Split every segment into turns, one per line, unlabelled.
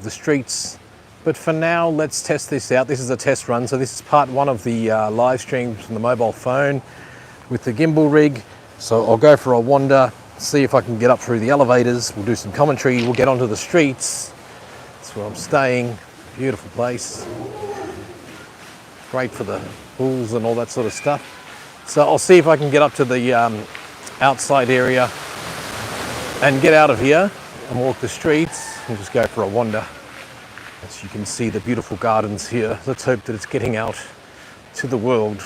the streets. But for now, let's test this out. This is a test run, so this is part one of the live stream from the mobile phone with the gimbal rig. So I'll go for a wander, see if I can get up through the elevators. We'll do some commentary. We'll get onto the streets. That's where I'm staying. Beautiful place. Great for the pools and all that sort of stuff. So I'll see if I can get up to the outside area and get out of here and walk the streets and just go for a wander. As you can see, the beautiful gardens here. Let's hope that it's getting out to the world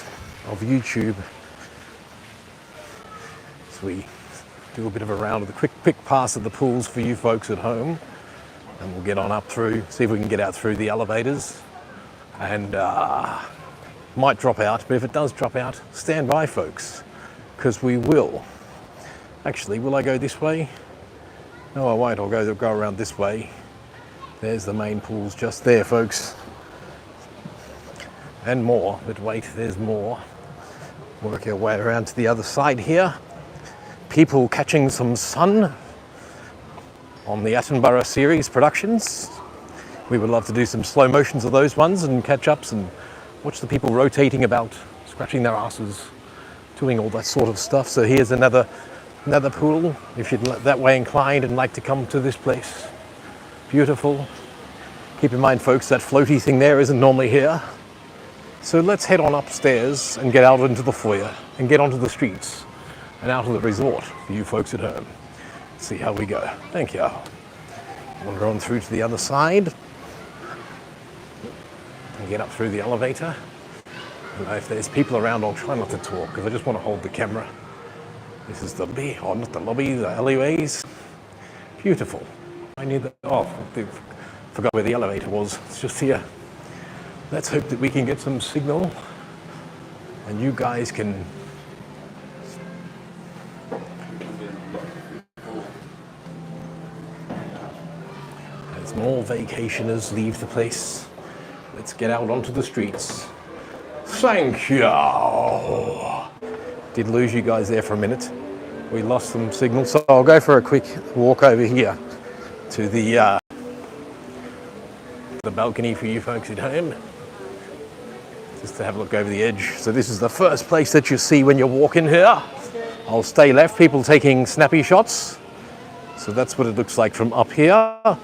of YouTube. So we do a bit of a round of the quick pass of the pools for you folks at home, and we'll get on up through, see if we can get out through the elevators, and might drop out, but if it does drop out, stand by folks, because we will. Actually, will I go this way? No, I won't. I'll go around this way. There's the main pools just there, folks. And more, but wait, there's more. Work our way around to the other side here. People catching some sun on the Attenborough series productions. We would love to do some slow motions of those ones and catch ups and watch the people rotating about, scratching their asses, doing all that sort of stuff. So here's another pool, if you're that way inclined and like to come to this place. Beautiful. Keep in mind, folks, that floaty thing there isn't normally here. So let's head on upstairs and get out into the foyer and get onto the streets and out of the resort for you folks at home. See how we go. Thank you. Wander on through to the other side and get up through the elevator. And if there's people around, I'll try not to talk because I just want to hold the camera. This is the lobby, or not the lobby, the alleyways. Beautiful. I knew that. Oh, I forgot where the elevator was. It's just here. Let's hope that we can get some signal and you guys can. As more vacationers leave the place, let's get out onto the streets. Thank you. Did lose you guys there for a minute. We lost some signal, so I'll go for a quick walk over here to the balcony for you folks at home, just to have a look over the edge. So this is the first place that you see when you walk in here. I'll stay left, people taking snappy shots. So that's what it looks like from up here. Now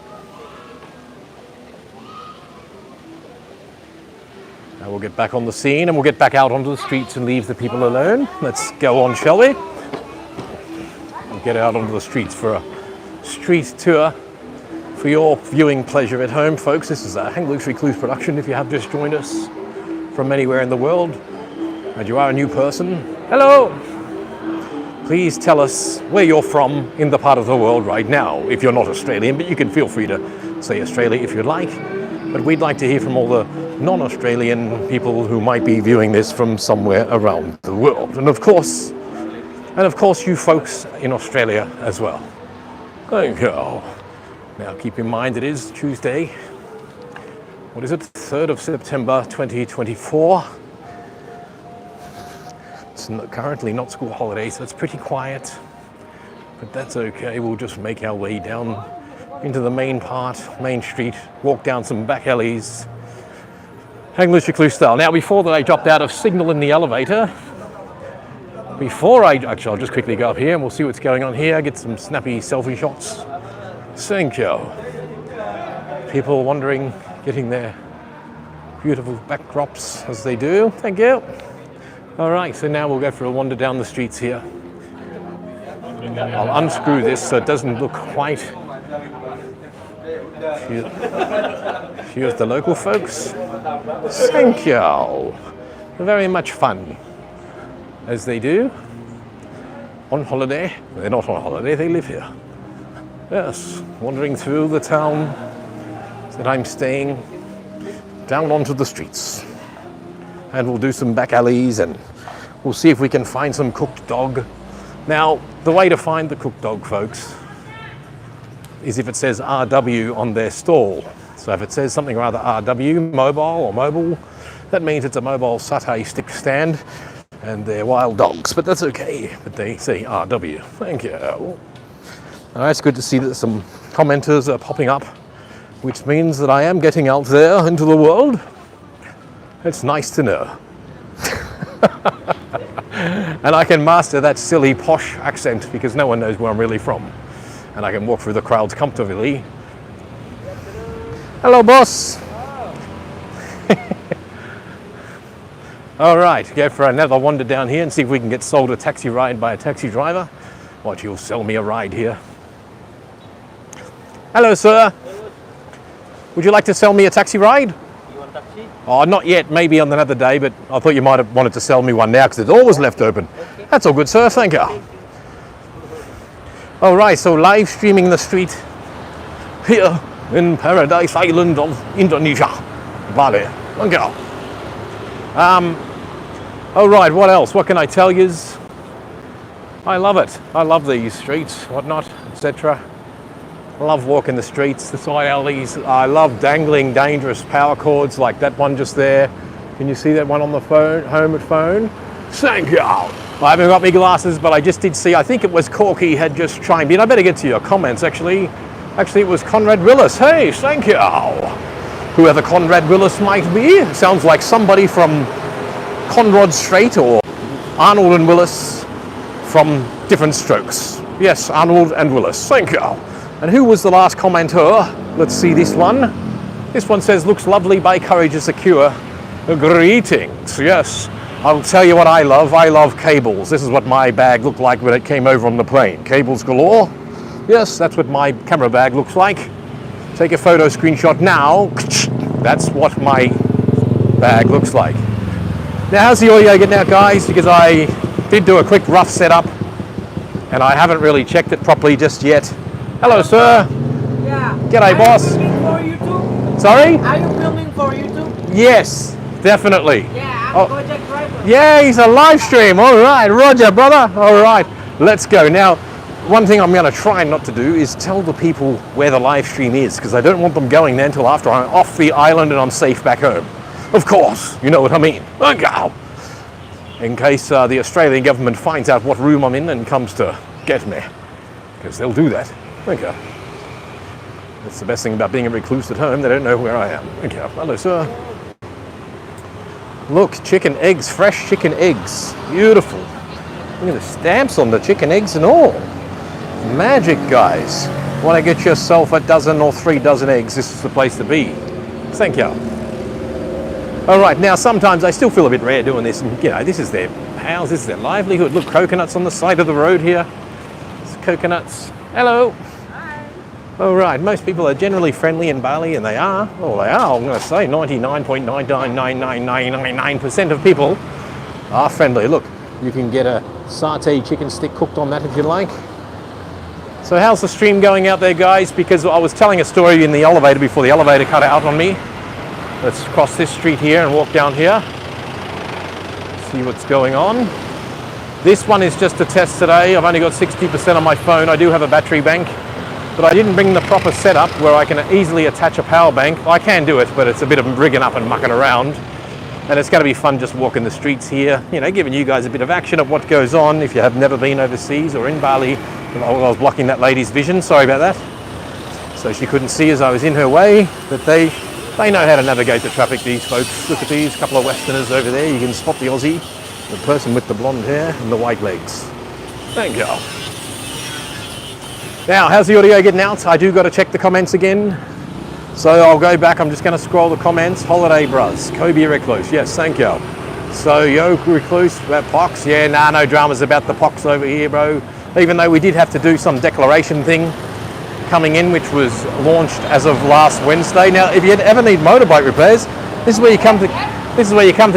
we'll get back on the scene and we'll get back out onto the streets and leave the people alone. Let's go on, shall we? We'll get out onto the streets for a street tour for your viewing pleasure at home, folks. This is a Hangluxury Clues production. If you have just joined us from anywhere in the world and you are a new person, hello! Please tell us where you're from in the part of the world right now, if you're not Australian, but you can feel free to say Australia if you'd like. But we'd like to hear from all the non-Australian people who might be viewing this from somewhere around the world. And of course, you folks in Australia as well. Thank you. Now keep in mind it is Tuesday, what is it, 3rd of September 2024. It's currently not school holiday, so it's pretty quiet, but that's okay. We'll just make our way down into the main street, walk down some back alleys, Hangluxury Clues style. Now before that I dropped out of signal in the elevator, actually I'll just quickly go up here and we'll see what's going on here, get some snappy selfie shots. Thank you. People wandering, getting their beautiful backdrops as they do. Thank you. All right, so now we'll go for a wander down the streets here. I'll unscrew this so it doesn't look quite. Here's the local folks. Thank you. Very much fun, as they do. On holiday. They're not on holiday, they live here. Yes, wandering through the town that I'm staying, down onto the streets. And we'll do some back alleys and we'll see if we can find some cooked dog. Now, the way to find the cooked dog, folks, is if it says RW on their stall. So if it says something rather RW, mobile, that means it's a mobile satay stick stand and they're wild dogs, but that's okay. But they say RW. Thank you. It's good to see that some commenters are popping up which means that I am getting out there into the world. It's nice to know. And I can master that silly posh accent because no one knows where I'm really from. And I can walk through the crowds comfortably. Hello, boss. All right, go for another wander down here and see if we can get sold a taxi ride by a taxi driver. Watch, you'll sell me a ride here. Hello, sir. Would you like to sell me a taxi ride?
You want taxi?
Oh, not yet. Maybe on another day, but I thought you might have wanted to sell me one now because the door was left open.
Okay.
That's all good, sir. Thank you. All right, so live streaming the street here in Paradise Island of Indonesia, Bali. Thank you. All right, what else? What can I tell you? I love it. I love these streets, whatnot, etc. I love walking the streets, the side alleys. I love dangling dangerous power cords like that one just there. Can you see that one on the phone, home phone? Thank you. I haven't got my glasses, but I just did see, I think it was Corky had just chimed in. I better get to your comments, actually. Actually, it was Conrad Willis. Hey, thank you. Whoever Conrad Willis might be. Sounds like somebody from Conrad Strait or Arnold and Willis from Different Strokes. Yes, Arnold and Willis. Thank you. And who was the last commenter? Let's see this one. This one says, looks lovely, by courage is secure. Greetings. Yes, I'll tell you what I love. I love cables. This is what my bag looked like when it came over on the plane. Cables galore. Yes, that's what my camera bag looks like. Take a photo screenshot now. That's what my bag looks like. Now, how's the audio getting out, guys? Because I did do a quick rough setup and I haven't really checked it properly just yet. Hello, sir.
Yeah.
G'day, boss.
Are you filming for YouTube?
Sorry?
Are you filming for YouTube?
Yes, definitely.
Yeah, I'm Gojek driver.
Yeah, he's a live stream. All right, Roger, brother. All right, let's go. Now, one thing I'm going to try not to do is tell the people where the live stream is, because I don't want them going there until after I'm off the island and I'm safe back home. Of course, you know what I mean. Okay. In case the Australian government finds out what room I'm in and comes to get me, because they'll do that. Okay. That's the best thing about being a recluse at home. They don't know where I am. Okay. Hello, sir. Look, chicken eggs, fresh chicken eggs. Beautiful. Look at the stamps on the chicken eggs and all. Magic, guys. Want to get yourself a dozen or 3 dozen eggs, this is the place to be. Thank you. All right, now sometimes I still feel a bit rare doing this, and you know, this is their house, this is their livelihood. Look, coconuts on the side of the road here. It's coconuts. Hello.
Hi.
All right, most people are generally friendly in Bali, and they are. Oh, they are, I'm going to say 99.9999999% of people are friendly. Look, you can get a satay chicken stick cooked on that if you like. So how's the stream going out there, guys? Because I was telling a story in the elevator before the elevator cut out on me. Let's cross this street here and walk down here. See what's going on. This one is just a test today. I've only got 60% on my phone. I do have a battery bank, but I didn't bring the proper setup where I can easily attach a power bank. I can do it, but it's a bit of rigging up and mucking around. And it's going to be fun just walking the streets here, you know, giving you guys a bit of action of what goes on if you have never been overseas or in Bali. I was blocking that lady's vision, sorry about that. So she couldn't see as I was in her way, but they know how to navigate the traffic, these folks. Look at these, couple of Westerners over there. You can spot the Aussie, the person with the blonde hair and the white legs. Thank you. Now, how's the audio getting out? I do got to check the comments again. So I'll go back, I'm just going to scroll the comments. Holiday Bros, Kobe Recluse, yes, thank you. So, Yo Recluse, about pox, yeah, nah, no dramas about the pox over here, bro. Even though we did have to do some declaration thing coming in, which was launched as of last Wednesday. Now, if you ever need motorbike repairs, this is where you come to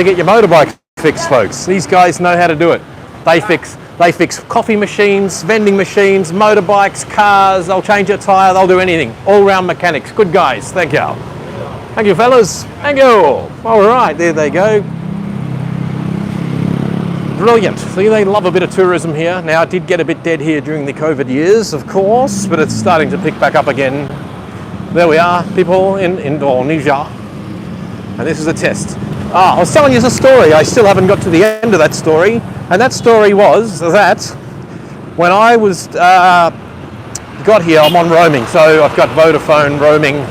get your motorbike fixed, folks. These guys know how to do it. They fix coffee machines, vending machines, motorbikes, cars. They'll change your tire. They'll do anything. All-round mechanics. Good guys. Thank you. Thank you, fellas. Thank you. All right, there they go. Brilliant. See, they love a bit of tourism here. Now, it did get a bit dead here during the COVID years, of course, but it's starting to pick back up again. There we are, people in Indonesia. And this is a test. I was telling you a story. I still haven't got to the end of that story. And that story was that when I was got here, I'm on roaming. So I've got Vodafone roaming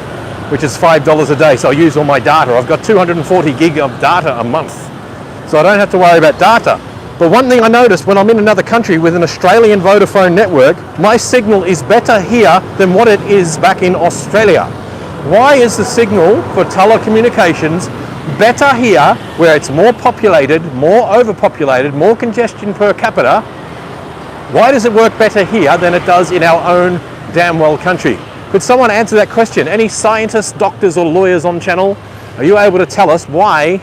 which is $5 a day. So I use all my data. I've got 240 gig of data a month. So I don't have to worry about data. But one thing I noticed when I'm in another country with an Australian Vodafone network, my signal is better here than what it is back in Australia. Why is the signal for telecommunications better here, where it's more populated, more overpopulated, more congestion per capita? Why does it work better here than it does in our own damn well country? Could someone answer that question? Any scientists, doctors or lawyers on channel, are you able to tell us why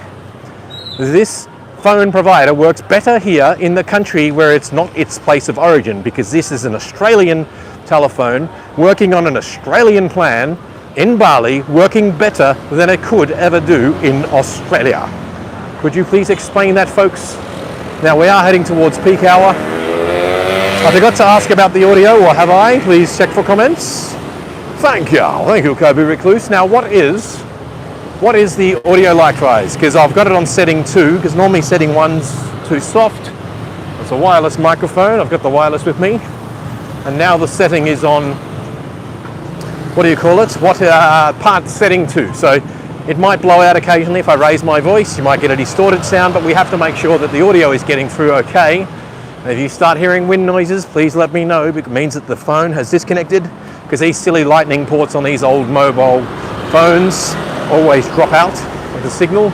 this phone provider works better here in the country where it's not its place of origin? Because this is an Australian telephone working on an Australian plan in Bali, working better than it could ever do in Australia. Could you please explain that, folks? Now we are heading towards peak hour. I forgot to ask about the audio, or have I? Please check for comments. Thank you, Kobe Recluse. Now what is the audio likewise? Because I've got it on setting 2, because normally setting 1's too soft. It's a wireless microphone. I've got the wireless with me. And now the setting is on, what do you call it? Part setting 2. So it might blow out occasionally if I raise my voice. You might get a distorted sound, but we have to make sure that the audio is getting through okay. And if you start hearing wind noises, please let me know, because it means that the phone has disconnected, because these silly lightning ports on these old mobile phones always drop out of the signal.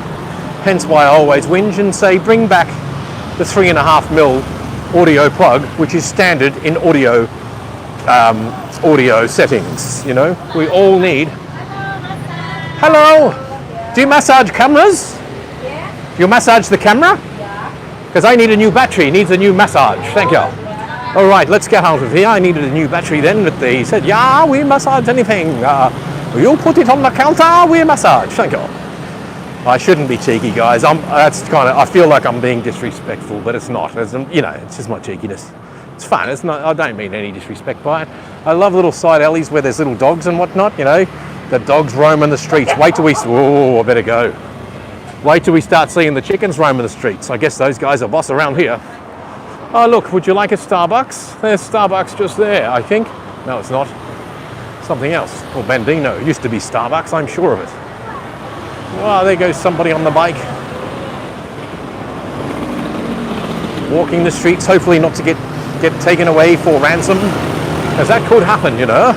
Hence why I always whinge and say, bring back the 3.5mm audio plug, which is standard in audio settings. You know, we all need. Hello. Do you massage cameras? Yeah. Do you massage the camera? Yeah. Because I need a new battery. Needs a new massage. Thank you. All right, let's get out of here. I needed a new battery then, but they said, yeah, we massage anything. You put it on the counter, we massage. Thank you. I shouldn't be cheeky, guys. I feel like I'm being disrespectful, but it's not. It's just my cheekiness. It's fun. It's not. I don't mean any disrespect by it. I love little side alleys where there's little dogs and whatnot. You know, the dogs roaming the streets. Wait till I better go. Wait till we start seeing the chickens roaming the streets. I guess those guys are boss around here. Oh look, would you like a Starbucks? There's Starbucks just there, I think. No, it's not. Something else. Or Bandino. It used to be Starbucks, I'm sure of it. Well, there goes somebody on the bike. Walking the streets, hopefully not to get taken away for ransom. Because that could happen, you know.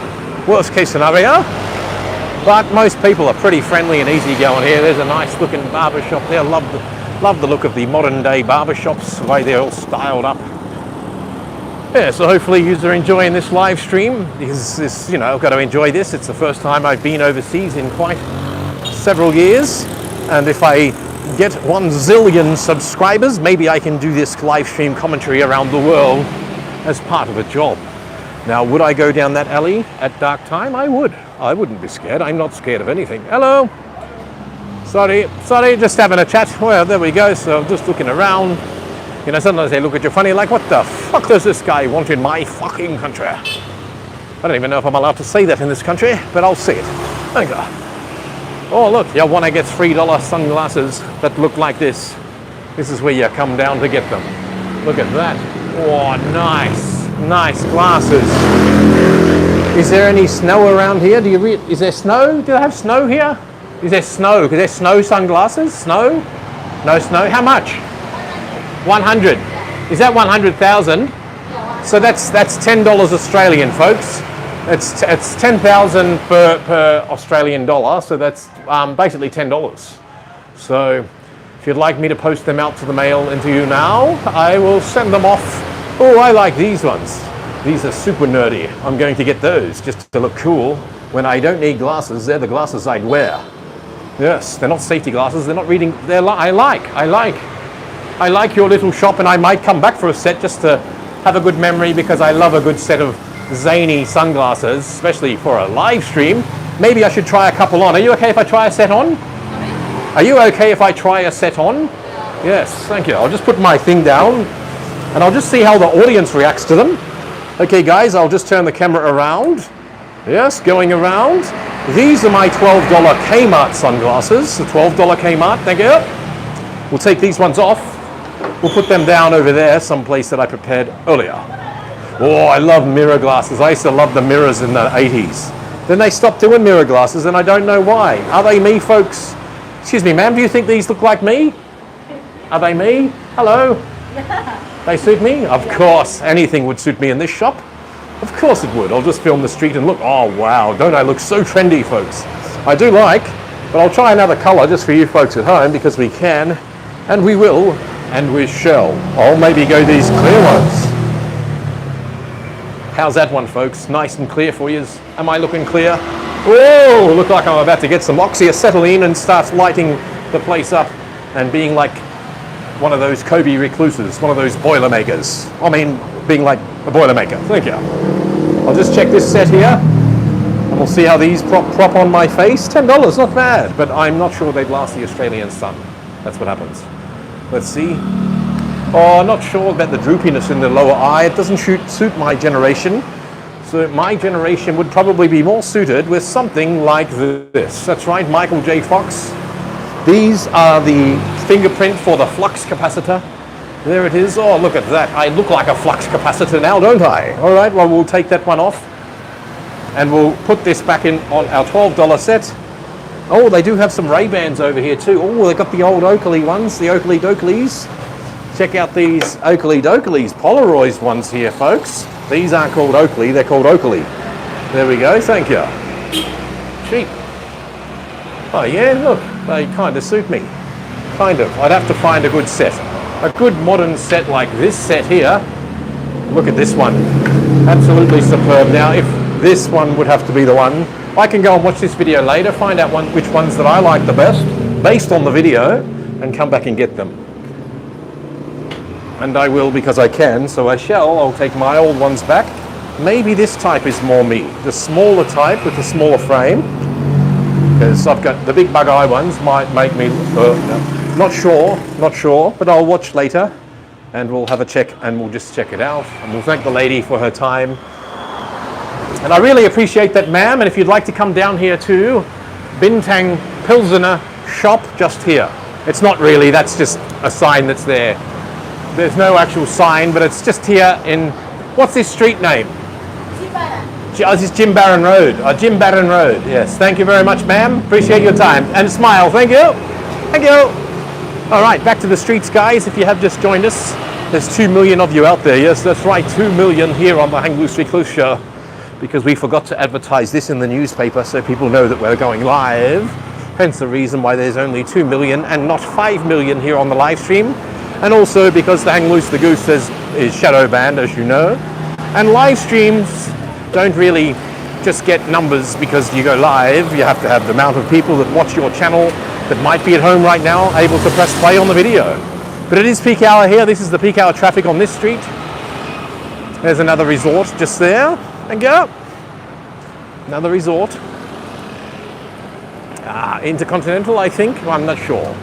Worst case scenario. But most people are pretty friendly and easygoing here. There's a nice looking barber shop there. Love the look of the modern day barber shops, the way they're all styled up. Yeah, so hopefully you are enjoying this live stream, because this, you know, I've got to enjoy this. It's the first time I've been overseas in quite several years, and if I get 1 zillion subscribers, maybe I can do this live stream commentary around the world as part of a job. Now, would I go down that alley at dark time? I would. I wouldn't be scared. I'm not scared of anything. Hello. Sorry, just having a chat. Well, there we go. So just looking around. You know, sometimes they look at you funny, like, what the fuck does this guy want in my fucking country? I don't even know if I'm allowed to say that in this country, but I'll say it. Thank you. Oh, look, you want to get $3 sunglasses that look like this. This is where you come down to get them. Look at that. Oh, nice glasses. Is there any snow around here? Is there snow? Do they have snow here? Is there snow? Is there snow sunglasses? Snow? No snow? How much? 100. Is that 100,000? So that's $10 Australian, folks. It's 10,000 per Australian dollar. So that's basically $10. So if you'd like me to post them out to the mail into you now, I will send them off. Oh, I like these ones. These are super nerdy. I'm going to get those just to look cool when I don't need glasses. They're the glasses I'd wear. Yes, they're not safety glasses. They're not reading. I like your little shop, and I might come back for a set just to have a good memory, because I love a good set of zany sunglasses, especially for a live stream. Maybe I should try a couple on. Are you okay if I try a set on? Are you okay if I try a set on? Yes, thank you. I'll just put my thing down and I'll just see how the audience reacts to them. Okay guys, I'll just turn the camera around. Yes, going around. These are my $12 Kmart sunglasses. The $12 Kmart, thank you. We'll take these ones off. We'll put them down over there, someplace that I prepared earlier. Oh, I love mirror glasses. I used to love the mirrors in the 80s. Then they stopped doing mirror glasses, and I don't know why. Are they me, folks? Excuse me, ma'am, do you think these look like me? Are they me? Hello? They suit me? Of course, anything would suit me in this shop. Of course it would. I'll just film the street and look. Oh, wow, don't I look so trendy, folks? I do like, but I'll try another color just for you folks at home, because we can, and we will, and we shall. I'll maybe go these clear ones. How's that one, folks? Nice and clear for you. Am I looking clear? Whoa, look like I'm about to get some oxyacetylene and start lighting the place up and being like one of those Kobe recluses, one of those boilermakers. I mean, being like a boilermaker. Thank you. I'll just check this set here, and we'll see how these prop on my face. $10, not bad, but I'm not sure they'd last the Australian sun. That's what happens. Let's see. Oh, not sure about the droopiness in the lower eye. It doesn't suit my generation. So my generation would probably be more suited with something like this. That's right, Michael J. Fox. These are the fingerprint for the flux capacitor. There it is. Oh, look at that. I look like a flux capacitor now, don't I? All right, well, we'll take that one off. And we'll put this back in on our $12 set. Oh, they do have some Ray-Bans over here too. Oh, they've got the old Oakley ones, the Oakley Dokleys. Check out these Oakley Dokleys, Polaroid ones here, folks. These aren't called Oakley, they're called Oakley. There we go, thank you. Cheap. Oh yeah, look, they kind of suit me. Kind of. I'd have to find a good set. A good modern set like this set here. Look at this one. Absolutely superb. Now, if this one would have to be the one, I can go and watch this video later, find out which ones that I like the best, based on the video, and come back and get them. And I will, because I can, so I shall. I'll take my old ones back. Maybe this type is more me. The smaller type with the smaller frame. Because I've got the big bug eye ones might make me, not sure, but I'll watch later. And we'll have a check, and we'll just check it out. And we'll thank the lady for her time. And I really appreciate that, ma'am. And if you'd like to come down here to Bintang Pilsener shop, just here. It's not really, that's just a sign that's there. There's no actual sign, but it's just here in, what's this street name? Oh, this is Jim Barron Road. Jim Barron Road, yes. Thank you very much, ma'am. Appreciate your time. And smile, thank you. Thank you. All right, back to the streets, guys. If you have just joined us, there's 2 million of you out there. Yes, that's right, 2 million here on the Hang Loose Recluse Show, because we forgot to advertise this in the newspaper so people know that we're going live. Hence the reason why there's only 2 million and not 5 million here on the live stream. And also because the Hang Loose the Goose is shadow banned, as you know. And live streams don't really just get numbers because you go live. You have to have the amount of people that watch your channel that might be at home right now able to press play on the video. But it is peak hour here. This is the peak hour traffic on this street. There's another resort just there. And go. Another resort. Intercontinental, I think. Well, I'm not sure.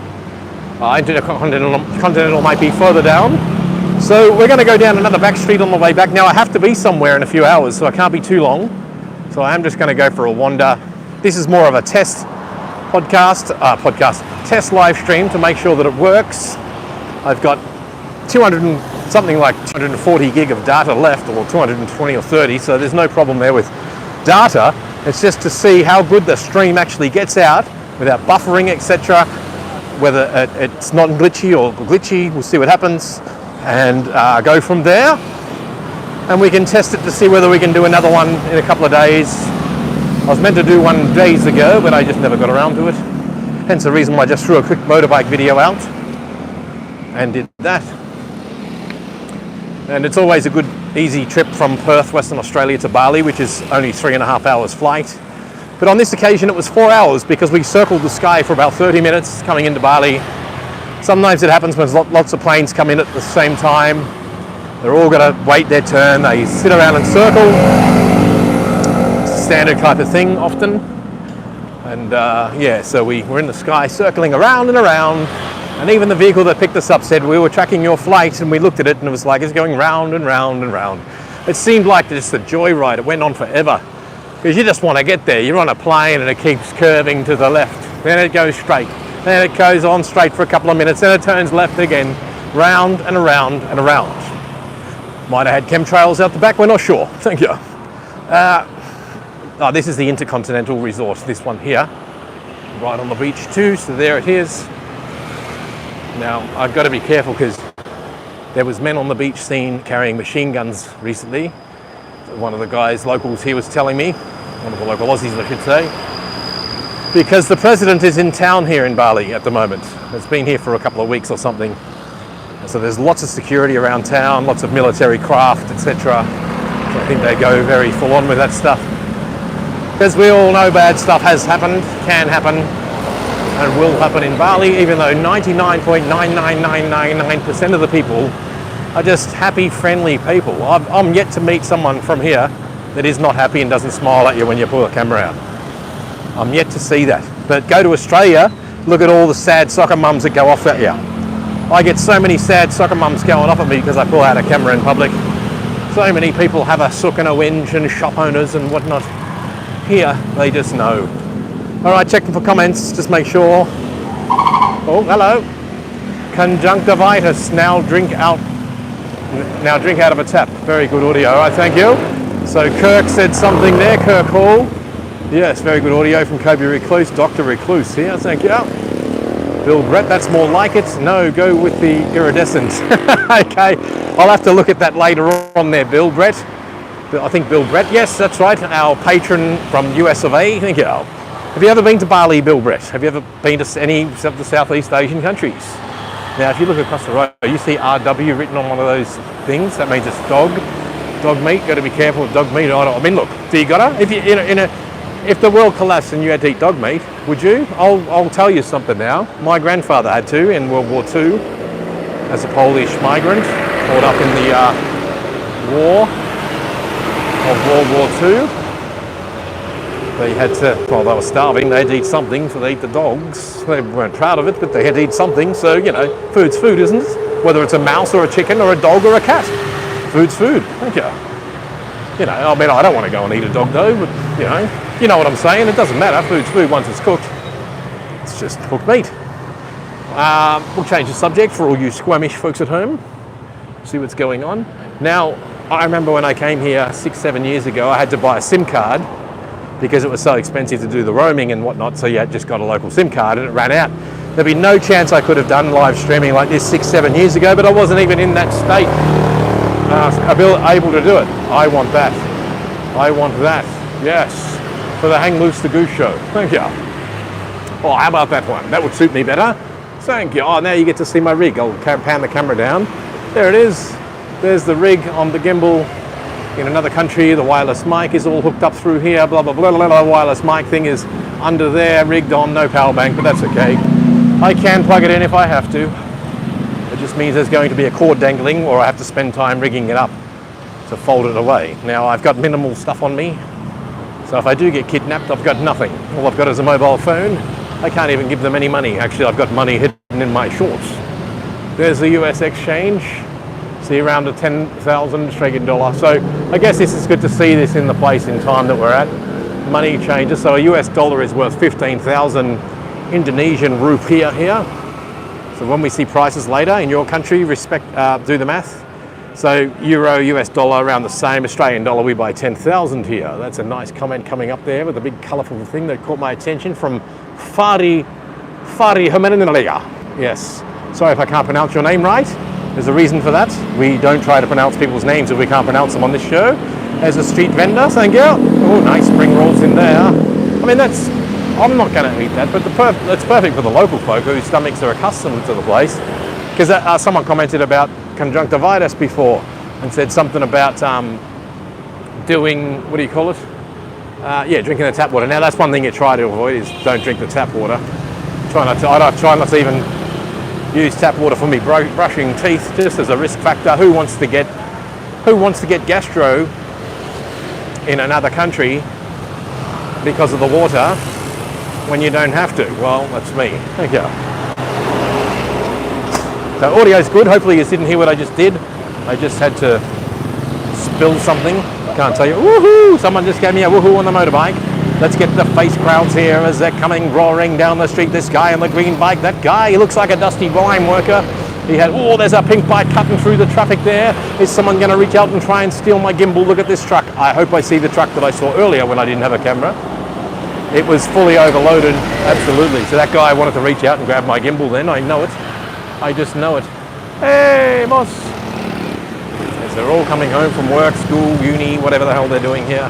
Intercontinental might be further down. So we're going to go down another back street on the way back. Now I have to be somewhere in a few hours, so I can't be too long. So I am just going to go for a wander. This is more of a test test live stream to make sure that it works. I've got 240 gig of data left, or 220 or 30, so there's no problem there with data. It's just to see how good the stream actually gets out without buffering, etc. Whether it's not glitchy or glitchy, we'll see what happens, and go from there. And we can test it to see whether we can do another one in a couple of days. I was meant to do one days ago, but I just never got around to it. Hence the reason why I just threw a quick motorbike video out and did that. And it's always a good, easy trip from Perth, Western Australia to Bali, which is only 3.5 hours flight. But on this occasion it was 4 hours because we circled the sky for about 30 minutes coming into Bali. Sometimes it happens when lots of planes come in at the same time. They're all going to wait their turn. They sit around and circle. It's a standard type of thing often. And yeah, so we were in the sky circling around and around. And even the vehicle that picked us up said, we were tracking your flight, and we looked at it and it was like, it's going round and round and round. It seemed like just a joyride. It went on forever. Because you just want to get there. You're on a plane and it keeps curving to the left. Then it goes straight. Then it goes on straight for a couple of minutes. Then it turns left again. Round and around and around. Might have had chemtrails out the back. We're not sure. Thank you. Oh, this is the Intercontinental Resort, this one here. Right on the beach too, so there it is. Now, I've got to be careful because there was men on the beach seen carrying machine guns recently. One of the guys, locals here, was telling me, one of the local Aussies I should say, because the president is in town here in Bali at the moment. It's been here for a couple of weeks or something. So there's lots of security around town, lots of military craft, etc. So I think they go very full on with that stuff. As we all know, bad stuff has happened, can happen, and will happen in Bali, even though 99.99999% of the people are just happy, friendly people. I'm yet to meet someone from here that is not happy and doesn't smile at you when you pull a camera out. I'm yet to see that. But go to Australia, look at all the sad soccer mums that go off at you. I get so many sad soccer mums going off at me because I pull out a camera in public. So many people have a sook and a whinge, and shop owners and whatnot. Here, they just know. All right, checking for comments, just make sure. Oh, hello. Conjunctivitis, now drink out of a tap. Very good audio, all right, thank you. So Kirk said something there, Kirk Hall. Yes, very good audio from Kobe Recluse, Dr. Recluse here, thank you. Bill Brett, that's more like it. No, go with the iridescent. Okay, I'll have to look at that later on there, Bill Brett. I think Bill Brett, yes, that's right, our patron from US of A, thank you. Have you ever been to Bali, Bill Brett? Have you ever been to any of the Southeast Asian countries? Now, if you look across the road, you see RW written on one of those things. That means it's dog meat. Got to be careful with dog meat. I mean, look, do you gotta? If the world collapsed and you had to eat dog meat, would you? I'll tell you something now. My grandfather had to in World War II as a Polish migrant caught up in the war of World War II. They had to, well, they were starving, they had to eat something, so they ate the dogs. They weren't proud of it, but they had to eat something, so, you know, food's food, isn't it? Whether it's a mouse or a chicken or a dog or a cat. Food's food, thank you. You know, I mean, I don't want to go and eat a dog though, but, you know what I'm saying, it doesn't matter, food's food once it's cooked. It's just cooked meat. We'll change the subject for all you squamish folks at home. See what's going on. Now, I remember when I came here 6-7 years ago, I had to buy a SIM card because it was so expensive to do the roaming and whatnot, so you had just got a local SIM card and it ran out. There'd be no chance I could have done live streaming like this 6-7 years ago, but I wasn't even in that state able to do it. I want that. I want that. Yes. For the Hang Loose the Goose show. Thank you. Oh, how about that one? That would suit me better. Thank you. Oh, now you get to see my rig. I'll pan the camera down. There it is. There's the rig on the gimbal. In another country, the wireless mic is all hooked up through here, blah, blah, blah, blah, blah. Wireless mic thing is under there, rigged on, no power bank, but that's okay. I can plug it in if I have to. It just means there's going to be a cord dangling, or I have to spend time rigging it up to fold it away. Now, I've got minimal stuff on me, so if I do get kidnapped, I've got nothing. All I've got is a mobile phone. I can't even give them any money. Actually, I've got money hidden in my shorts. There's the US exchange. See, around a 10,000 Australian dollar. So I guess this is good to see this in the place in time that we're at. Money changes. So a US dollar is worth 15,000 Indonesian rupiah here. So when we see prices later in your country, do the math. So euro, US dollar around the same. Australian dollar, we buy 10,000 here. That's a nice comment coming up there with a big colourful thing that caught my attention from Fari Hermeneliga. Yes. Sorry if I can't pronounce your name right. There's a reason for that. We don't try to pronounce people's names if we can't pronounce them on this show. There's a street vendor, thank you. Oh, nice spring rolls in there. I mean, I'm not going to eat that, but it's perfect for the local folk whose stomachs are accustomed to the place. Because someone commented about conjunctivitis before and said something about doing, what do you call it? Drinking the tap water. Now, that's one thing you try to avoid is don't drink the tap water. I try not to even use tap water for me brushing teeth, just as a risk factor. Who wants to get gastro in another country because of the water when you don't have to? Well, that's me. Thank you. So audio's good. Hopefully you didn't hear what I just did. I just had to spill something. Can't tell you. Woohoo! Someone just gave me a woohoo on the motorbike. Let's get the face crowds here as they're coming roaring down the street. This guy on the green bike, that guy, he looks like a dusty mine worker. He had, oh, there's a pink bike cutting through the traffic there. Is someone going to reach out and try and steal my gimbal? Look at this truck. I hope I see the truck that I saw earlier when I didn't have a camera. It was fully overloaded, absolutely. So that guy wanted to reach out and grab my gimbal then. I know it. I just know it. Hey, boss. As they're all coming home from work, school, uni, whatever the hell they're doing here.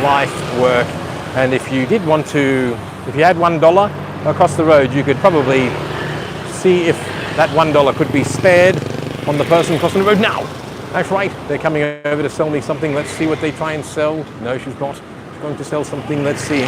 Life, work. And if you did want to, if you had $1 across the road, you could probably see if that $1 could be spared on the person crossing the road now. That's right, they're coming over to sell me something. Let's see what they try and sell. No, she's not. She's going to sell something. Let's see.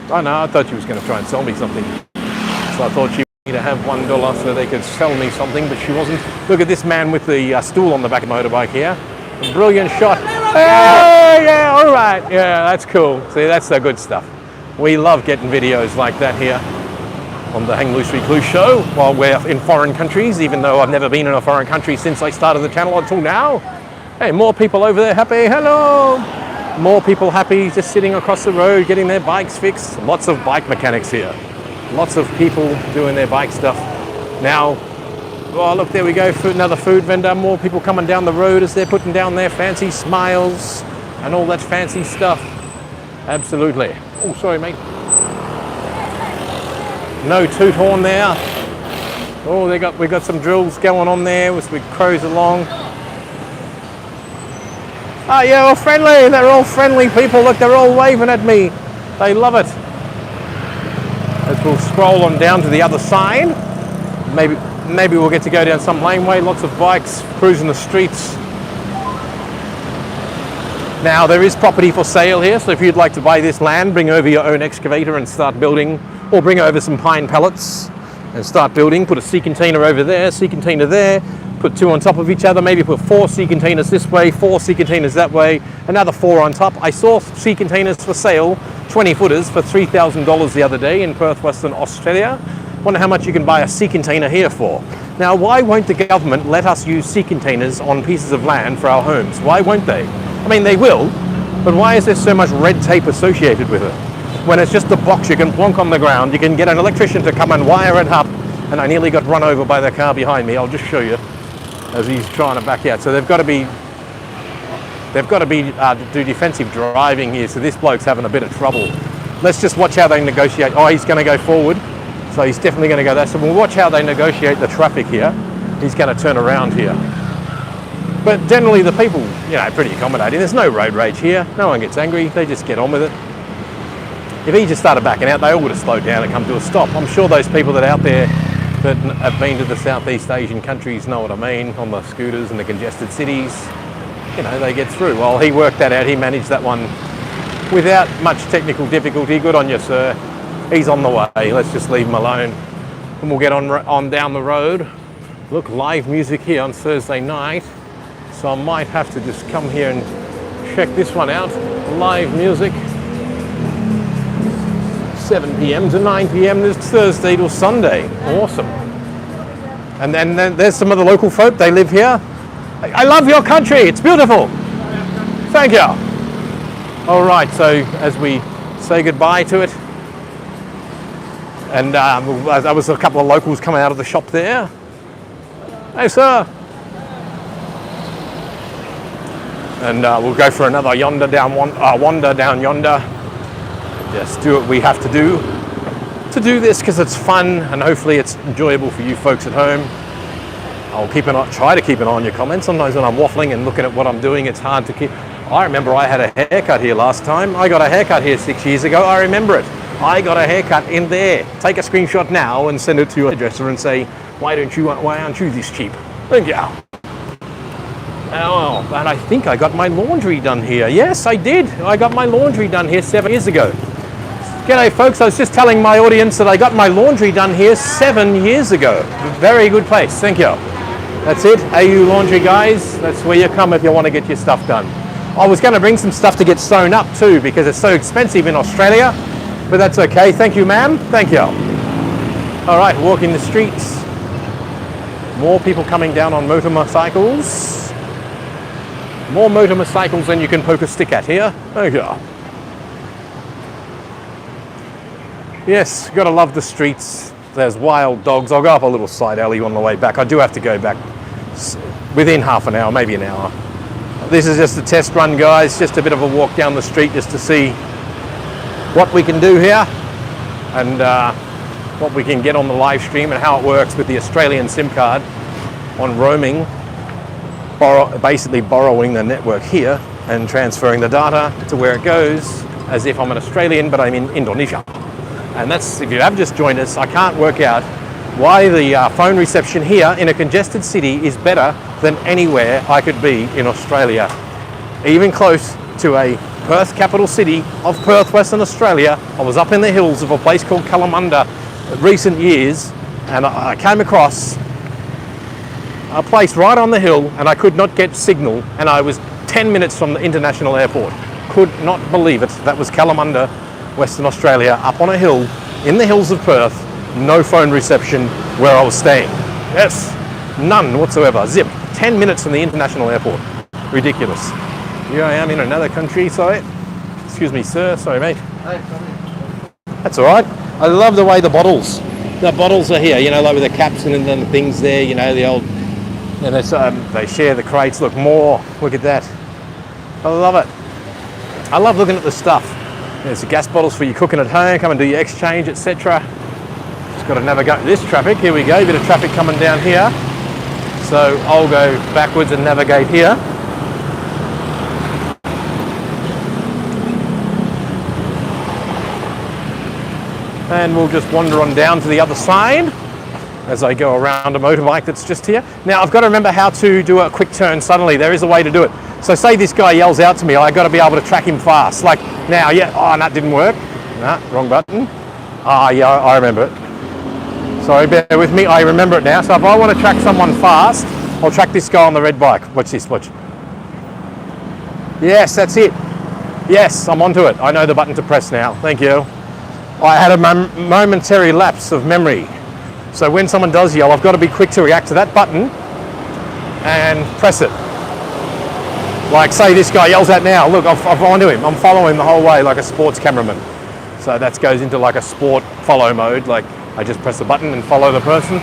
Oh no, I thought she was going to try and sell me something. So I thought she wanted to have $1 so they could sell me something, but she wasn't. Look at this man with the stool on the back of the motorbike here. A brilliant shot. Hey, yeah, all right. Yeah, that's cool. See, that's the good stuff. We love getting videos like that here on the Hang Loose Recluse show while we're in foreign countries, even though I've never been in a foreign country since I started the channel until now. Hey, more people over there happy. Hello. More people happy just sitting across the road getting their bikes fixed. Lots of bike mechanics here. Lots of people doing their bike stuff. Now, oh look, there we go, another food vendor. More people coming down the road as they're putting down their fancy smiles and all that fancy stuff. Absolutely. Oh, sorry, mate. No toot horn there. Oh, we got some drills going on there as we cruise along. Oh yeah, all friendly. They're all friendly people. Look, they're all waving at me. They love it. As we'll scroll on down to the other side. Maybe we'll get to go down some laneway. Lots of bikes cruising the streets. Now there is property for sale here, so if you'd like to buy this land, bring over your own excavator and start building, or bring over some pine pellets and start building. Put a sea container over there, sea container there, put 2 on top of each other, maybe put 4 sea containers this way, 4 sea containers that way, another 4 on top. I saw sea containers for sale, 20 footers for $3,000 the other day in Perth, Western Australia. Wonder how much you can buy a sea container here for. Now, why won't the government let us use sea containers on pieces of land for our homes? Why won't they? I mean, they will, but why is there so much red tape associated with it? When it's just a box you can plonk on the ground, you can get an electrician to come and wire it up, and I nearly got run over by the car behind me. I'll just show you as he's trying to back out. So they've got to be do defensive driving here, so this bloke's having a bit of trouble. Let's just watch how they negotiate. Oh, he's going to go forward, so he's definitely going to go there. So we'll watch how they negotiate the traffic here. He's going to turn around here. But generally the people, you know, pretty accommodating. There's no road rage here. No one gets angry. They just get on with it. If he just started backing out, they all would have slowed down and come to a stop. I'm sure those people that are out there that have been to the Southeast Asian countries know what I mean, on the scooters and the congested cities. You know, they get through. Well, he worked that out. He managed that one without much technical difficulty. Good on you, sir. He's on the way. Let's just leave him alone. And we'll get on down the road. Look, live music here on Thursday night. So I might have to just come here and check this one out. Live music. 7 p.m. to 9 p.m. this Thursday till Sunday. Awesome. And then there's some of the local folk. They live here. I love your country. It's beautiful. Thank you. All right. So as we say goodbye to it, and there was a couple of locals coming out of the shop there. Hey, sir. And we'll go for another wander down yonder. Just do what we have to do this because it's fun and hopefully it's enjoyable for you folks at home. I'll try to keep an eye on your comments. Sometimes when I'm waffling and looking at what I'm doing, it's hard to keep. I remember I had a haircut here last time. I got a haircut here 6 years ago. I remember it. I got a haircut in there. Take a screenshot now and send it to your hairdresser and say, why aren't you this cheap? Thank you. Oh, and I think I got my laundry done here. Yes, I did. I got my laundry done here 7 years ago. G'day folks, I was just telling my audience that I got my laundry done here 7 years ago. Very good place, thank you. That's it, AU Laundry guys, that's where you come if you want to get your stuff done. I was going to bring some stuff to get sewn up too because it's so expensive in Australia, but that's okay. Thank you, ma'am, thank you. All right, walking the streets. More people coming down on motorcycles. More motorcycles than you can poke a stick at here. Thank you. Yes, gotta love the streets. there's wild dogs. I'll go up a little side alley on the way back. I do have to go back within half an hour, maybe an hour. This is just a test run, guys. Just a bit of a walk down the street just to see what we can do here and what we can get on the live stream and how it works with the Australian SIM card on roaming, basically borrowing the network here and transferring the data to where it goes as if I'm an Australian but I'm in Indonesia. And that's, if you have just joined us, I can't work out why the phone reception here in a congested city is better than anywhere I could be in Australia. Even close to a Perth capital city of Perth, Western Australia. I was up in the hills of a place called Kalamunda in recent years, and I came across a place right on the hill and I could not get signal, and I was 10 minutes from the international airport. Could not believe it. That was Kalamunda, Western Australia, up on a hill in the hills of Perth. No phone reception where I was staying. Yes, none whatsoever. Zip. 10 minutes from the international airport. Ridiculous. Here I am in another country, sorry. Excuse me, sir. Sorry, mate. That's all right. I love the way the bottles are here, you know, like with the caps and the things there, you know, the old, and it's, they share the crates. Look, more. Look at that. I love it. I love looking at the stuff. There's the gas bottles for you cooking at home, come and do your exchange, etc. Just got to navigate this traffic. Here we go, a bit of traffic coming down here. So I'll go backwards and navigate here. And we'll just wander on down to the other side as I go around a motorbike that's just here. Now I've got to remember how to do a quick turn suddenly. There is a way to do it. So say this guy yells out to me, I've got to be able to track him fast. Like now, yeah, oh, that didn't work. Nah, wrong button. Ah, yeah, I remember it. Sorry, bear with me, I remember it now. So if I want to track someone fast, I'll track this guy on the red bike. Watch this, watch. Yes, that's it. Yes, I'm onto it. I know the button to press now, thank you. I had a momentary lapse of memory. So when someone does yell, I've got to be quick to react to that button and press it. Like say this guy yells out now, look, I'm onto him. I'm following the whole way like a sports cameraman. So that goes into like a sport follow mode. Like I just press the button and follow the person.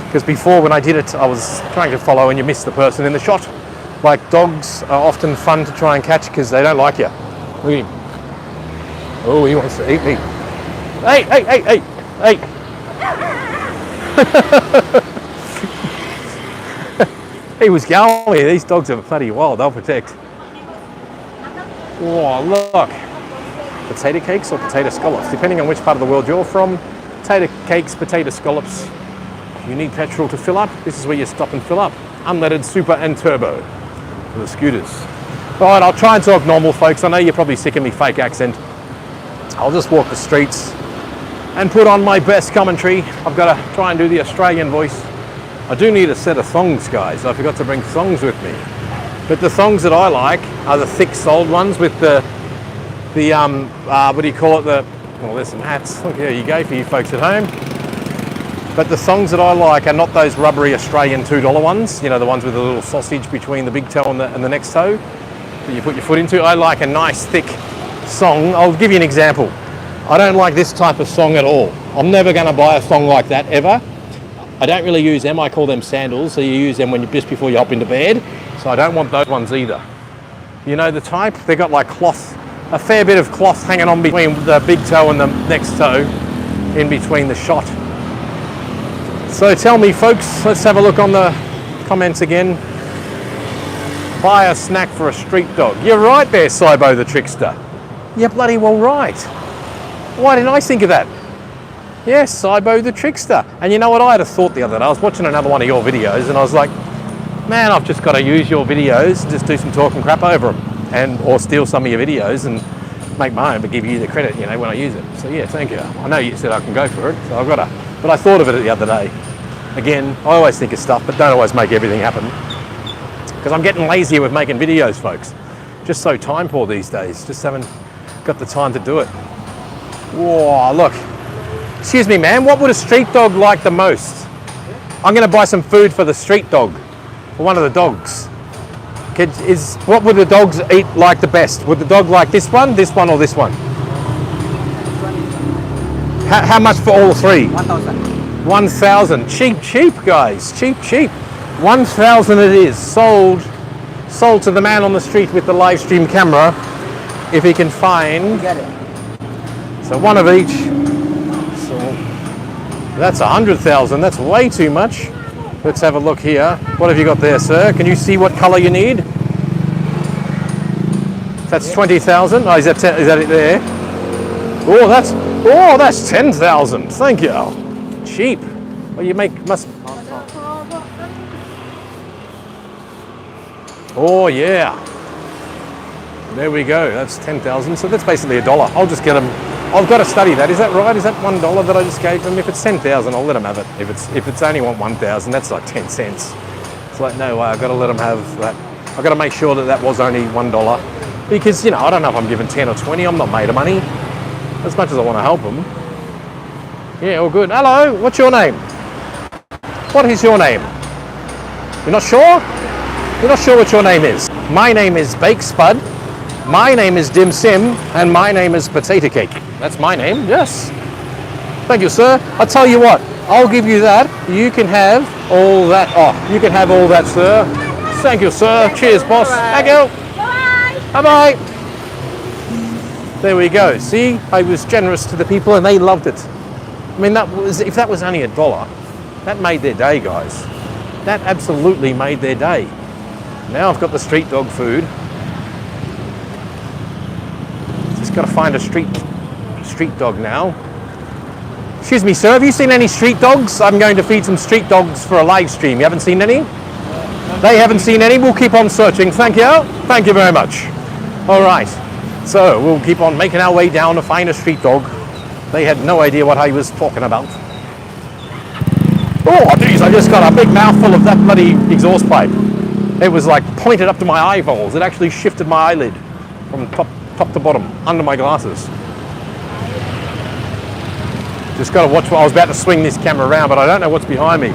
Because before when I did it, I was trying to follow and you miss the person in the shot. Like dogs are often fun to try and catch because they don't like you. Look at him. Oh, he wants to eat me. Hey, hey, hey, hey, hey. He was going. These dogs are bloody wild. They'll protect. Oh, look. Potato cakes or potato scallops, depending on which part of the world you're from. Potato cakes, potato scallops. You need petrol to fill up. This is where you stop and fill up. Unleaded, super and turbo for the scooters. All right, I'll try and talk normal, folks. I know you're probably sick of me fake accent. I'll just walk the streets and put on my best commentary. I've got to try and do the Australian voice. I do need a set of thongs, guys. I forgot to bring thongs with me. But the thongs that I like are the thick-soled ones with the what do you call it? Well, there's some hats. Look, there you go for you folks at home. But the thongs that I like are not those rubbery Australian $2 ones. You know, the ones with a little sausage between the big toe and the next toe that you put your foot into. I like a nice, thick thong. I'll give you an example. I don't like this type of thong at all. I'm never going to buy a thong like that ever. I don't really use them. I call them sandals. So you use them when just before you hop into bed. So I don't want those ones either. You know the type? They've got like cloth, a fair bit of cloth hanging on between the big toe and the next toe, in between the shot. So tell me, folks, let's have a look on the comments again. Buy a snack for a street dog. You're right there, Cybo the Trickster. You're bloody well right. Why didn't I think of that? Yes, Cybo the Trickster. And you know what? I had a thought the other day. I was watching another one of your videos and I was like, man, I've just got to use your videos and just do some talking crap over them, or steal some of your videos and make my own, but give you the credit, you know, when I use it. So yeah, thank you. I know you said I can go for it, so I've got to. But I thought of it the other day. Again, I always think of stuff, but don't always make everything happen. Because I'm getting lazier with making videos, folks. Just so time poor these days. Just haven't got the time to do it. Whoa, look. Excuse me, man, what would a street dog like the most? I'm going to buy some food for the street dog, for one of the dogs. What would the dogs eat like the best? Would the dog like this one, or this one? How much for all three?
1,000.
1,000. Cheap, guys. Cheap. 1,000 it is. Sold to the man on the street with the live stream camera. If he can find.
Get it.
So one of each. So that's 100,000. That's way too much. Let's have a look here. What have you got there, sir? Can you see what color you need? That's 20,000. Oh, is that it there? Oh, that's 10,000. Thank you. Cheap. Well, you must. Oh yeah. There we go. That's 10,000. So that's basically $1. I'll just get them. I've got to study that. Is that right? Is that $1 that I just gave them? If it's 10,000, I'll let them have it. If it's only 1,000, that's like 10 cents. It's like no way. I've got to let them have that. I've got to make sure that was only $1 because I don't know if I'm giving 10 or 20. I'm not made of money. As much as I want to help them. Yeah, all good. Hello. What's your name? What is your name? You're not sure? You're not sure what your name is? My name is Bake Spud. My name is Dim Sim, and my name is Potato Cake. That's my name, yes. Thank you, sir. I'll tell you what, I'll give you that. You can have all that. Oh, you can have all that, sir. Thank you, sir. Cheers, boss. Thank you. Bye-bye. There we go. See, I was generous to the people, and they loved it. I mean, if that was only $1, that made their day, guys. That absolutely made their day. Now I've got the street dog food. Just got to find a street dog now. Excuse me, sir, have you seen any street dogs? I'm going to feed some street dogs for a live stream. You haven't seen any? They haven't seen any. We'll keep on searching. Thank you. Thank you very much. All right. So we'll keep on making our way down to find a street dog. They had no idea what I was talking about. Oh, geez, I just got a big mouthful of that bloody exhaust pipe. It was like pointed up to my eyeballs. It actually shifted my eyelid from top to bottom, under my glasses. Just got to watch what I was about to swing this camera around, but I don't know what's behind me.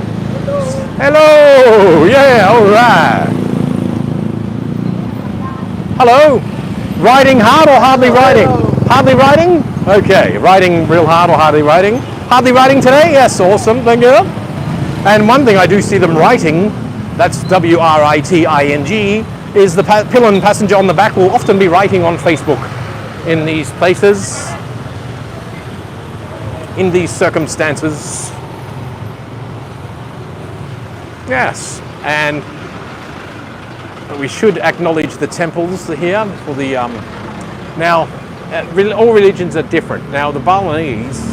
Hello! Yeah, all right. Hello? Riding hard or hardly riding? Hardly riding? Okay, riding real hard or hardly riding? Hardly riding today? Yes, awesome, thank you. And one thing I do see them writing, that's W-R-I-T-I-N-G, is the pillion passenger on the back will often be writing on Facebook in these places, in these circumstances. Yes, and we should acknowledge the temples here for the, now, all religions are different. Now, the Balinese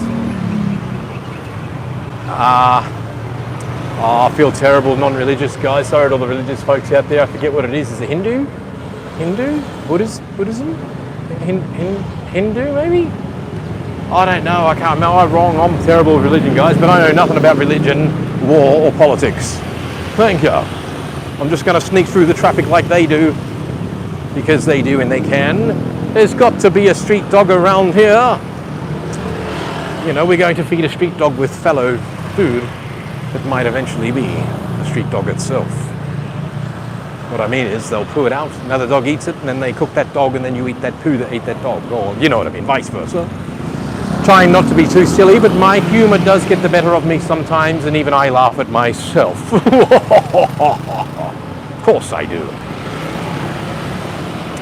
I feel terrible, non-religious guys. Sorry to all the religious folks out there. I forget what it is. Is it Hindu? Buddhism? Hindu, maybe? I don't know. I can't know. I'm wrong. I'm terrible with religion, guys. But I know nothing about religion, war, or politics. Thank you. I'm just going to sneak through the traffic like they do, because they do and they can. There's got to be a street dog around here. We're going to feed a street dog with fallow food. It might eventually be the street dog itself. What I mean is they'll poo it out, another dog eats it, and then they cook that dog, and then you eat that poo that ate that dog. Or you know what I mean, vice versa. Trying not to be too silly, but my humor does get the better of me sometimes, and even I laugh at myself. Of course I do.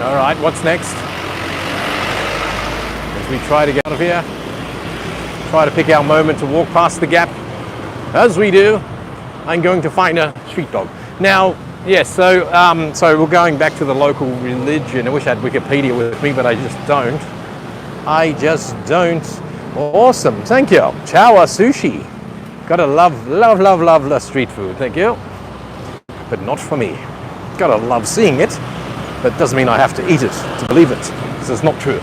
All right, what's next? As we try to get out of here, try to pick our moment to walk past the gap. As we do, I'm going to find a street dog. Now, yes, so we're going back to the local religion. I wish I had Wikipedia with me, but I just don't. Awesome, thank you. Chawa sushi. Gotta love the street food, thank you. But not for me. Gotta love seeing it, but doesn't mean I have to eat it to believe it, because it's not true.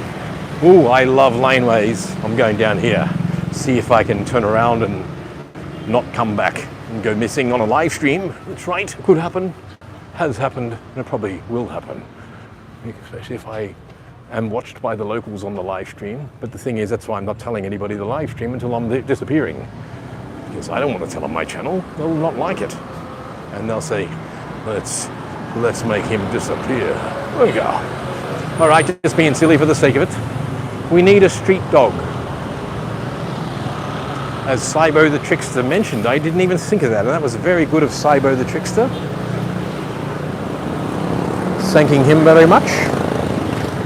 Ooh, I love laneways. I'm going down here. See if I can turn around and not come back and go missing on a live stream. That's right, could happen, has happened, and it probably will happen. Especially if I am watched by the locals on the live stream. But the thing is, that's why I'm not telling anybody the live stream until I'm disappearing. Because I don't want to tell them my channel, they'll not like it. And they'll say, let's make him disappear. There we go. All right, just being silly for the sake of it. We need a street dog. as Cybo the Trickster mentioned. I didn't even think of that, and that was very good of Cybo the Trickster. Thanking him very much.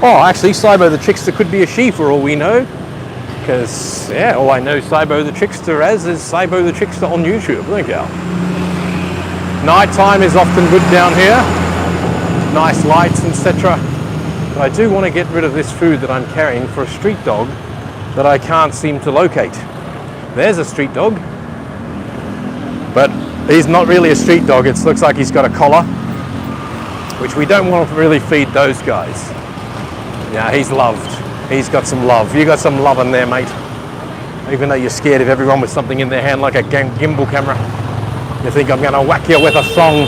Oh, actually, Cybo the Trickster could be a she for all we know. Because, yeah, all I know Cybo the Trickster as is Cybo the Trickster on YouTube. Thank you. Nighttime is often good down here. Nice lights, etc. But I do want to get rid of this food that I'm carrying for a street dog that I can't seem to locate. There's a street dog. But he's not really a street dog. It looks like he's got a collar, which we don't want to really feed those guys. Yeah, he's loved. He's got some love. You got some love in there, mate. Even though you're scared of everyone with something in their hand like a gimbal camera. You think I'm going to whack you with a thong,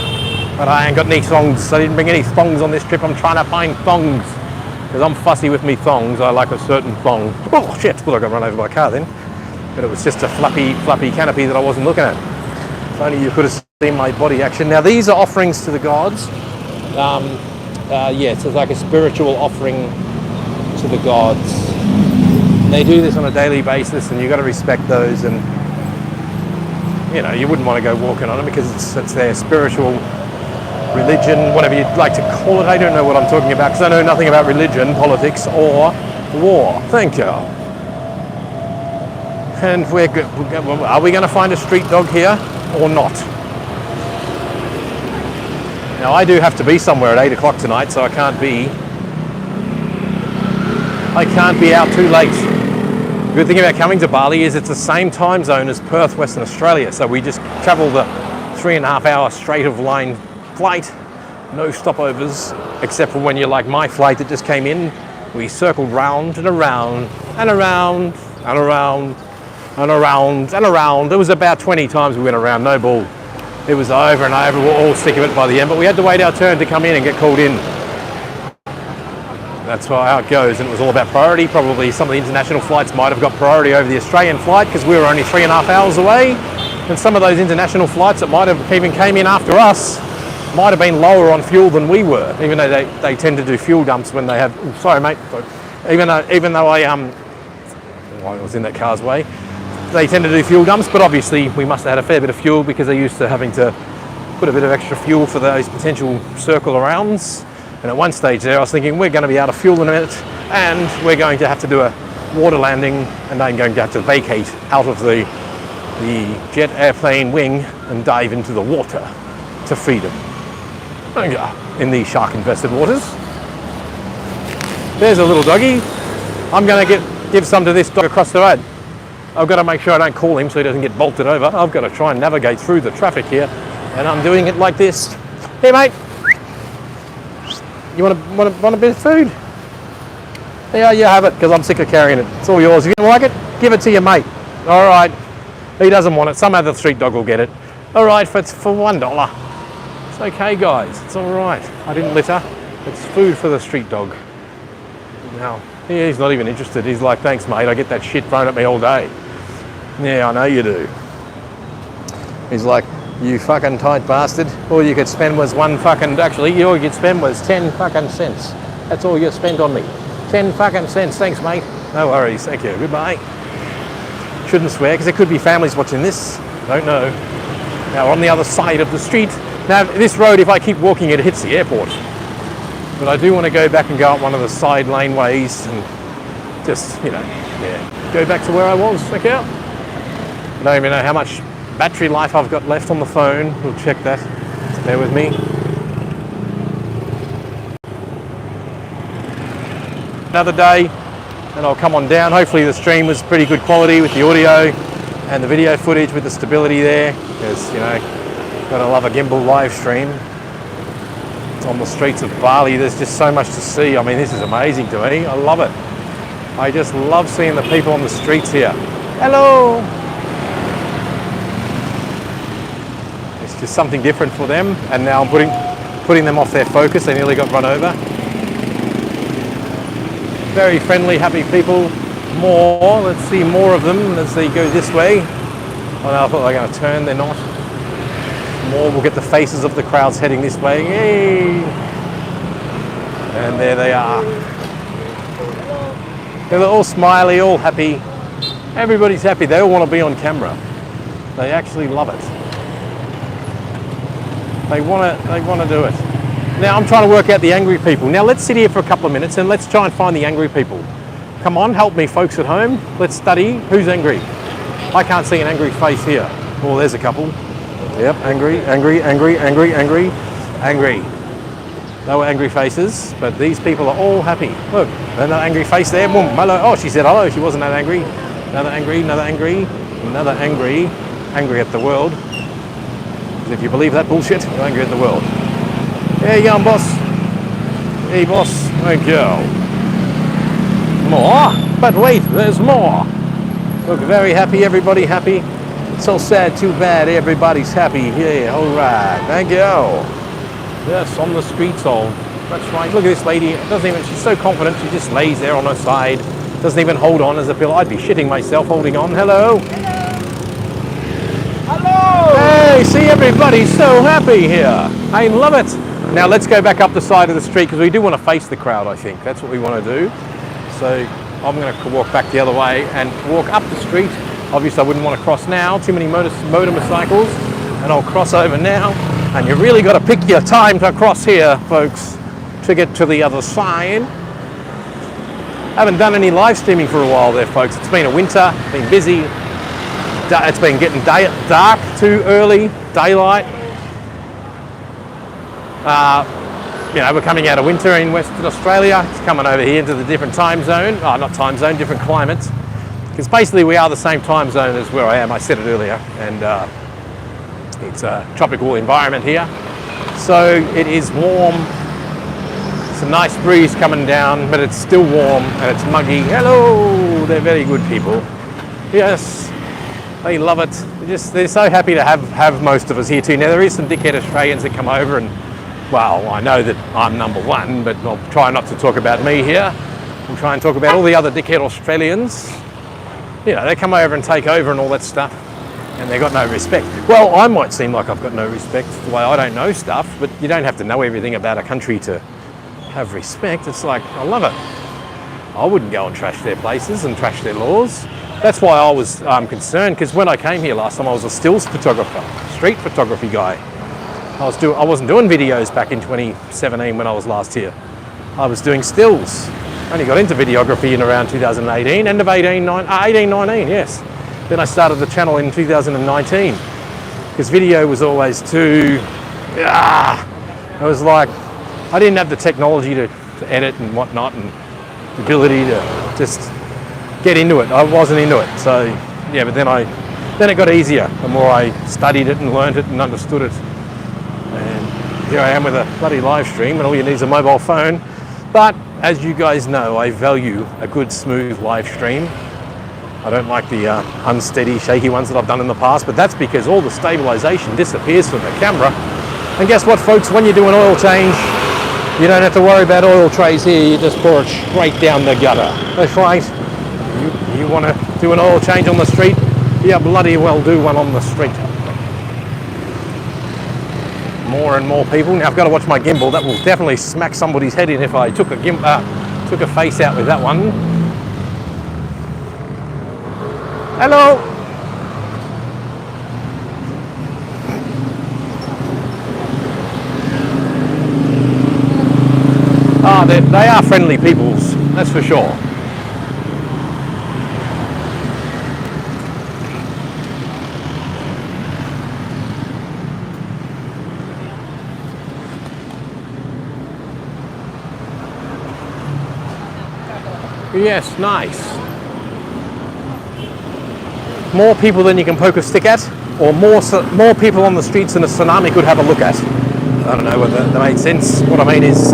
but I ain't got any thongs. I didn't bring any thongs on this trip. I'm trying to find thongs. Because I'm fussy with me thongs. I like a certain thong. Oh, shit. Well, I got run over by a car then. But it was just a fluffy canopy that I wasn't looking at. If only you could have seen my body action. Now, these are offerings to the gods. Yeah, so it's like a spiritual offering to the gods. And they do this on a daily basis, and you've got to respect those. And you know, you wouldn't want to go walking on them because it's their spiritual religion, whatever you'd like to call it. I don't know what I'm talking about because I know nothing about religion, politics, or war. Thank you. And are we going to find a street dog here or not? Now, I do have to be somewhere at 8 o'clock tonight, so I can't be out too late. The good thing about coming to Bali is it's the same time zone as Perth, Western Australia, so we just travel the 3.5 hour straight of line flight, no stopovers, except for when you're like my flight that just came in. We circled round and around and around and around and around and around. It was about 20 times we went around, no bull. It was over and over. We're all sick of it by the end, but we had to wait our turn to come in and get called in. That's how it goes, and it was all about priority. Probably some of the international flights might have got priority over the Australian flight because we were only 3.5 hours away, and some of those international flights that might have even came in after us might have been lower on fuel than we were, even though they tend to do fuel dumps when they have. Oh, sorry, mate. Even though I was in that car's way. They tend to do fuel dumps, but obviously we must have had a fair bit of fuel because they're used to having to put a bit of extra fuel for those potential circle arounds. And at one stage there I was thinking we're going to be out of fuel in a minute and we're going to have to do a water landing and I'm going to have to vacate out of the jet airplane wing and dive into the water to feed them in the shark infested waters. There's a little doggy. I'm going to give some to this dog across the road. I've got to make sure I don't call him so he doesn't get bolted over. I've got to try and navigate through the traffic here, and I'm doing it like this. Hey, mate. You want a bit of food? Yeah, you have it, because I'm sick of carrying it. It's all yours. If you don't like it, give it to your mate. All right. He doesn't want it. Some other street dog will get it. All right, it's for $1. It's okay, guys. It's all right. I didn't litter. It's food for the street dog. Now, he's not even interested. He's like, thanks, mate. I get that shit thrown at me all day. Yeah, I know you do. He's like, you fucking tight bastard. All you could spend was actually, all you could spend was 10 fucking cents. That's all you spent on me. 10 fucking cents. Thanks, mate. No worries. Thank you. Goodbye. Shouldn't swear, because there could be families watching this. Don't know. Now, on the other side of the street. Now, this road, if I keep walking, it hits the airport. But I do want to go back and go up one of the side laneways and just, you know, yeah, go back to where I was. Check out. I don't even know how much battery life I've got left on the phone. We'll check that. Just bear with me. Another day, and I'll come on down. Hopefully the stream was pretty good quality with the audio and the video footage with the stability there, because, you know, gotta love a gimbal live stream. On the streets of Bali, there's just so much to see. I mean, this is amazing to me. I love it. I just love seeing the people on the streets here. Hello. It's just something different for them, and now I'm putting them off their focus. They nearly got run over. Very friendly, happy people. More. Let's see more of them as they go this way. Oh, no, I thought they were going to turn. They're not. More, we'll get the faces of the crowds heading this way. Yay! And there they are. They're all smiley, all happy. Everybody's happy. They all want to be on camera. They actually love it. They want to do it. Now I'm trying to work out the angry people. Now let's sit here for a couple of minutes and let's try and find the angry people. Come on, help me folks at home. Let's study who's angry. I can't see an angry face here. Oh, there's a couple. Yep, angry, angry, angry, angry, angry, angry. They were angry faces, but these people are all happy. Look, another angry face there. Boom, hello. Oh, she said hello. She wasn't that angry. Another angry, another angry, another angry, angry at the world. If you believe that bullshit, you're angry at the world. There you go, boss. Hey, boss. Thank you. More? But wait, there's more. Look, very happy, everybody happy. So sad, too bad, everybody's happy. Yeah, all right. Thank you. Yes, on the streets of. That's right. Look at this lady. Doesn't even. She's so confident. She just lays there on her side. Doesn't even hold on as a pillow. I'd be shitting myself holding on. Hello.
Hello!
Hey, see, everybody's so happy here. I love it. Now let's go back up the side of the street because we do want to face the crowd, I think. That's what we want to do. So I'm going to walk back the other way and walk up the street. Obviously, I wouldn't want to cross now. Too many motorcycles. And I'll cross over now. And you really got to pick your time to cross here, folks, to get to the other side. Haven't done any live streaming for a while there, folks. It's been a winter, been busy. It's been getting dark too early, daylight. You know, we're coming out of winter in Western Australia. It's coming over here into the different time zone. Oh, not time zone, different climates. Because basically we are the same time zone as where I am. I said it earlier. And it's a tropical environment here. So it is warm. It's a nice breeze coming down, but it's still warm and it's muggy. Hello, they're very good people. Yes, they love it. They're so happy to have most of us here too. Now there is some dickhead Australians that come over and, well, I know that I'm number one, but I'll try not to talk about me here. We'll try and talk about all the other dickhead Australians. You know, they come over and take over and all that stuff. And they've got no respect. Well, I might seem like I've got no respect the way I don't know stuff, but you don't have to know everything about a country to have respect. It's like, I love it. I wouldn't go and trash their places and trash their laws. That's why I was concerned, because when I came here last time, I was a stills photographer, street photography guy. I wasn't doing videos back in 2017 when I was last here. I was doing stills. I only got into videography in around 2018, end of 19, yes. Then I started the channel in 2019 because video was always too, it was like, I didn't have the technology to edit and whatnot and the ability to just get into it. I wasn't into it. So yeah, but then it got easier the more I studied it and learned it and understood it. And here I am with a bloody live stream and all you need is a mobile phone. But as you guys know, I value a good smooth live stream. I don't like the unsteady, shaky ones that I've done in the past, but that's because all the stabilization disappears from the camera. And guess what, folks? When you do an oil change, you don't have to worry about oil trays here. You just pour it straight down the gutter. That's right. You want to do an oil change on the street? Yeah, bloody well do one on the street. More and more people. Now I've got to watch my gimbal. That will definitely smack somebody's head in if I took a face out with that one. Hello. They are friendly peoples, that's for sure. Yes, nice. More people than you can poke a stick at, or more people on the streets than a tsunami could have a look at. I don't know whether that made sense. What I mean is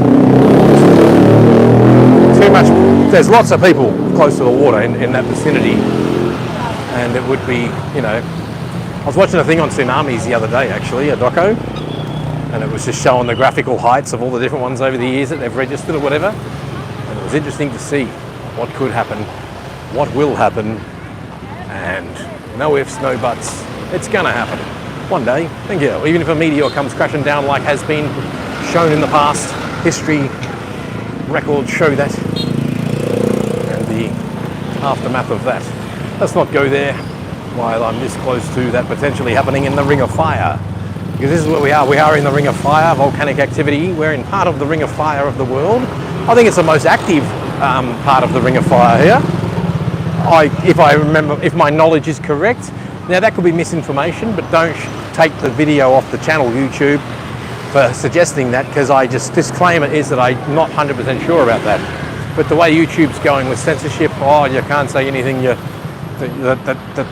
too much. There's lots of people close to the water in that vicinity, and it would be, you know. I was watching a thing on tsunamis the other day, actually, a doco, and it was just showing the graphical heights of all the different ones over the years that they've registered or whatever. And it was interesting to see what could happen, what will happen, and no ifs, no buts. It's gonna happen one day. Thank you. Even if a meteor comes crashing down, like has been shown in the past, history records show that, and the aftermath of that. let's not go there while I'm this close to that potentially happening in the Ring of Fire. Because this is where we are. We are in the Ring of Fire, volcanic activity. We're in part of the Ring of Fire of the world. I think it's the most active part of the Ring of Fire here. If I remember, if my knowledge is correct. Now that could be misinformation, but don't take the video off the channel, YouTube, for suggesting that, because I just disclaimer is that I'm not 100% sure about that. But the way YouTube's going with censorship, you can't say anything that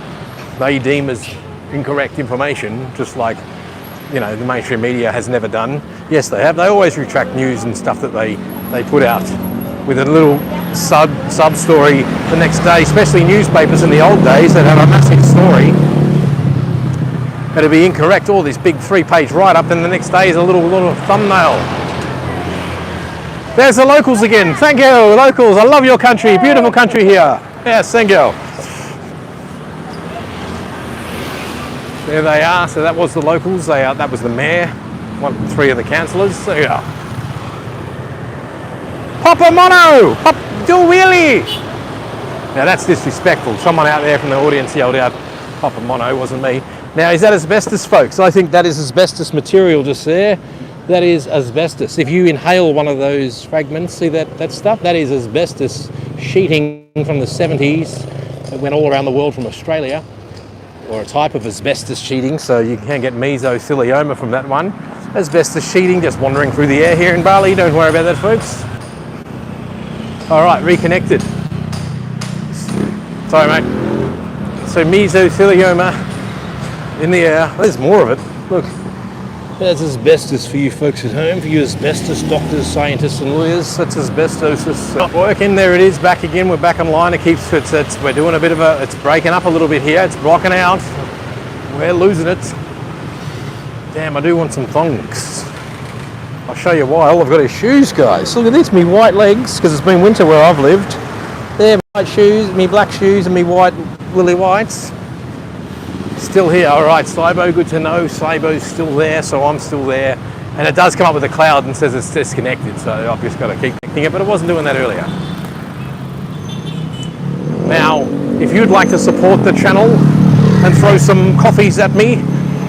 they deem as incorrect information, just like, you know, the mainstream media has never done. Yes, they have. They always retract news and stuff that they put out with a little sub story the next day, especially newspapers in the old days that have a massive story. It'd be incorrect, all this big 3-page write-up, then the next day is a little thumbnail. There's the locals again. Thank you, locals. I love your country. Beautiful country here. Yes, thank you. There they are. So that was the locals. That was the mayor. 3 of the councillors. There you are. Papa Mono! Do wheelie! Now that's disrespectful. Someone out there from the audience yelled out, Papa Mono, wasn't me. Now, is that asbestos, folks? I think that is asbestos material just there. That is asbestos. If you inhale one of those fragments, see that stuff? That is asbestos sheeting from the 70s that went all around the world from Australia, or a type of asbestos sheeting, so you can get mesothelioma from that one. Asbestos sheeting just wandering through the air here in Bali. Don't worry about that, folks. All right, reconnected. Sorry, mate. So mesothelioma in the air. There's more of it. Look, that's asbestos for you folks at home, for you asbestos doctors, scientists and lawyers. That's asbestosis. Not working. There it is, back again. We're back online. It keeps, we're doing a bit of it's breaking up a little bit here. It's blocking out. We're losing it. Damn, I do want some thongs. I'll show you why. All I've got is shoes, guys. Look at this, me white legs, because it's been winter where I've lived. There, my white shoes, me black shoes and me white lily whites. Still here. All right, Saibo, good to know. Saibo's still there, so I'm still there. And it does come up with a cloud and says it's disconnected, so I've just got to keep connecting it, but it wasn't doing that earlier. Now, if you'd like to support the channel and throw some coffees at me,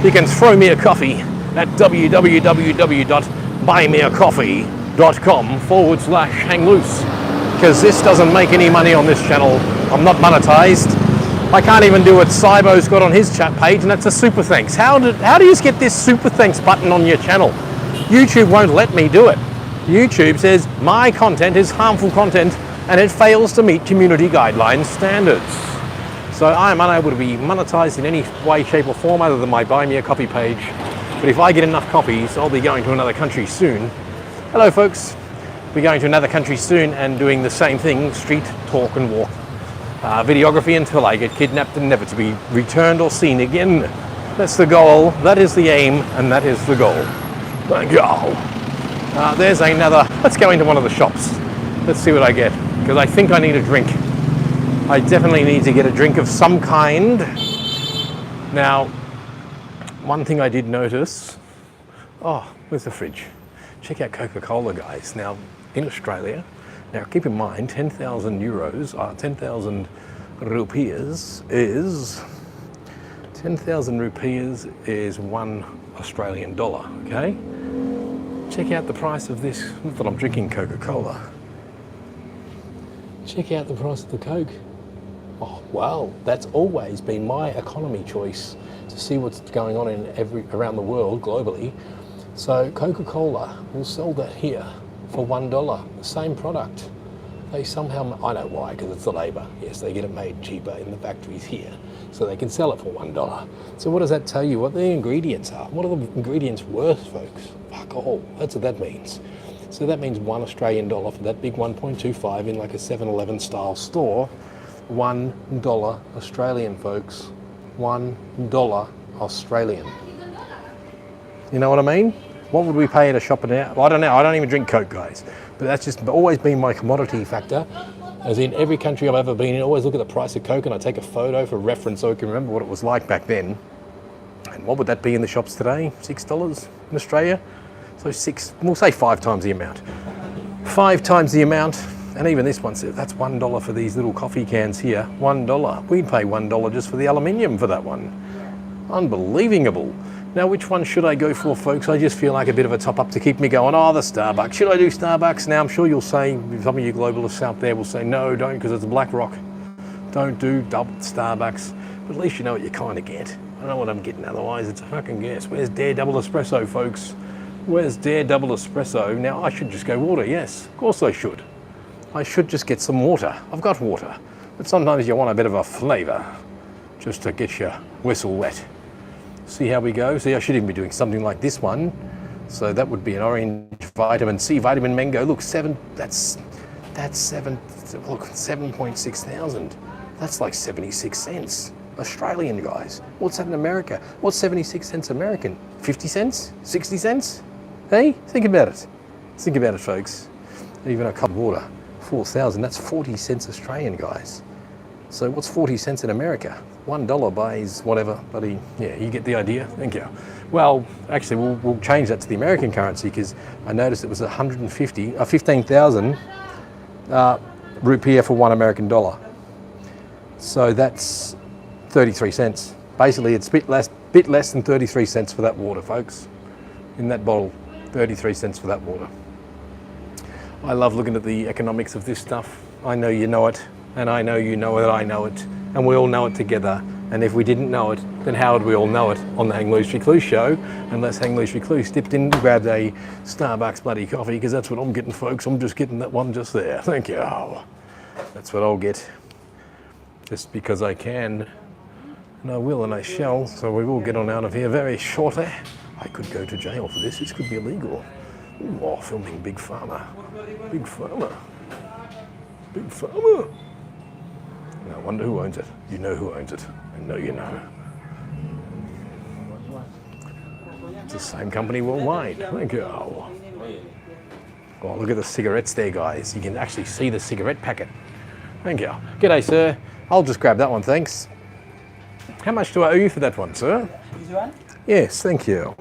you can throw me a coffee at www.buymeacoffee.com/hangloose, because this doesn't make any money on this channel. I'm not monetized. I can't even do what Saibo's got on his chat page, and that's a super thanks. How do you get this super thanks button on your channel? YouTube won't let me do it. YouTube says my content is harmful content and it fails to meet community guidelines standards. So I am unable to be monetized in any way, shape or form other than my Buy Me a Coffee page. But if I get enough copies, I'll be going to another country soon. Hello folks. We're going to another country soon and doing the same thing, street talk and walk. Videography until I get kidnapped and never to be returned or seen again. That's the goal, that is the aim, and that is the goal. Thank you. There's another, let's go into one of the shops. Let's see what I get, because I think I need a drink. I definitely need to get a drink of some kind. Now, one thing I did notice, where's the fridge? Check out Coca-Cola, guys. Now, in Australia, now keep in mind, 10,000 euros, 10,000 rupees is, 10,000 rupees is $1 Australian dollar, okay? Check out the price of this, not that I'm drinking Coca-Cola. Check out the price of the Coke. Oh, wow, that's always been my economy choice, to see what's going on in around the world globally. So Coca-Cola will sell that here for $1, the same product. They somehow, I know why, because it's the labour. Yes, they get it made cheaper in the factories here, so they can sell it for $1. So what does that tell you? What the ingredients are? What are the ingredients worth, folks? Fuck all, that's what that means. So that means $1 Australian dollar for that big 1.25 in like a 7-Eleven style store. $1 Australian, folks. $1 Australian. You know what I mean? What would we pay at a shop now? Well, I don't know. I don't even drink Coke, guys. But that's just always been my commodity factor. As in every country I've ever been in, I always look at the price of Coke and I take a photo for reference so I can remember what it was like back then. And what would that be in the shops today? $6 in Australia? So we'll say 5 times the amount. 5 times the amount. And even this one says that's $1 for these little coffee cans here. $1. We'd pay $1 just for the aluminium for that one. Unbelievable. Now, which one should I go for, folks? I just feel like a bit of a top-up to keep me going. Oh, the Starbucks. Should I do Starbucks? Now, I'm sure you'll say, some of you globalists out there will say, no, don't, because it's BlackRock. Don't do double Starbucks. But at least you know what you kind of get. I don't know what I'm getting, otherwise it's a fucking guess. Where's Dare Double Espresso, folks? Where's Dare Double Espresso? Now, I should just go water. Yes, of course I should. I should just get some water. I've got water. But sometimes you want a bit of a flavour, just to get your whistle wet. See how we go. See, I should even be doing something like this one. So that would be an orange vitamin C, vitamin mango. Look, that's 7.6 thousand. That's like 76 cents. Australian, guys. What's that in America? What's 76 cents American? 50 cents? 60 cents? Hey, think about it. Think about it, folks. Even a cup of water, 4,000. That's 40 cents Australian, guys. So what's 40 cents in America? $1 buys whatever, buddy. Yeah, you get the idea. Thank you. Well, actually, we'll change that to the American currency, because I noticed it was 15,000 rupiah for $1 American dollar. So that's 33 cents. Basically, it's a bit less than 33 cents for that water, folks. In that bottle, 33 cents for that water. I love looking at the economics of this stuff. I know you know it, and I know you know that I know it, and we all know it together. And if we didn't know it, then how would we all know it on the Hang Loose Recluse show? Unless Hang Loose Recluse dipped in and grabbed a Starbucks bloody coffee, because that's what I'm getting, folks. I'm just getting that one just there. Thank you. That's what I'll get. Just because I can. And I will, and I shall. So we will get on out of here very shortly. I could go to jail for this. This could be illegal. Ooh, oh, filming Big Pharma. Big Pharma. Big Pharma. I wonder who owns it. You know who owns it. I know you know. It's the same company worldwide. Thank you. Oh, look at the cigarettes there, guys. You can actually see the cigarette packet. Thank you. G'day, sir. I'll just grab that one, thanks. How much do I owe you for that one, sir?
This one?
Yes, thank you.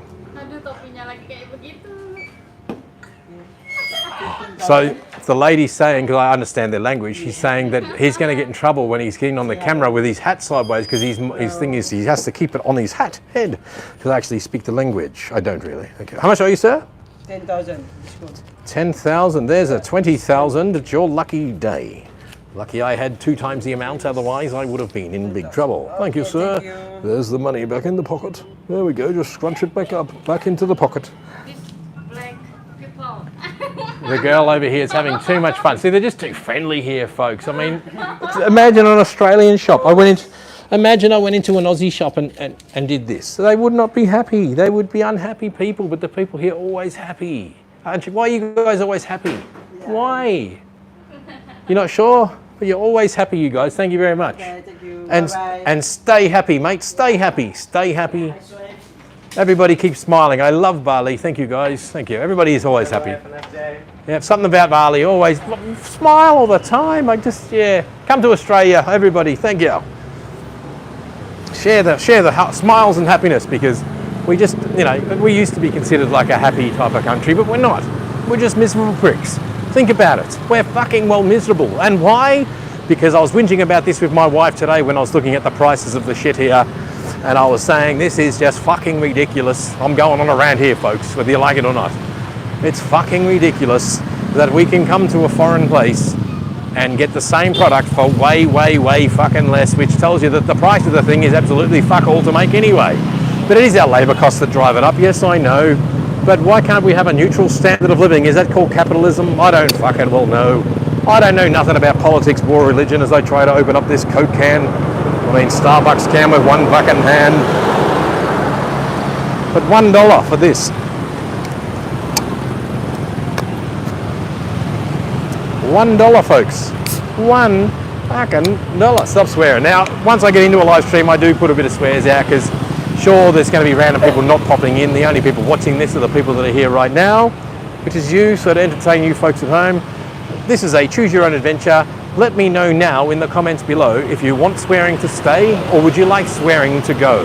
So the lady's saying, because I understand their language, she's saying that he's going to get in trouble when he's getting on the camera with his hat sideways, because his thing is he has to keep it on his head to actually speak the language. I don't really. Okay. How much are you, sir?
10,000.
10,000. There's a 20,000. It's your lucky day. Lucky I had 2 times the amount, otherwise I would have been in big trouble. Thank you, sir.
Thank you.
There's the money back in the pocket. There we go. Just scrunch it back up, back into the pocket.
Black people.
The girl over here is having too much fun. See, they're just too friendly here, folks. I mean, imagine an Australian shop. Imagine I went into an Aussie shop and did this. They would not be happy. They would be unhappy people, but the people here are always happy. Aren't you? Why are you guys always happy? Why? You're not sure? But you're always happy, you guys. Thank you very much.
Okay, thank you.
And stay happy, mate. Stay happy. Stay happy. Everybody keep smiling. I love Bali. Thank you, guys. Thank you. Everybody is always happy. Yeah, something about Bali. Always smile all the time. Come to Australia, everybody. Thank you. Share the smiles and happiness, because we just, we used to be considered like a happy type of country, but we're not. We're just miserable pricks. Think about it. We're fucking well miserable. And why? Because I was whinging about this with my wife today when I was looking at the prices of the shit here. And I was saying, this is just fucking ridiculous. I'm going on a rant here, folks, whether you like it or not. It's fucking ridiculous that we can come to a foreign place and get the same product for way, way, way fucking less, which tells you that the price of the thing is absolutely fuck all to make anyway. But it is our labour costs that drive it up. Yes, I know. But why can't we have a neutral standard of living? Is that called capitalism? I don't fucking well know. I don't know nothing about politics, war, religion as I try to open up this Coke can. Starbucks can with one fucking hand. But $1 for this. $1, folks. $1 fucking dollar. Stop swearing. Now, once I get into a live stream, I do put a bit of swears out, because sure, there's going to be random people not popping in. The only people watching this are the people that are here right now, which is you, so to entertain you folks at home. This is a choose your own adventure. Let me know now in the comments below if you want swearing to stay, or would you like swearing to go?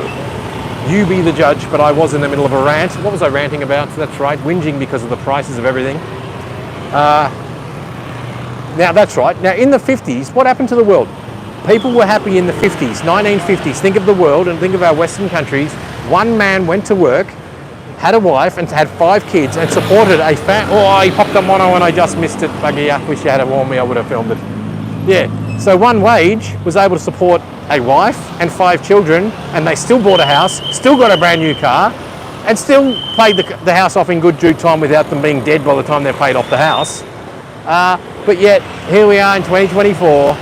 You be the judge, but I was in the middle of a rant. What was I ranting about? That's right, whinging because of the prices of everything. Now that's right. Now in the 50s, what happened to the world? People were happy in the 50s, 1950s. Think of the world and think of our Western countries. One man went to work, had a wife and had 5 kids and supported a oh, he popped a mono and I just missed it. Buggy up. Wish you had warned me, I would have filmed it. Yeah, so one wage was able to support a wife and 5 children, and they still bought a house, still got a brand new car, and still paid the house off in good due time without them being dead by the time they paid off the house. But yet, here we are in 2024.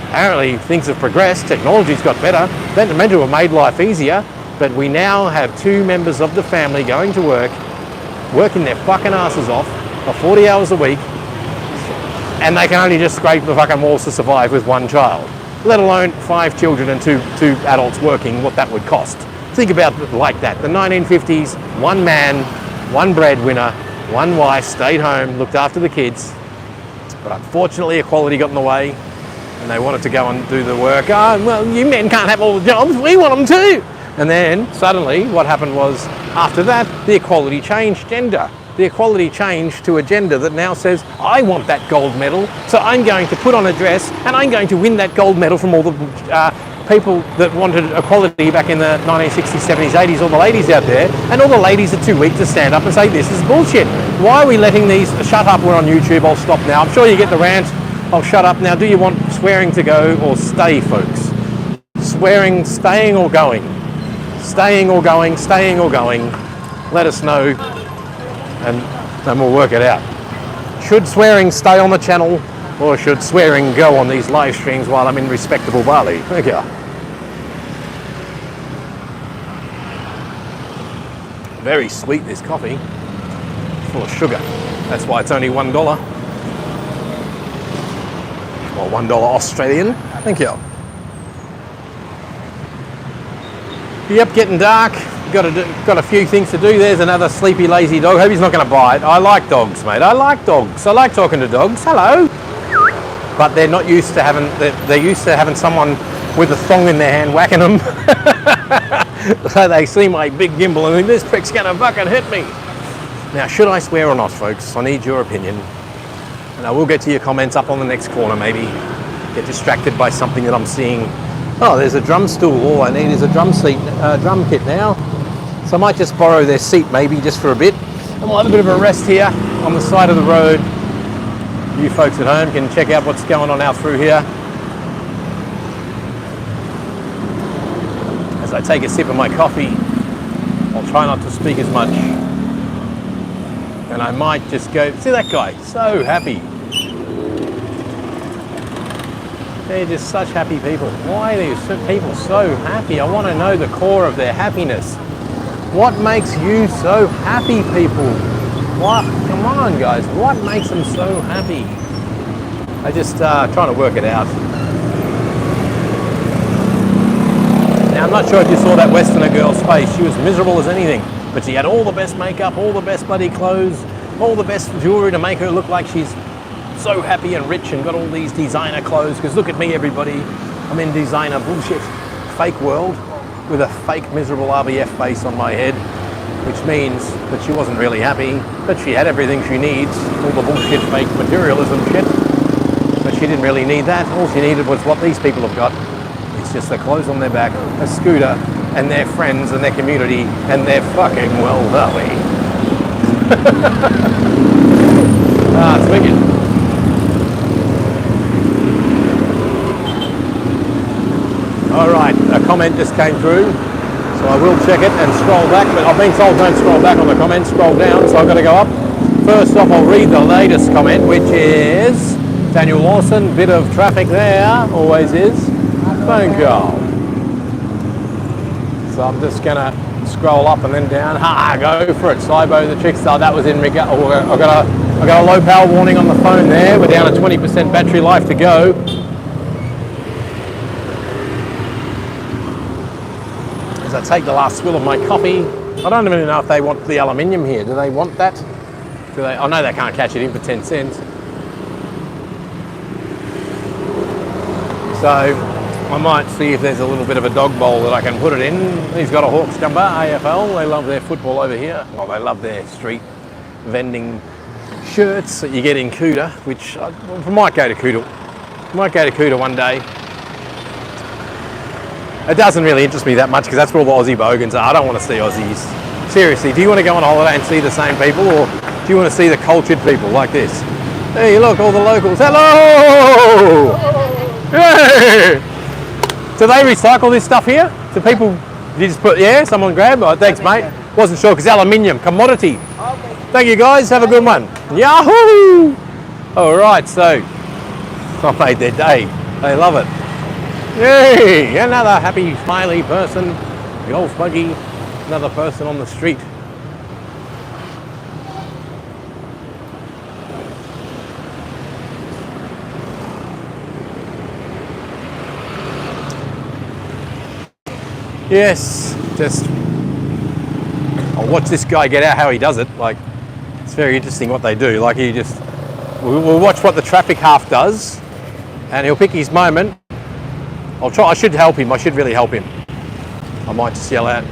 Apparently things have progressed, technology's got better, they're meant to have made life easier, but we now have 2 members of the family going to work, working their fucking asses off for 40 hours a week, and they can only just scrape the fucking walls to survive with 1 child, let alone 5 children and two adults working, what that would cost. Think about it like that. The 1950s, 1 man, 1 breadwinner, 1 wife, stayed home, looked after the kids, but unfortunately equality got in the way, and they wanted to go and do the work. Oh, well, you men can't have all the jobs, we want them too. And then suddenly what happened was, after that, the equality changed gender. The equality changed to a gender that now says, I want that gold medal, so I'm going to put on a dress and I'm going to win that gold medal from all the people that wanted equality back in the 1960s, 70s, 80s, all the ladies out there, and all the ladies are too weak to stand up and say, this is bullshit. Why are we letting these, shut up, we're on YouTube, I'll stop now. I'm sure you get the rant, I'll shut up now. Do you want swearing to go or stay, folks? Swearing, staying or going? Staying or going, staying or going. Let us know and then we'll work it out. Should swearing stay on the channel or should swearing go on these live streams while I'm in respectable Bali? Thank you. Very sweet, this coffee. Full of sugar. That's why it's only $1. Or $1 Australian. Thank you. Yep, getting dark. Got a few things to do. There's another sleepy, lazy dog. Hope he's not going to bite. I like dogs, mate. I like dogs. I like talking to dogs. Hello. But they're not used to having. They're used to having someone with a thong in their hand whacking them. So they see my big gimbal and think this prick's going to fucking hit me. Now, should I swear or not, folks? I need your opinion. And I will get to your comments up on the next corner, maybe. Get distracted by something that I'm seeing. Oh, there's a drum stool. All I need is a drum kit now. So I might just borrow their seat maybe just for a bit. And we'll have a bit of a rest here on the side of the road. You folks at home can check out what's going on out through here. As I take a sip of my coffee, I'll try not to speak as much. And I might just go, see that guy, so happy. They're just such happy people. Why are these people so happy? I want to know the core of their happiness. What makes you so happy, people? What? Come on, guys. What makes them so happy? I just trying to work it out. Now, I'm not sure if you saw that Westerner girl's face. She was miserable as anything, but she had all the best makeup, all the best bloody clothes, all the best jewelry to make her look like she's so happy and rich and got all these designer clothes. Because look at me, everybody. I'm in designer bullshit fake world with a fake miserable RBF face on my head, which means that she wasn't really happy, but she had everything she needs, all the bullshit fake materialism shit, but she didn't really need that. All she needed was what these people have got. It's just the clothes on their back, a scooter, and their friends and their community, and they're fucking well-lovely. It's wicked. Alright, a comment just came through, so I will check it and scroll back, but I've been told don't scroll back on the comments, scroll down, so I've got to go up. First off, I'll read the latest comment, which is Daniel Lawson, bit of traffic there, always is. Thank you. So I'm just going to scroll up and then down. Go for it, Cybo the Trickster. That was in regard. I got a low power warning on the phone there. We're down to 20% battery life to go. As I take the last swill of my coffee, I don't even know if they want the aluminium here. Do they want that? Do they? I know they can't catch it in for 10 cents. So I might see if there's a little bit of a dog bowl that I can put it in. He's got a Hawks jumper, AFL. They love their football over here. Well, they love their street vending shirts that you get in Kuta, which I might go to Kuta. Might go to Kuta one day. It doesn't really interest me that much because that's where all the Aussie bogans are. I don't want to see Aussies. Seriously, do you want to go on holiday and see the same people, or do you want to see the cultured people like this? Hey, look, all the locals. Hello! Hey! Do they recycle this stuff here? Do people, you just put, yeah, someone grab? Oh, thanks, mate. Wasn't sure, because aluminium, commodity.
Okay.
Thank you, guys. Have a good one. Yahoo! All right, so I made their day. They love it. Yay! Another happy, smiley person. Golf buggy. Another person on the street. Yes, just I'll watch this guy get out how he does it. Like, it's very interesting what they do. Like, we'll watch what the traffic half does, and he'll pick his moment. I should help him. I should really help him. I might just yell out.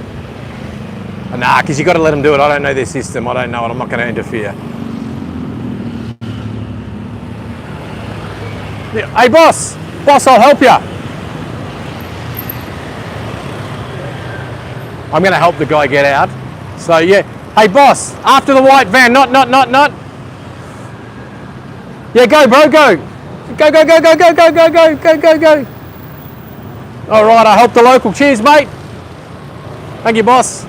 Nah, because you got to let them do it. I don't know their system. I don't know it. I'm not going to interfere. Yeah. Hey, boss, I'll help you. I'm going to help the guy get out. So yeah. Hey, boss, after the white van. Not. Yeah, go, bro, go. Go. All right, I helped the local. Cheers, mate. Thank you, boss.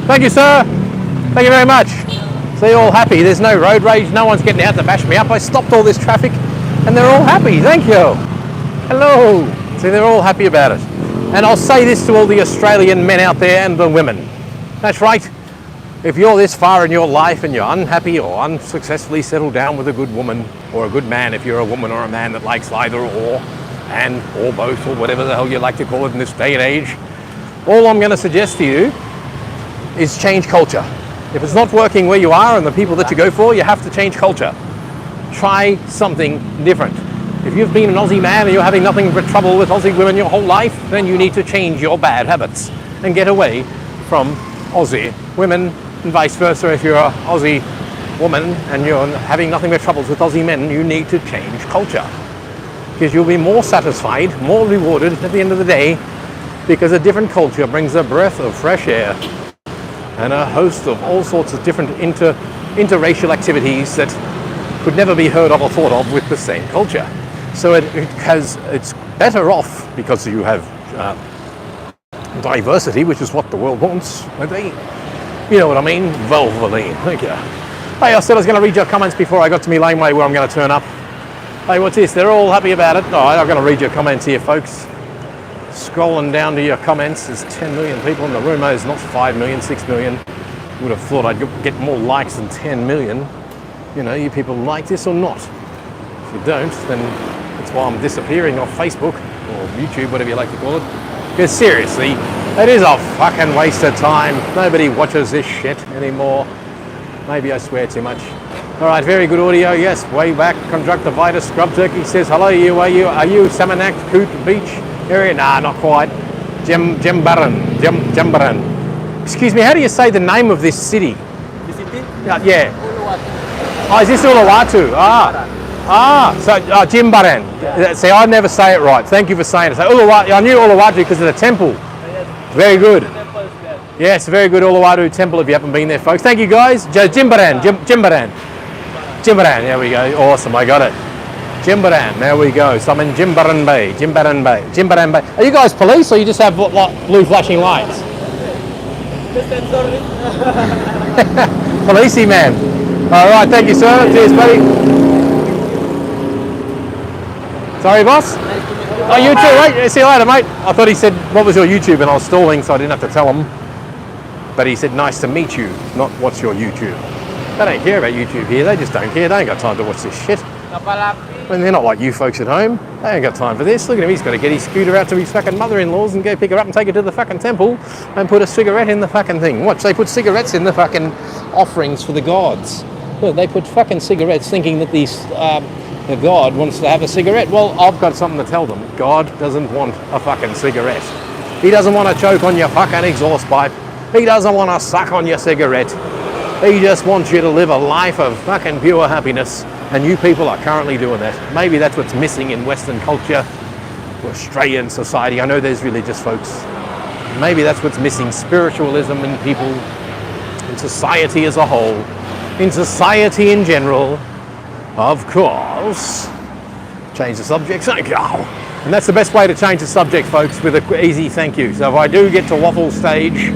Thank you, sir. Thank you very much. So you're all happy. There's no road rage. No one's getting out to bash me up. I stopped all this traffic and they're all happy. Thank you. Hello. See, they're all happy about it. And I'll say this to all the Australian men out there and the women. That's right. If you're this far in your life and you're unhappy or unsuccessfully settled down with a good woman or a good man, if you're a woman or a man that likes either or both or whatever the hell you like to call it in this day and age, all I'm going to suggest to you is change culture. If it's not working where you are and the people that you go for, you have to change culture. Try something different. If you've been an Aussie man and you're having nothing but trouble with Aussie women your whole life, then you need to change your bad habits and get away from Aussie women, and vice versa. If you're an Aussie woman and you're having nothing but troubles with Aussie men, you need to change culture. Because you'll be more satisfied, more rewarded at the end of the day, because a different culture brings a breath of fresh air and a host of all sorts of different interracial activities that could never be heard of or thought of with the same culture. So it's better off because you have diversity, which is what the world wants, don't they? You know what I mean? Valvoline. Thank you. Hey, I said I was going to read your comments before I got to me laneway where I'm going to turn up. Hey, what's this? They're all happy about it. Oh, I'm going to read your comments here, folks. Scrolling down to your comments, there's 10 million people in the room. There's not 5 million, 6 million. Would have thought I'd get more likes than 10 million. You know, you people like this or not? If you don't, then that's why I'm disappearing off Facebook or YouTube, whatever you like to call it. Because seriously, it is a fucking waste of time. Nobody watches this shit anymore. Maybe I swear too much. All right, very good audio. Yes, way back. Conjunctivitis Scrub Turkey says, hello, are you Samanak, Coot Beach area? Nah, not quite. Jembaran. Excuse me, how do you say the name of this city?
The city?
Yeah.
Uluwatu.
Oh, is this Uluwatu? So Jimbaran. See, I never say it right. Thank you for saying it. So Uluwatu, I knew Uluwatu because of the temple. Very good. Yes, very good Uluwatu temple if you haven't been there, folks. Thank you, guys. Jimbaran. Jimbaran, there we go. Awesome, I got it. Jimbaran, there we go. So I'm in Jimbaran Bay. Are you guys police or you just have blue flashing lights? Policey man. All right, thank you, sir. Cheers, buddy. Sorry, boss. Oh, you too, right? See you later, mate. I thought he said, what was your YouTube? And I was stalling, so I didn't have to tell him. But he said, nice to meet you, not what's your YouTube. They don't care about YouTube here. They just don't care. They ain't got time to watch this shit. And they're not like you folks at home. They ain't got time for this. Look at him. He's got to get his scooter out to his fucking mother-in-law's and go pick her up and take her to the fucking temple and put a cigarette in the fucking thing. Watch, they put cigarettes in the fucking offerings for the gods. Look, they put fucking cigarettes thinking that the God wants to have a cigarette. Well, I've got something to tell them. God doesn't want a fucking cigarette. He doesn't want to choke on your fucking exhaust pipe. He doesn't want to suck on your cigarette. He just wants you to live a life of fucking pure happiness. And you people are currently doing that. Maybe that's what's missing in Western culture, or Australian society. I know there's religious folks. Maybe that's what's missing. Spiritualism in people, in society as a whole, in society in general. Of course. Change the subject, thank you. And that's the best way to change the subject, folks, with an easy thank you. So if I do get to waffle stage,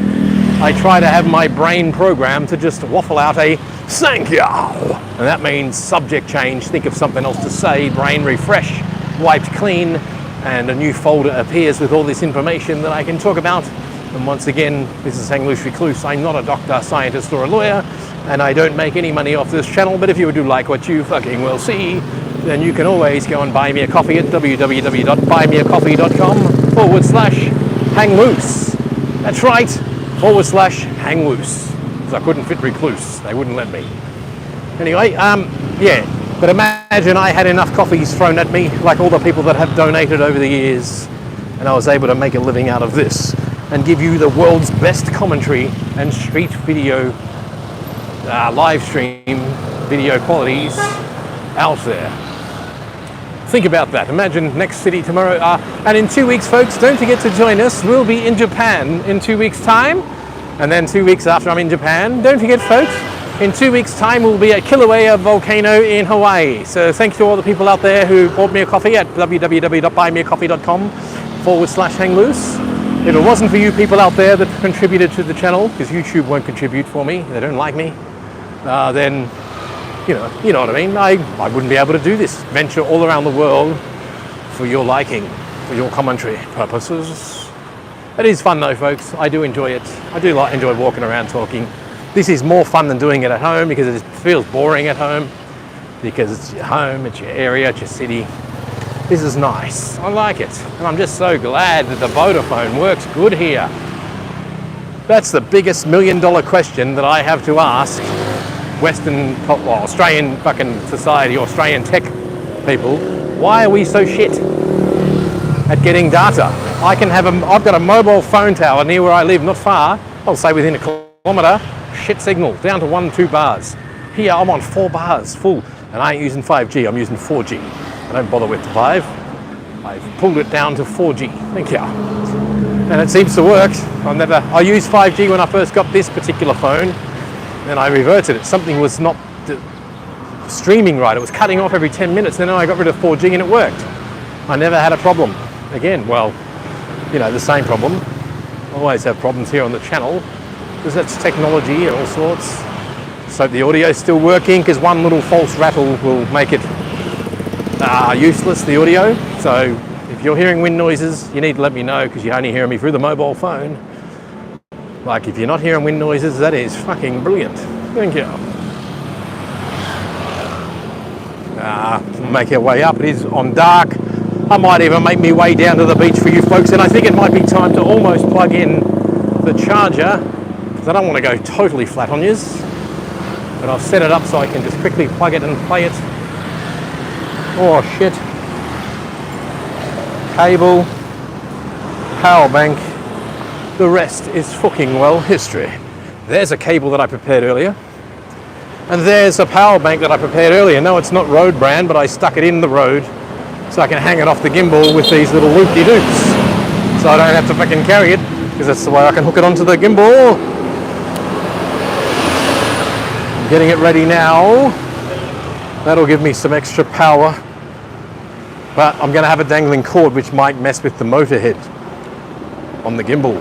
I try to have my brain programmed to just waffle out a thank you. And that means subject change, think of something else to say, brain refresh, wiped clean, and a new folder appears with all this information that I can talk about. And once again, this is Hang Loose Recluse. I'm not a doctor, scientist, or a lawyer, and I don't make any money off this channel, but if you do like what you fucking will see, then you can always go and buy me a coffee at www.buymeacoffee.com/hang loose. That's right, /hang loose. Because I couldn't fit recluse, they wouldn't let me. Anyway, yeah, but imagine I had enough coffees thrown at me, like all the people that have donated over the years, and I was able to make a living out of this and give you the world's best commentary and street video, live stream video qualities out there. Think about that. Imagine next city tomorrow. And in 2 weeks, folks, don't forget to join us. We'll be in Japan in 2 weeks' time. And then 2 weeks after I'm in Japan, don't forget, folks, in 2 weeks' time, we'll be at Kilauea Volcano in Hawaii. So thanks to all the people out there who bought me a coffee at www.buymeacoffee.com/hang loose. If it wasn't for you people out there that contributed to the channel, because YouTube won't contribute for me, they don't like me, then, you know what I mean? I wouldn't be able to do this venture all around the world for your liking, for your commentary purposes. It is fun though, folks. I do enjoy it. I do enjoy walking around talking. This is more fun than doing it at home because it feels boring at home, because it's your home, it's your area, it's your city. This is nice. I like it. And I'm just so glad that the Vodafone works good here. That's the biggest $1 million question that I have to ask Western, well, Australian fucking society, Australian tech people. Why are we so shit at getting data? I've got a mobile phone tower near where I live, not far. I'll say within a kilometre. Shit signal, down to 1-2 bars. Here I'm on 4 bars full, and I ain't using 5G, I'm using 4G. I don't bother with the 5. I've pulled it down to 4G, thank you. And it seems to work. I used 5G when I first got this particular phone, then I reverted it. Something was not streaming right, it was cutting off every 10 minutes, then I got rid of 4G and it worked. I never had a problem. Again, well, you know, the same problem. I always have problems here on the channel, because that's technology and all sorts. So the audio's still working, because one little false rattle will make it useless, the audio. So if you're hearing wind noises, you need to let me know, because you're only hearing me through the mobile phone. Like, if you're not hearing wind noises, that is fucking brilliant. Thank you. Make our way up. It is on dark. I might even make me way down to the beach for you folks, and I think it might be time to almost plug in the charger, because I don't want to go totally flat on yous. But I've set it up so I can just quickly plug it and play it. Oh shit. Cable, power bank, the rest is fucking well history. There's a cable that I prepared earlier. And there's a power bank that I prepared earlier. No, it's not road brand, but I stuck it in the road so I can hang it off the gimbal with these little loop-de-doops. So I don't have to fucking carry it, because that's the way I can hook it onto the gimbal. I'm getting it ready now. That'll give me some extra power. But I'm going to have a dangling cord which might mess with the motor head on the gimbal.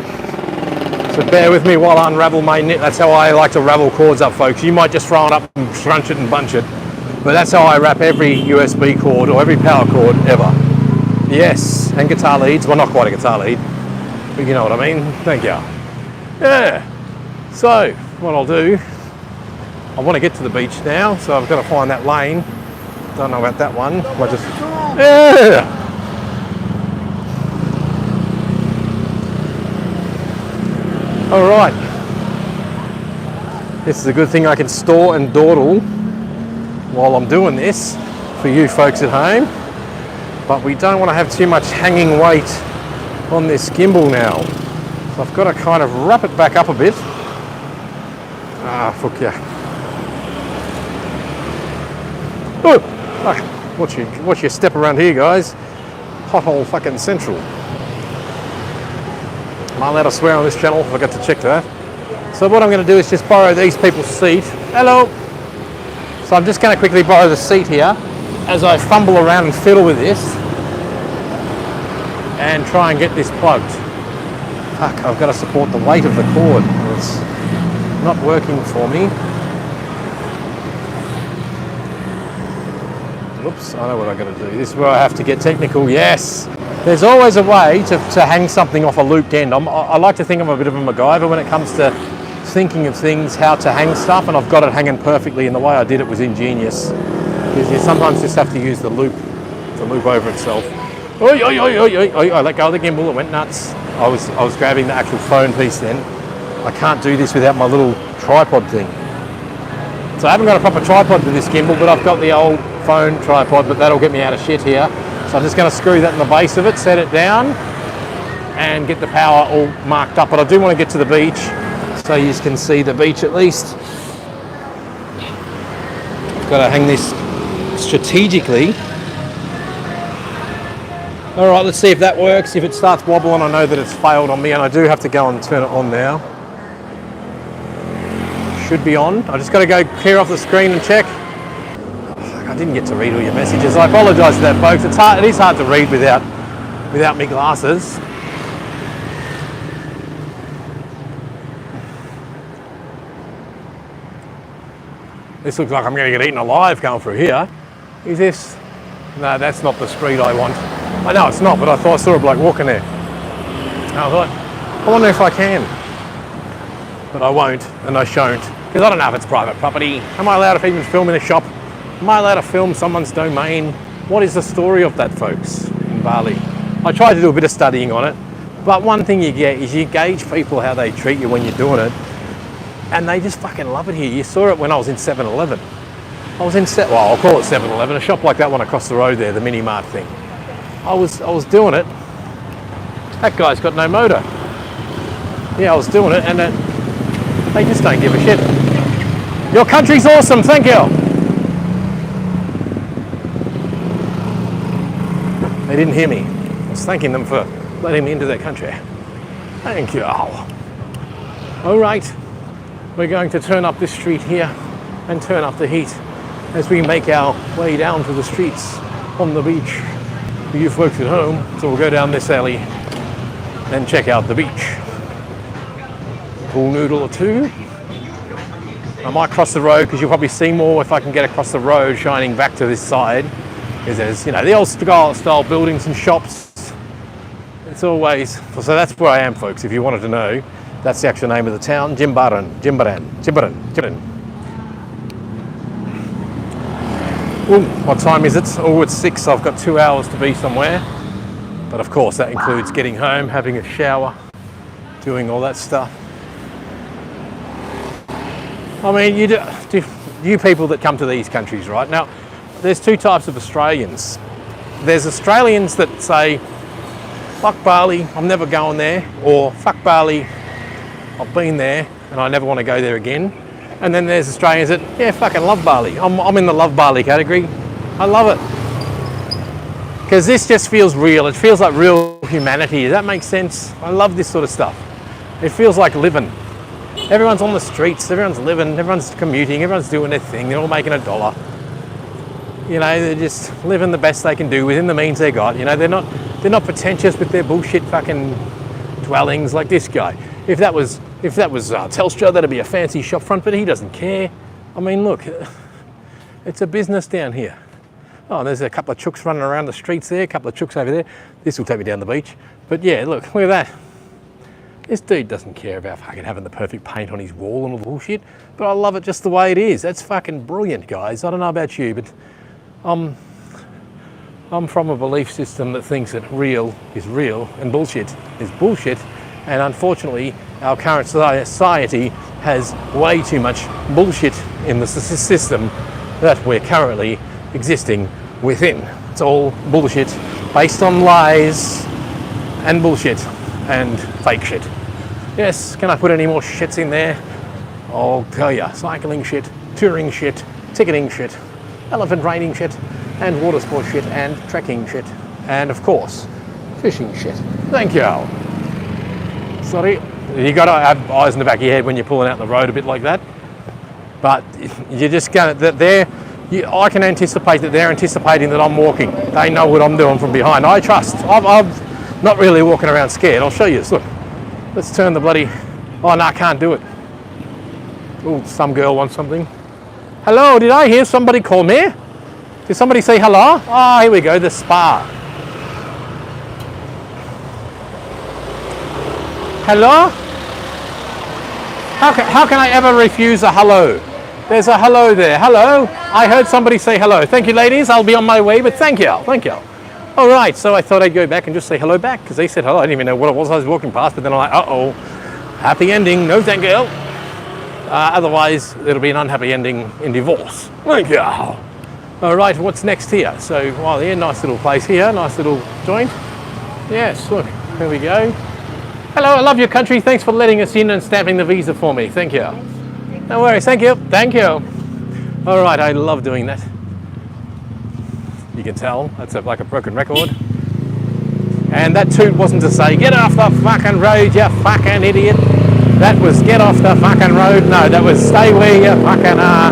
So bear with me while I unravel my knit. That's how I like to ravel cords up, folks. You might just throw it up and scrunch it and bunch it. But that's how I wrap every USB cord or every power cord ever. Yes, and guitar leads. Well, not quite a guitar lead, but you know what I mean. Thank you. Yeah. So, what I'll do, I want to get to the beach now, so I've got to find that lane. Don't know about that one. I just... Yeah! All right. This is a good thing I can store and dawdle while I'm doing this for you folks at home. But we don't want to have too much hanging weight on this gimbal now. So I've got to kind of wrap it back up a bit. Ah, fuck yeah. Oh, fuck. Watch your step around here, guys. Pothole fucking central. Am I allowed to swear on this channel? I forgot to check that. So what I'm going to do is just borrow these people's seat. Hello. So I'm just going to quickly borrow the seat here as I fumble around and fiddle with this and try and get this plugged. Fuck, I've got to support the weight of the cord. It's not working for me. Oops, I know what I've got to do. This is where I have to get technical. Yes! There's always a way to hang something off a looped end. I like to think I'm a bit of a MacGyver when it comes to thinking of things, how to hang stuff, and I've got it hanging perfectly, and the way I did it was ingenious. Because you sometimes just have to use the loop to loop over itself. Oi, oi, oi, oi, oi, oi. I let go of the gimbal, it went nuts. I was grabbing the actual phone piece then. I can't do this without my little tripod thing. So I haven't got a proper tripod with this gimbal, but I've got the old phone tripod, but that'll get me out of shit here. So I'm just going to screw that in the base of it, set it down, and get the power all marked up. But I do want to get to the beach, so you can see the beach at least. I've got to hang this strategically. All right, let's see if that works. If it starts wobbling, I know that it's failed on me, and I do have to go and turn it on now. Should be on. I just got to go clear off the screen and check. I didn't get to read all your messages. I apologise for that, folks. It's hard. It is hard to read without my glasses. This looks like I'm going to get eaten alive going through here. Is this? No, that's not the street I want. I know it's not, but I thought I saw a bloke walking there. And I thought, I wonder if I can. But I won't, and I shan't. Because I don't know if it's private property. Am I allowed to even film in a shop? Am I allowed to film someone's domain? What is the story of that, folks, in Bali? I tried to do a bit of studying on it, but one thing you get is you gauge people how they treat you when you're doing it, and they just fucking love it here. You saw it when I was in 7-Eleven. I was in, well, I'll call it 7-Eleven, a shop like that one across the road there, the mini mart thing. I was doing it. That guy's got no motor. Yeah, I was doing it, and they just don't give a shit. Your country's awesome, thank you. They didn't hear me. I was thanking them for letting me into their country. Thank you. All right, we're going to turn up this street here and turn up the heat as we make our way down to the streets on the beach. You folks at home, so we'll go down this alley and check out the beach. Pool noodle or two. I might cross the road because you'll probably see more if I can get across the road shining back to this side. Because there's, you know, the old style buildings and shops. It's always, so that's where I am, folks, if you wanted to know. That's the actual name of the town, Jimbaran. Ooh, what time is it? Oh, it's 6, so I've got 2 hours to be somewhere. But of course, that includes getting home, having a shower, doing all that stuff. I mean, you people that come to these countries, right? Now, there's two types of Australians. There's Australians that say, fuck Bali, I'm never going there, or fuck Bali, I've been there and I never want to go there again. And then there's Australians that, yeah, fucking love Bali. I'm in the love Bali category. I love it. Because this just feels real. It feels like real humanity. Does that make sense? I love this sort of stuff. It feels like living. Everyone's on the streets, everyone's living, everyone's commuting, everyone's doing their thing, they're all making $1. You know, they're just living the best they can do within the means they got. You know, they're not pretentious with their bullshit fucking dwellings like this guy. If that was Telstra, that'd be a fancy shop front, but he doesn't care. I mean, look, it's a business down here. Oh, and there's a couple of chooks running around the streets there, a couple of chooks over there. This will take me down the beach. But yeah, look at that. This dude doesn't care about fucking having the perfect paint on his wall and all the bullshit, but I love it just the way it is. That's fucking brilliant, guys. I don't know about you, but I'm from a belief system that thinks that real is real and bullshit is bullshit. And unfortunately, our current society has way too much bullshit in the system that we're currently existing within. It's all bullshit based on lies and bullshit and fake shit. Yes, can I put any more shits in there? I'll tell ya, cycling shit, touring shit, ticketing shit, elephant riding shit, and water sport shit, and trekking shit, and of course, fishing shit. Thank you. Sorry, you gotta have eyes in the back of your head when you're pulling out the road a bit like that. But you're just gonna, I can anticipate that they're anticipating that I'm walking. They know what I'm doing from behind. I trust. I'm not really walking around scared. I'll show you this. Look, let's turn the bloody, oh no, I can't do it. Oh, some girl wants something. Hello, did I hear somebody call me? Did somebody say hello? Ah, here we go, the spa. Hello? How can I ever refuse a hello? There's a hello there. Hello? I heard somebody say hello. Thank you, ladies. I'll be on my way, but thank you. Thank you. All right, so I thought I'd go back and just say hello back because they said hello. I didn't even know what it was I was walking past, but then I'm like, uh-oh, happy ending. No, thank you. Otherwise, it'll be an unhappy ending in divorce. Thank you. All right, what's next here? So, well, yeah, nice little place here. Nice little joint. Yes, look, here we go. Hello, I love your country. Thanks for letting us in and stamping the visa for me. Thank you. No worries. Thank you. Thank you. All right, I love doing that. You can tell that's like a broken record. And that toot wasn't to say, get off the fucking road, you fucking idiot. That was get off the fucking road. No, that was stay where you fucking are.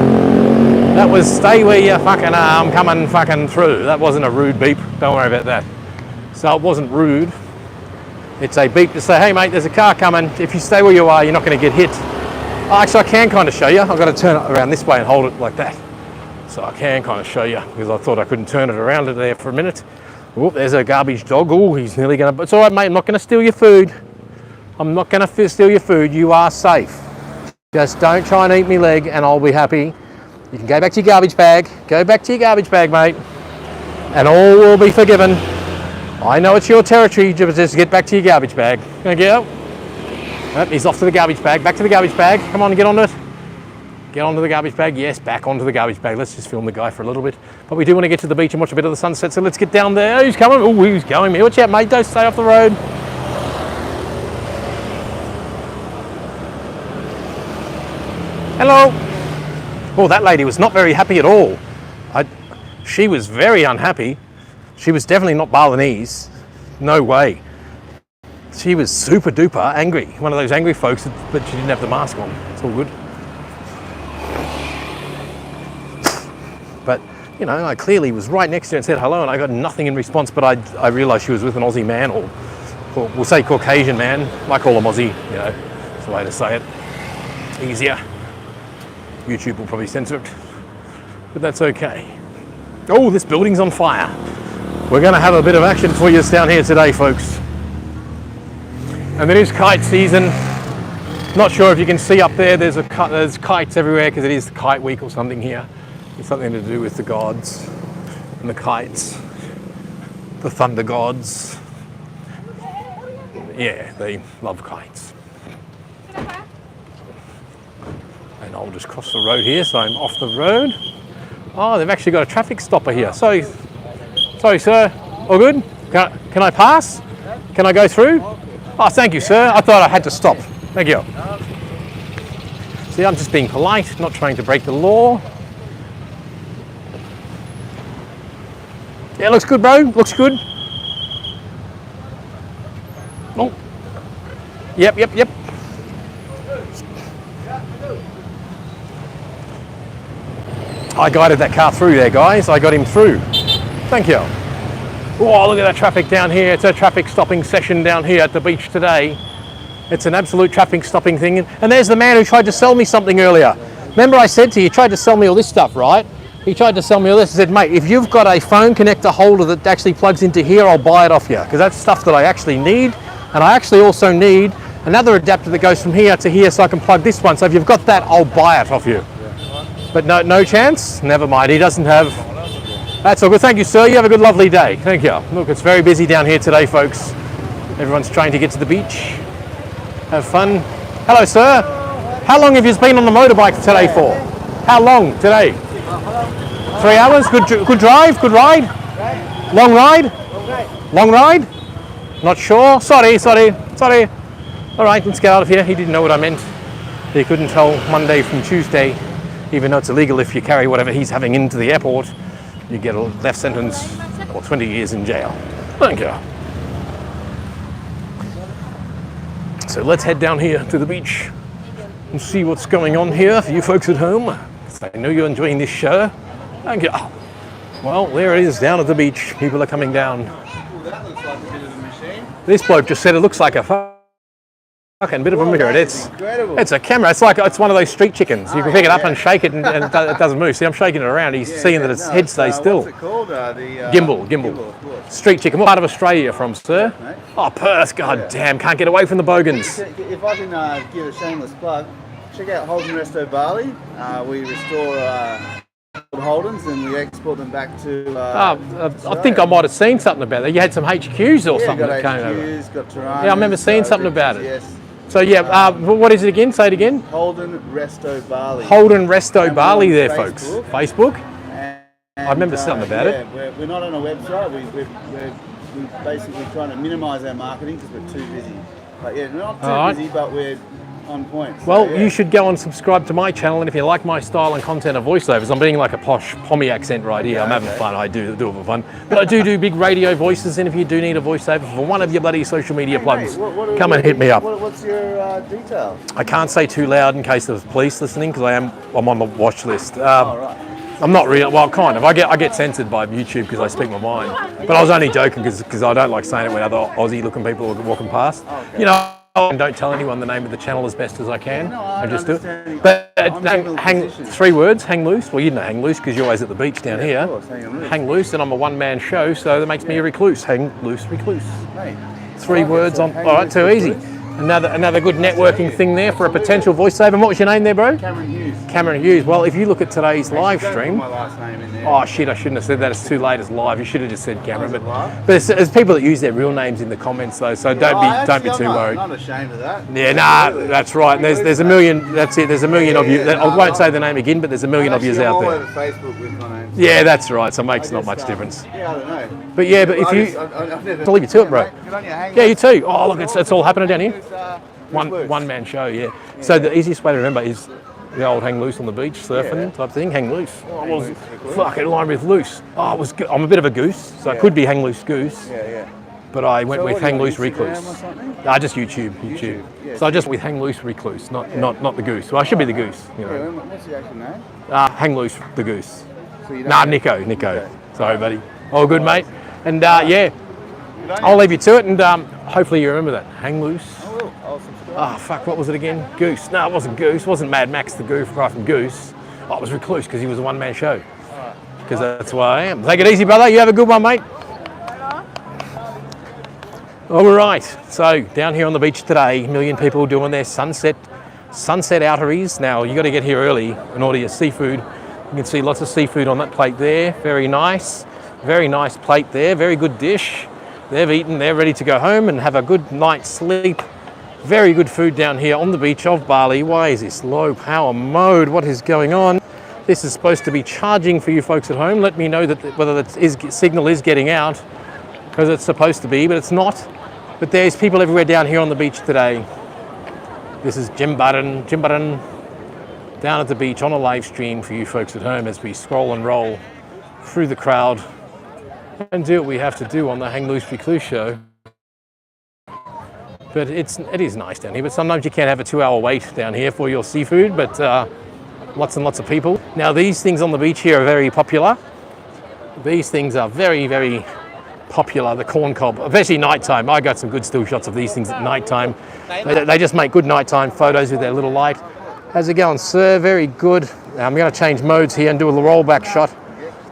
That was stay where you fucking are. I'm coming fucking through. That wasn't a rude beep. Don't worry about that. So it wasn't rude. It's a beep to say, hey mate, there's a car coming. If you stay where you are, you're not going to get hit. Actually, I can kind of show you. I've got to turn it around this way and hold it like that. So I can kind of show you because I thought I couldn't turn it around there for a minute. Oh, there's a garbage dog. Oh, he's nearly going to... It's all right, mate. I'm not going to steal your food. I'm not going to steal your food. You are safe. Just don't try and eat me leg and I'll be happy. You can go back to your garbage bag. Go back to your garbage bag, mate. And all will be forgiven. I know it's your territory. Just get back to your garbage bag. Thank you. Oh, he's off to the garbage bag. Back to the garbage bag. Come on, get onto it. Get onto the garbage bag. Yes, back onto the garbage bag. Let's just film the guy for a little bit. But we do want to get to the beach and watch a bit of the sunset, so let's get down there. Who's coming? Oh, who's going? Watch out, mate. Don't stay off the road. Hello. Oh, that lady was not very happy at all. She was very unhappy. She was definitely not Balinese. No way. She was super duper angry. One of those angry folks, but she didn't have the mask on. It's all good. But, you know, I clearly was right next to her and said hello, and I got nothing in response, but I realised she was with an Aussie man, or we'll say Caucasian man. I call him Aussie, you know, it's the way to say it. Easier. YouTube will probably censor it, but that's okay. Oh, this building's on fire. We're going to have a bit of action for you down here today, folks. And it is kite season. Not sure if you can see up there, there's kites everywhere because it is kite week or something here. It's something to do with the gods and the kites, the thunder gods. Yeah, they love kites. And I'll just cross the road here, so I'm off the road. Oh, they've actually got a traffic stopper here. Sorry sir, all good? Can I pass? Can I go through? Oh, thank you, sir. I thought I had to stop. Thank you. See, I'm just being polite, not trying to break the law. Yeah, looks good, bro. Looks good. Oh. Yep. I guided that car through there, guys. I got him through. Thank you. Oh, look at that traffic down here. It's a traffic stopping session down here at the beach today. It's an absolute traffic stopping thing. And there's the man who tried to sell me something earlier. Remember I said to you, he tried to sell me all this stuff, right? He tried to sell me all this. I said, mate, if you've got a phone connector holder that actually plugs into here, I'll buy it off you. Because that's stuff that I actually need. And I actually also need another adapter that goes from here to here so I can plug this one. So if you've got that, I'll buy it off you. But no chance? Never mind. He doesn't have... That's all good. Thank you, sir. You have a good, lovely day. Thank you. Look, it's very busy down here today, folks. Everyone's trying to get to the beach. Have fun. Hello, sir. How long have you been on the motorbike today for? How long today? 3 hours? Good drive? Good ride? Long ride? Long ride? Not sure? Sorry. All right, let's get out of here. He didn't know what I meant. He couldn't tell Monday from Tuesday, even though it's illegal if you carry whatever he's having into the airport. You get a death sentence or 20 years in jail. Thank you. So let's head down here to the beach and see what's going on here for you folks at home. I know you're enjoying this show. Thank you. Well, there it is down at the beach. People are coming down.
That looks like a bit of a machine.
This bloke just said it looks like a fucking bit of a mirror.
Incredible.
It's a camera. It's one of those street chickens. You can pick it up and shake it and it doesn't move. See, I'm shaking it around. He's seeing that its head stays still.
What's it called?
Gimbal.
Of course.
Street chicken. What part of Australia you're from, sir?
Mate.
Oh, Perth. God damn, can't get away from the bogans.
If I can give a shameless plug, check out Holden Resto Bali. We restore old Holdens and we export them back to.
I think I might have seen something about that. You had some HQs or something that came over.
Got Toronto.
Yeah, I remember seeing something about it.
Yes.
So yeah, what is it again? Say it again.
Holden Resto Bali.
Holden Resto
And
Bali
we're
there,
on
folks.
Facebook.
Facebook?
And,
I remember something about it.
We're not on a website. We're basically trying to minimise our marketing because we're too busy. But yeah, not too
All right.
busy, but we're on point. So,
Well,
yeah.
you should go and subscribe to my channel, and if you like my style and content of voiceovers, I'm being like a posh Pommy accent right here. I'm having fun. I do it for fun. But I do big radio voices, and if you do need a voiceover for one of your bloody social media plugs,
Mate,
come and hit me up.
What's your detail?
I can't say too loud in case there's police listening because I'm on the watch list.
All right.
I'm not real. Well, kind of. I get censored by YouTube because I speak my mind. But I was only joking because I don't like saying it when other Aussie-looking people are walking past.
Okay.
You know, and don't tell anyone the name of the channel as best as I can.
No, I
just do it.
understand.
But
I'm in
hang
position.
3 words. Hang loose. Well, you know hang loose because you're always at the beach down here.
Of course,
Hang loose, and I'm a one-man show, so that makes me a recluse. Hang loose, recluse.
Mate,
3
okay,
words
so
on.
hang
All right,
loose,
too easy.
recluse.
Another good networking thing there for a potential voiceover. And what was your name there, bro?
Cameron Hughes.
Cameron Hughes. Well, if you look at today's live
Don't put
stream.
my last name in there.
Oh shit, I shouldn't have said that. It's too late. It's live. You should have just said Cameron.
Oh, is it live?
But there's people that use their real names in the comments though, so don't be too worried.
I'm not ashamed of that.
Yeah, nah, that's right. And there's a million. That's it. There's a million of you. I won't say the name again, but there's a million of yous
I'm
out
all
there.
over Facebook with my name.
Yeah, that's right. So it makes
I
not
just,
much difference.
Yeah, I don't know.
But yeah, but if you,
I've never,
I'll leave you to it, bro.
mate, good on you, hang
Yeah,
on.
you too. Oh look, it's all happening down here.
It's,
One man show. Yeah. So the easiest way to remember is the old hang loose on the beach, surfing type thing. Hang loose. I was
loose, recluse.
fucking line with loose. Oh, I'm a bit of a goose, so it could be hang loose goose.
Yeah.
But I went
So
with
what are you
hang
on,
loose
Instagram
recluse.
or something?
Just YouTube.
Yeah,
So I just with hang loose recluse, not the goose. Well, I should be the goose. You know.
Yeah, what's the actual name?
Hang loose the goose.
So you don't
Nah,
know.
Nico.
Okay.
Sorry, buddy. All good, mate. And yeah,
Good on
I'll
you.
leave you to it, and hopefully you remember that. Hang loose.
I will. I'll subscribe.
Ah, fuck, what was it again? Goose. No, it wasn't Goose. It wasn't Mad Max the Goof guy from Goose. Oh, it was Recluse because he was a one-man show. Because that's why I am. Take it easy, brother. You have a good one, mate. All right. So down here on the beach today, a million people doing their sunset outeries. Now you got to get here early and order your seafood. You can see lots of seafood on that plate there. Very nice plate there. Very good dish. They've eaten. They're ready to go home and have a good night's sleep. Very good food down here on the beach of Bali. Why is this low power mode? What is going on? This is supposed to be charging for you folks at home. Let me know that whether the signal is getting out, because it's supposed to be, but it's not. But there's people everywhere down here on the beach today. This is Jimbaran down at the beach on a live stream for you folks at home as we scroll and roll through the crowd and do what we have to do on the Hang Loose Recluse show. But it is nice down here, but sometimes you can't have a 2-hour wait down here for your seafood, but lots and lots of people. Now these things on the beach here are very popular. These things are very, very popular, the corn cob, especially nighttime. I got some good still shots of these things at nighttime. They just make good nighttime photos with their little light. How's it going, sir? Very good. Now I'm going to change modes here and do a rollback shot.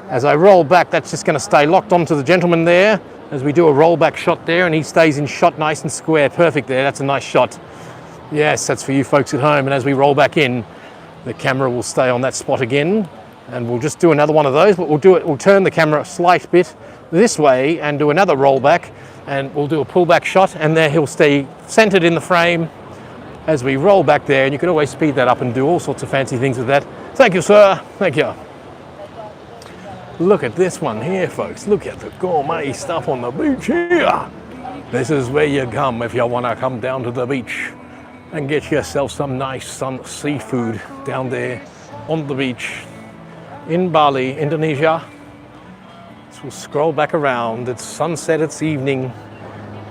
As I roll back, that's just going to stay locked onto the gentleman there as we do a rollback shot there, and he stays in shot nice and square. Perfect there. That's a nice shot. Yes, that's for you folks at home. And as we roll back in, the camera will stay on that spot again, and we'll just do another one of those, but we'll turn the camera a slight bit this way and do another rollback, and we'll do a pullback shot, and there he'll stay centered in the frame as we roll back there, and you can always speed that up and do all sorts of fancy things with that. Thank you, sir. Thank you. Look at this one here, folks. Look at the gourmet stuff on the beach here. This is where you come if you want to come down to the beach and get yourself some nice seafood down there on the beach in Bali, Indonesia. So we'll scroll back around. It's sunset, it's evening.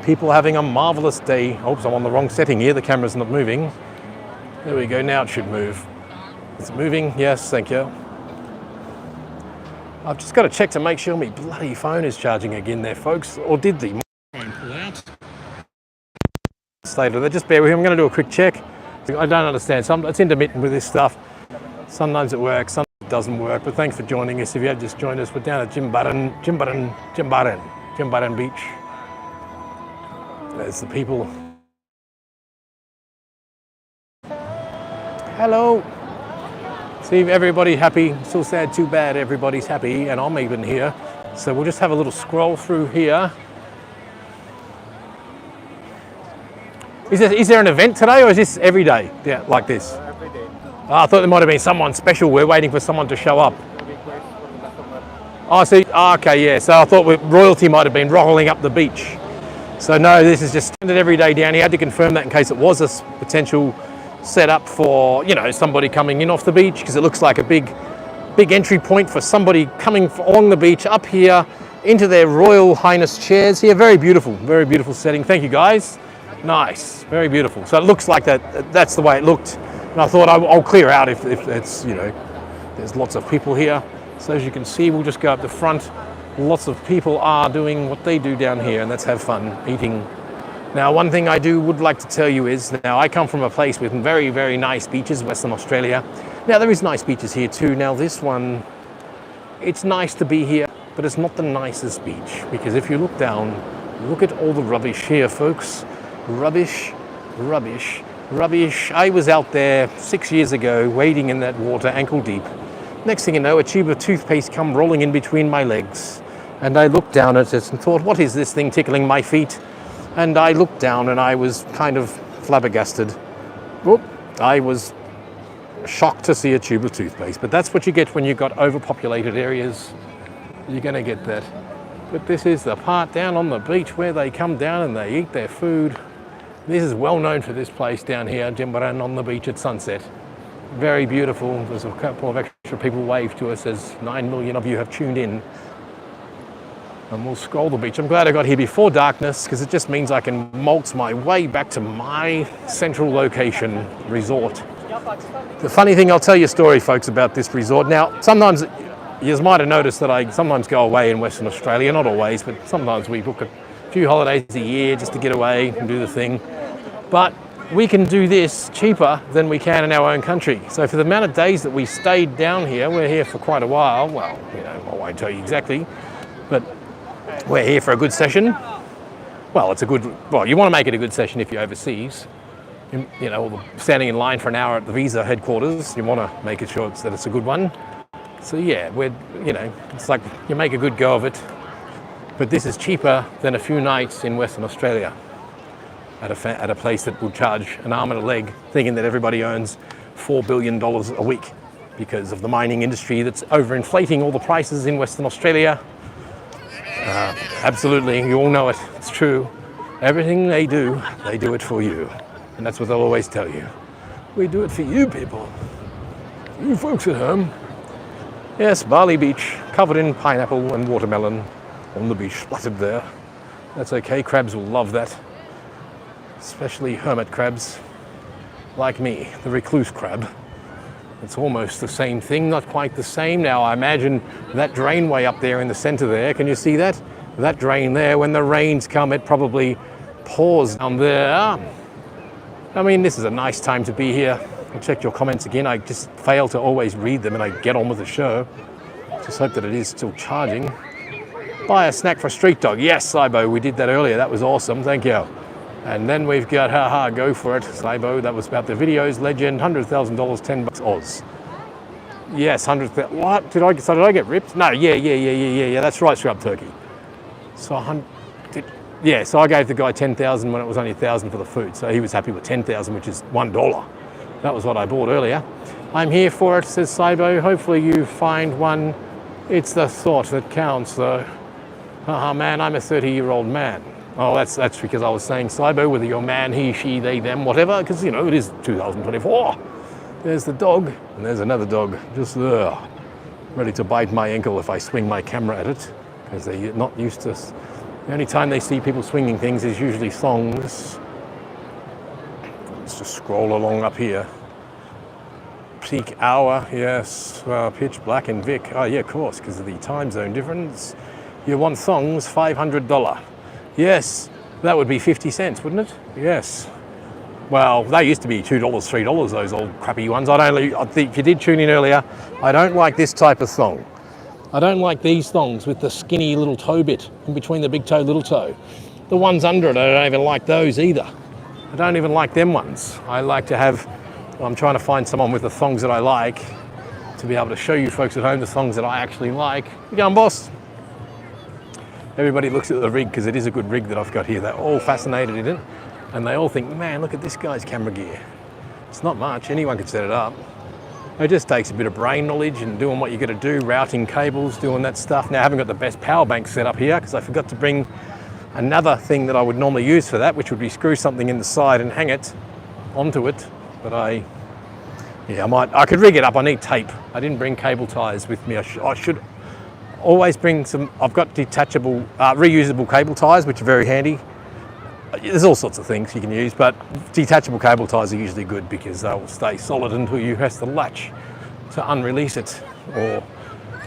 People having a marvelous day. Oops, I'm on the wrong setting here. The camera's not moving. There we go. Now it should move. Is it moving? Yes, thank you. I've just got to check to make sure my bloody phone is charging again there, folks. Or did the phone pull out? Later, just bear with me. I'm going to do a quick check. I don't understand. It's intermittent with this stuff. Sometimes it works, sometimes it doesn't work. But thanks for joining us. If you have just joined us, we're down at Jimbaran Beach. There's the people. Hello. See everybody happy. So sad, too bad. Everybody's happy, and I'm even here. So we'll just have a little scroll through here. Is there an event today, or is this every day? Yeah, like this.
Every day.
Oh, I thought there might have been someone special. We're waiting for someone to show up. Oh, see. Oh, okay, yeah. So I thought royalty might have been rolling up the beach. So no, this is just standard every day down here. I had to confirm that in case it was a potential setup for, you know, somebody coming in off the beach, because it looks like a big entry point for somebody coming along the beach up here into their Royal Highness chairs here. Very beautiful setting. Thank you, guys. Nice, very beautiful. So it looks like that's the way it looked. And I thought I'll clear out if it's, you know, there's lots of people here. So as you can see, we'll just go up the front. Lots of people are doing what they do down here, and that's have fun eating. Now, one thing I would like to tell you is, now I come from a place with very, very nice beaches, Western Australia. Now there is nice beaches here too. Now this one, it's nice to be here, but it's not the nicest beach, because if you look down, look at all the rubbish here, folks. Rubbish, rubbish, rubbish. I was out there 6 years ago, wading in that water ankle deep. Next thing you know, a tube of toothpaste come rolling in between my legs. And I looked down at it and thought, what is this thing tickling my feet? And I looked down and I was kind of flabbergasted. Whoop, I was shocked to see a tube of toothpaste. But that's what you get when you've got overpopulated areas. You're going to get that. But this is the part down on the beach where they come down and they eat their food. This is well known for this place down here, Jimbaran on the beach at sunset. Very beautiful. There's a couple of extra people wave to us as 9 million of you have tuned in. And we'll scroll the beach. I'm glad I got here before darkness, because it just means I can waltz my way back to my central location resort. The funny thing, I'll tell you a story, folks, about this resort. Now, sometimes you might have noticed that I sometimes go away in Western Australia, not always, but sometimes we book a few holidays a year just to get away and do the thing. But we can do this cheaper than we can in our own country. So for the amount of days that we stayed down here, we're here for quite a while. Well, you know, I won't tell you exactly, but we're here for a good session. Well, you want to make it a good session if you're overseas. You know, standing in line for an hour at the visa headquarters, you want to make sure that it's a good one. So yeah, it's like you make a good go of it. But this is cheaper than a few nights in Western Australia at a place that will charge an arm and a leg, thinking that everybody earns $4 billion a week because of the mining industry that's overinflating all the prices in Western Australia. Absolutely, you all know it. It's true. Everything they do it for you. And that's what they'll always tell you. We do it for you people. You folks at home. Yes, Bali Beach, covered in pineapple and watermelon on the beach, splattered there. That's okay, crabs will love that. Especially hermit crabs, like me, the recluse crab. It's almost the same thing, not quite the same. Now I imagine that drainway up there in the center there, can you see that? That drain there, when the rains come, it probably pours down there. I mean, this is a nice time to be here. I'll check your comments again. I just fail to always read them and I get on with the show. Just hope that it is still charging. Buy a snack for a street dog. Yes, Saibo, we did that earlier. That was awesome, thank you. And then we've got, haha, go for it, Saibo. That was about the videos legend, $100,000, $10 Oz. Yes, 100,000. What? Did I get ripped? No, yeah. That's right, Scrub Turkey. So so I gave the guy 10,000 when it was only 1,000 for the food. So he was happy with 10,000, which is $1. That was what I bought earlier. I'm here for it, says Saibo. Hopefully you find one. It's the thought that counts, though. Man, I'm a 30-year-old man. Oh, that's because I was saying cybo, whether you're man, he, she, they, them, whatever, because, you know, it is 2024. There's the dog, and there's another dog, just ready to bite my ankle if I swing my camera at it, because they're not used to... The only time they see people swinging things is usually songs. Let's just scroll along up here. Peak hour, yes, pitch black and Vic. Oh, yeah, of course, because of the time zone difference. You want thongs, $500. Yes, that would be 50 cents, wouldn't it? Yes. Well, they used to be $2, $3, those old crappy ones. I think if you did tune in earlier, I don't like this type of thong. I don't like these thongs with the skinny little toe bit in between the big toe, little toe. The ones under it, I don't even like those either. I don't even like them ones. I like to have, I'm trying to find someone with the thongs that I like to be able to show you folks at home the thongs that I actually like. You going, boss? Everybody looks at the rig because it is a good rig that I've got here. They're all fascinated in it. And they all think, man, look at this guy's camera gear. It's not much, anyone can set it up. It just takes a bit of brain knowledge and doing what you got to do, routing cables, doing that stuff. Now I haven't got the best power bank set up here because I forgot to bring another thing that I would normally use for that, which would be screw something in the side and hang it onto it. But I could rig it up. I need tape. I didn't bring cable ties with me. I should always bring some. I've got detachable, reusable cable ties, which are very handy. There's all sorts of things you can use, but detachable cable ties are usually good because they'll stay solid until you have to latch to unrelease it or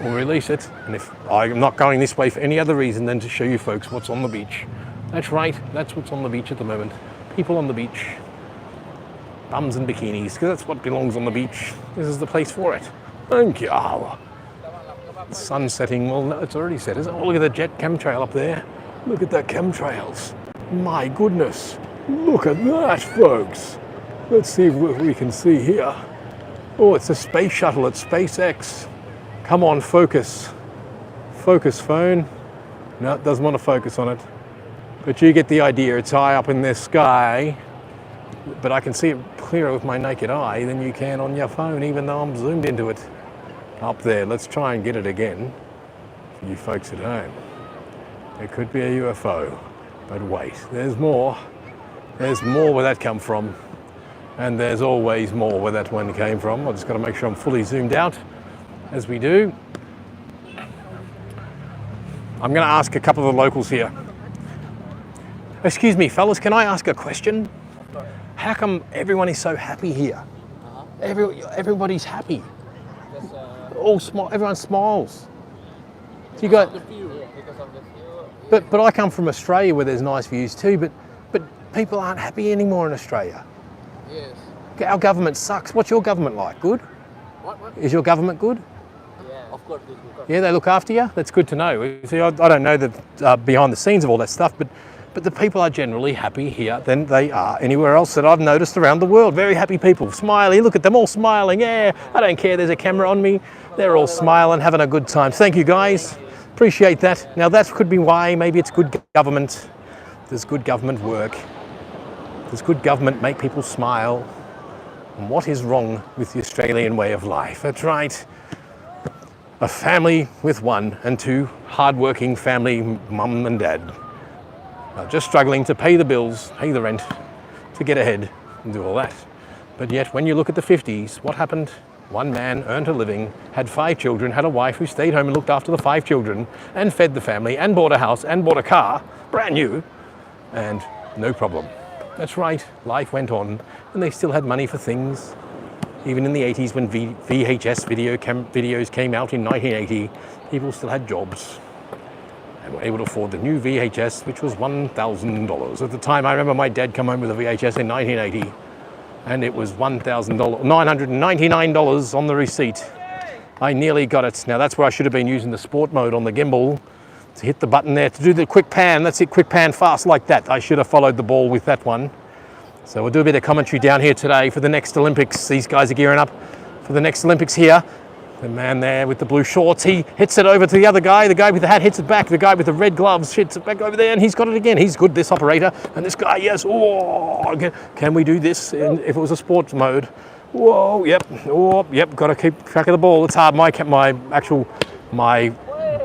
release it. And if I'm not going this way for any other reason than to show you folks what's on the beach. That's right, that's what's on the beach at the moment. People on the beach, bums and bikinis, because that's what belongs on the beach. This is the place for it. Thank you. The sun setting, well, no, it's already set, isn't it? Oh, look at the jet chemtrail up there. Look at the chemtrails. My goodness, look at that, folks. Let's see what we can see here. Oh, it's a space shuttle at SpaceX. Come on, focus. Focus, phone. No, it doesn't want to focus on it. But you get the idea. It's high up in the sky, but I can see it clearer with my naked eye than you can on your phone, even though I'm zoomed into it. Up there, let's try and get it again for you folks at home. It could be a UFO. But wait, there's more. There's more where that come from. And there's always more where that one came from. I've just got to make sure I'm fully zoomed out as we do. I'm going to ask a couple of the locals here. Excuse me, fellas, can I ask a question? How come everyone is so happy here? Everybody's happy. Everyone smiles. So you got... But I come from Australia where there's nice views too, but people aren't happy anymore in Australia.
Yes.
Our government sucks. What's your government like? Good?
What?
Is your government good?
Yeah, of course.
Yeah, they look after you? That's good to know. See, I don't know the behind the scenes of all that stuff, but the people are generally happy here than they are anywhere else that I've noticed around the world. Very happy people, smiley. Look at them all smiling. Yeah, I don't care. There's a camera on me. They're all smiling, having a good time. Thank you, guys. Appreciate that. Now that could be why maybe it's good government. There's good government work. Does good government make people smile? And what is wrong with the Australian way of life? That's right. A family with one and two hard-working family, mum and dad, are just struggling to pay the bills, pay the rent, to get ahead and do all that. But yet when you look at the 50s, what happened? One man earned a living, had 5 children, had a wife who stayed home and looked after the 5 children and fed the family and bought a house and bought a car, brand new, and no problem. That's right, life went on and they still had money for things. Even in the 80s when VHS videos came out in 1980, people still had jobs and were able to afford the new VHS, which was $1,000. At the time, I remember my dad come home with a VHS in 1980. And it was $1,000, $999 on the receipt. I nearly got it. Now that's where I should have been using the sport mode on the gimbal to hit the button there to do the quick pan. That's it, quick pan fast like that. I should have followed the ball with that one. So we'll do a bit of commentary down here today for the next Olympics. These guys are gearing up for the next Olympics here. The man there with the blue shorts, he hits it over to the other guy. The guy with the hat hits it back. The guy with the red gloves hits it back over there, and he's got it again. He's good, this operator. And this guy, yes, oh, can we do this if it was a sports mode? Whoa, yep, oh, yep, got to keep track of the ball. It's hard. My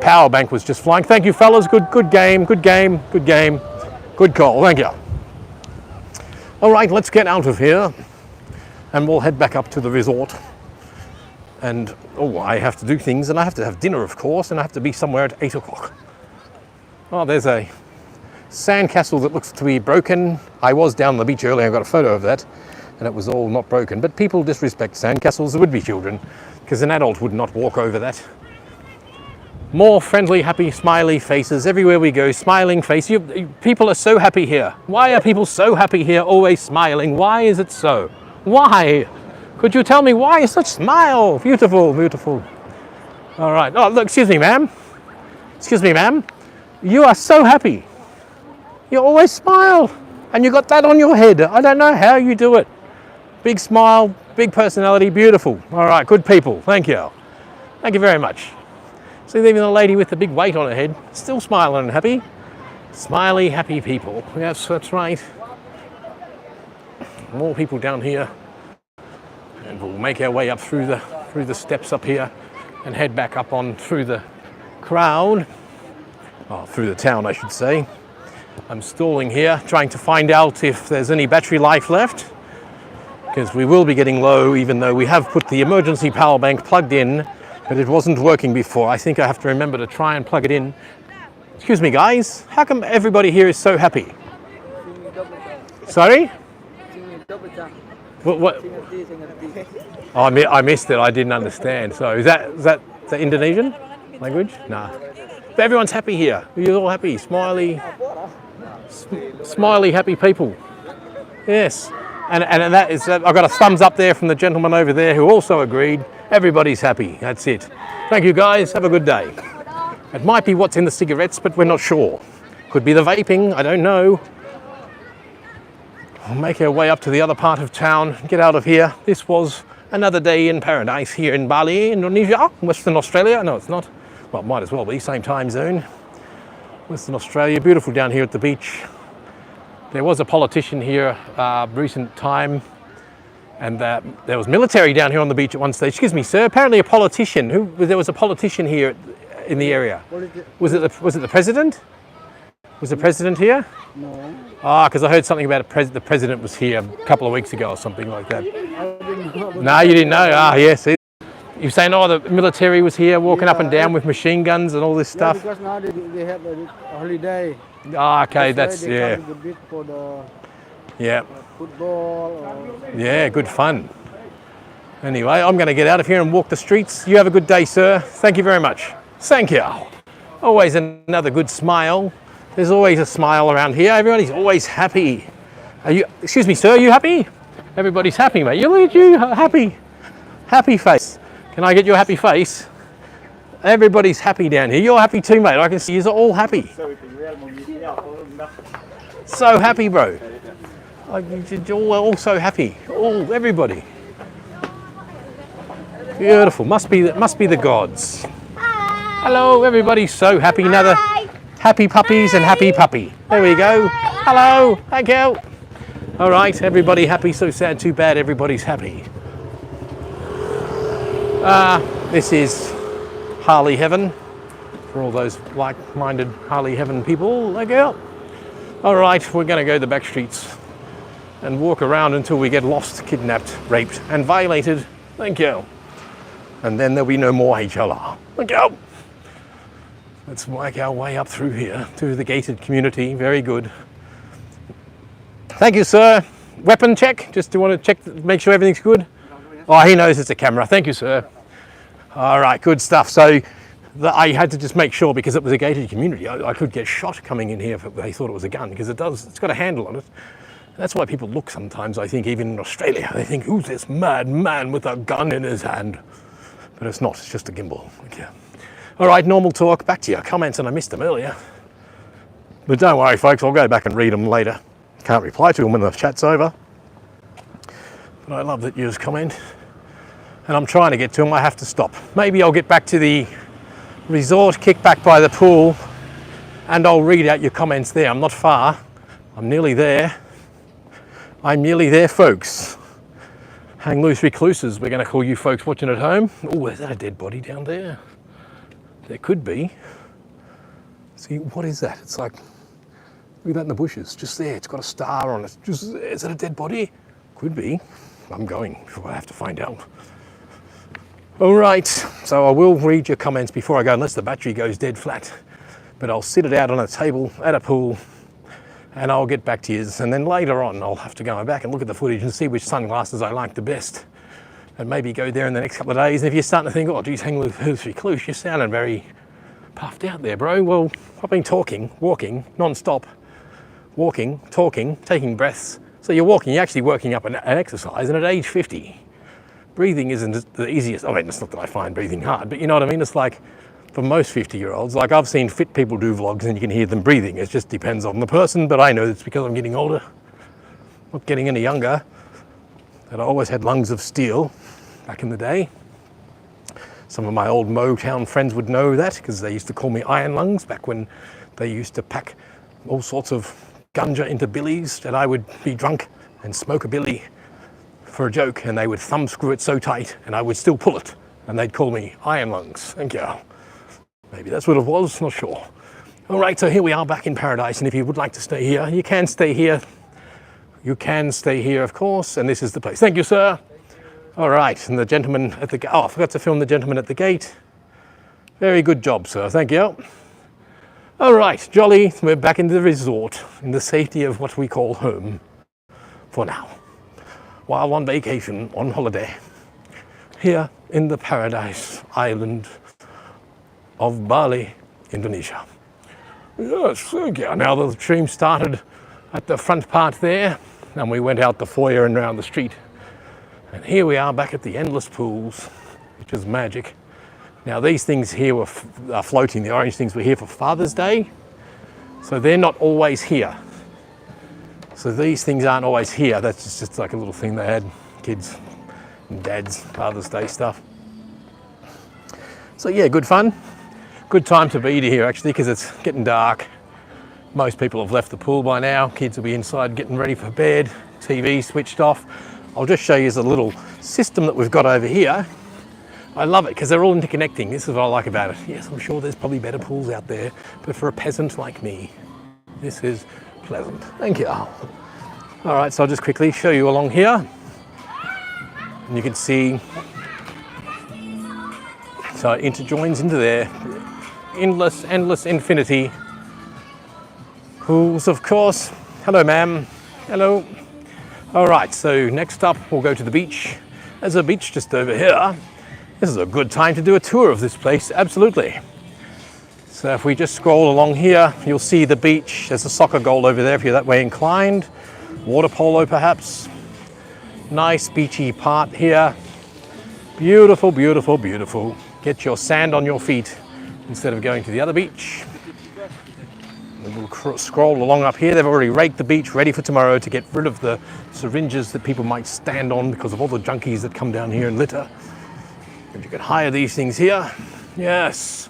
power bank was just flying. Thank you, fellas. Good game. Good call, thank you. All right, let's get out of here and we'll head back up to the resort. And, oh, I have to do things and I have to have dinner, of course, and I have to be somewhere at 8 o'clock. Oh, there's a sandcastle that looks to be broken. I was down on the beach earlier, I got a photo of that, and it was all not broken. But people disrespect sandcastles, there would be children, because an adult would not walk over that. More friendly, happy, smiley faces everywhere we go, smiling face. People are so happy here. Why are people so happy here, always smiling? Why is it so? Why? Could you tell me why such smile? Beautiful, beautiful. All right. Oh, look, excuse me, ma'am. Excuse me, ma'am. You are so happy. You always smile. And you got that on your head. I don't know how you do it. Big smile, big personality, beautiful. All right, good people. Thank you. Thank you very much. See, even the lady with the big weight on her head, still smiling and happy. Smiley, happy people. Yes, that's right. More people down here. And we'll make our way up through the steps up here and head back up on through the crowd. Oh, through the town, I should say. I'm stalling here, trying to find out if there's any battery life left, because we will be getting low, even though we have put the emergency power bank plugged in, but it wasn't working before. I think I have to remember to try and plug it in. Excuse me, guys. How come everybody here is so happy? Sorry? What? Oh, I missed it. I didn't understand. So is that the Indonesian language? Nah. But everyone's happy here. You're all happy, smiley, smiley, happy people. Yes. And that is, I got a thumbs up there from the gentleman over there who also agreed. Everybody's happy. That's it. Thank you, guys. Have a good day. It might be what's in the cigarettes, but we're not sure. Could be the vaping. I don't know. We'll make our way up to the other part of town, get out of here. This was another day in paradise here in Bali, Indonesia, Western Australia. No, it's not. Well, it might as well be, same time zone. Western Australia, beautiful down here at the beach. There was a politician here recent time, and there was military down here on the beach at one stage. Excuse me, sir, apparently a politician. There was a politician here in the area. Was it the president? Was the president here?
No.
Ah, because I heard something about the president was here a couple of weeks ago or something like that.
I didn't know.
No, you didn't know? Ah, yes. You're saying, oh, the military was here walking up and down with machine guns and all this stuff?
Because now they have a holiday.
Ah, okay,
That's why they
yeah.
come a bit for the
Yeah.
football. Or
Yeah, good fun. Anyway, I'm going to get out of here and walk the streets. You have a good day, sir. Thank you very much. Thank you. Always another good smile. There's always a smile around here. Everybody's always happy. Excuse me, sir, are you happy? Everybody's happy, mate. Look at you, happy. Happy face. Can I get your happy face? Everybody's happy down here. You're happy too, mate. I can see you're all happy. So happy, bro. You're all so happy. Everybody. Beautiful. Must be the gods. Hello, everybody's so happy. Another happy puppies and happy puppy. There we go. Hello. Thank you. All right, everybody happy. So sad, too bad. Everybody's happy. This is Harley Heaven for all those like-minded Harley Heaven people. There you go. All right, we're going to go to the back streets and walk around until we get lost, kidnapped, raped, and violated. Thank you. And then there'll be no more HLR. Thank you. Let's work our way up through here to the gated community. Very good. Thank you, sir. Weapon check. Just do you want to check, make sure everything's good? Oh, he knows it's a camera. Thank you, sir. All right, good stuff. So I had to just make sure, because it was a gated community, I could get shot coming in here if they thought it was a gun, because it's got a handle on it. That's why people look sometimes, I think, even in Australia. They think, who's this mad man with a gun in his hand? But it's not, it's just a gimbal. Okay. All right, normal talk. Back to your comments, and I missed them earlier. But don't worry, folks, I'll go back and read them later. Can't reply to them when the chat's over. But I love that you just comment. And I'm trying to get to them, I have to stop. Maybe I'll get back to the resort, kick back by the pool, and I'll read out your comments there. I'm not far. I'm nearly there. I'm nearly there, folks. Hang loose, recluses, we're going to call you folks watching at home. Oh, is that a dead body down there? There could be. See, what is that? It's like Look at that in the bushes, just there. It's got a star on it. Just, is it a dead body? Could be. I'm going. I have to find out. All right, so I will read your comments before I go, unless the battery goes dead flat. But I'll sit it out on a table at a pool, and I'll get back to you. And then later on, I'll have to go back and look at the footage and see which sunglasses I like the best. And maybe go there in the next couple of days. And if you're starting to think, oh, geez, hang loose, you're sounding very puffed out there, bro. Well, I've been walking, non-stop, walking, talking, taking breaths. So you're walking, you're actually working up an exercise. And at age 50, breathing isn't the easiest. I mean, it's not that I find breathing hard, but you know what I mean? It's like, for most 50-year-olds, like I've seen fit people do vlogs and you can hear them breathing. It just depends on the person, but I know it's because I'm getting older, not getting any younger. That I always had lungs of steel back in the day. Some of my old Motown friends would know that because they used to call me Iron Lungs back when they used to pack all sorts of ganja into billies, and I would be drunk and smoke a billy for a joke, and they would thumb screw it so tight and I would still pull it, and they'd call me Iron Lungs. Thank you. Maybe that's what it was, not sure. All right, so here we are back in paradise, and if you would like to stay here, you can stay here. You can stay here, of course, and this is the place. Thank you, sir. All right, and the gentleman at the gate. Oh, I forgot to film the gentleman at the gate. Very good job, sir. Thank you. All right, jolly. We're back in the resort, in the safety of what we call home, for now, while on vacation, on holiday, here in the paradise island of Bali, Indonesia. Yes, thank you. Now the stream started at the front part there, and we went out the foyer and around the street. And here we are back at the endless pools, which is magic. Now these things here are floating. The orange things were here for Father's Day, so they're not always here. So these things aren't always here. That's just like a little thing they had, kids and dads, Father's Day stuff. So yeah, good fun. Good time to be here actually, because it's getting dark. Most people have left the pool by now. Kids will be inside getting ready for bed, TV switched off. I'll just show you the little system that we've got over here. I love it because they're all interconnecting. This is what I like about it. Yes, I'm sure there's probably better pools out there, but for a peasant like me, this is pleasant. Thank you. All right, so I'll just quickly show you along here. And you can see, so it interjoins into there. Endless infinity. Pools, of course. Hello, ma'am. Hello. All right, so next up, we'll go to the beach. There's a beach just over here. This is a good time to do a tour of this place, absolutely. So if we just scroll along here, you'll see the beach. There's a soccer goal over there if you're that way inclined. Water polo, perhaps. Nice beachy part here. Beautiful, beautiful, beautiful. Get your sand on your feet instead of going to the other beach. We'll scroll along up here. They've already raked the beach ready for tomorrow to get rid of the syringes that people might stand on because of all the junkies that come down here and litter. And you can hire these things here. Yes,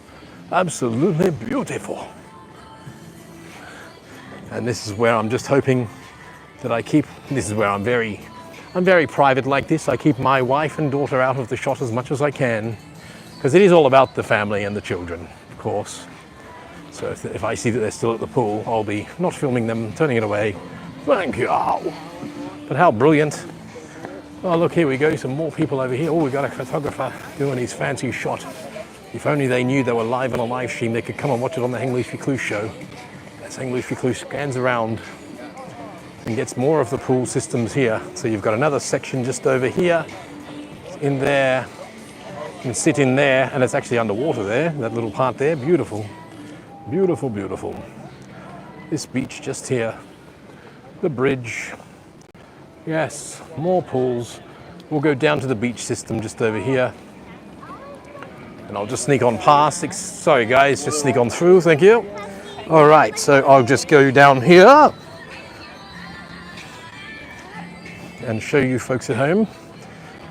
absolutely beautiful. And this is where I'm just hoping that this is where I'm very private like this. I keep my wife and daughter out of the shot as much as I can because it is all about the family and the children, of course. So if I see that they're still at the pool, I'll be not filming them, turning it away. Thank you. But how brilliant. Oh, look, here we go. Some more people over here. Oh, we got a photographer doing his fancy shot. If only they knew they were live on a live stream, they could come and watch it on the Hengli Recluse show. As Hengli Recluse scans around and gets more of the pool systems here. So you've got another section just over here, in there. You can sit in there, and it's actually underwater there, that little part there. Beautiful. Beautiful, beautiful. This beach just here, the bridge. Yes, more pools. We'll go down to the beach system just over here. And I'll just sneak on past. Sorry guys, just sneak on through, thank you. All right, so I'll just go down here and show you folks at home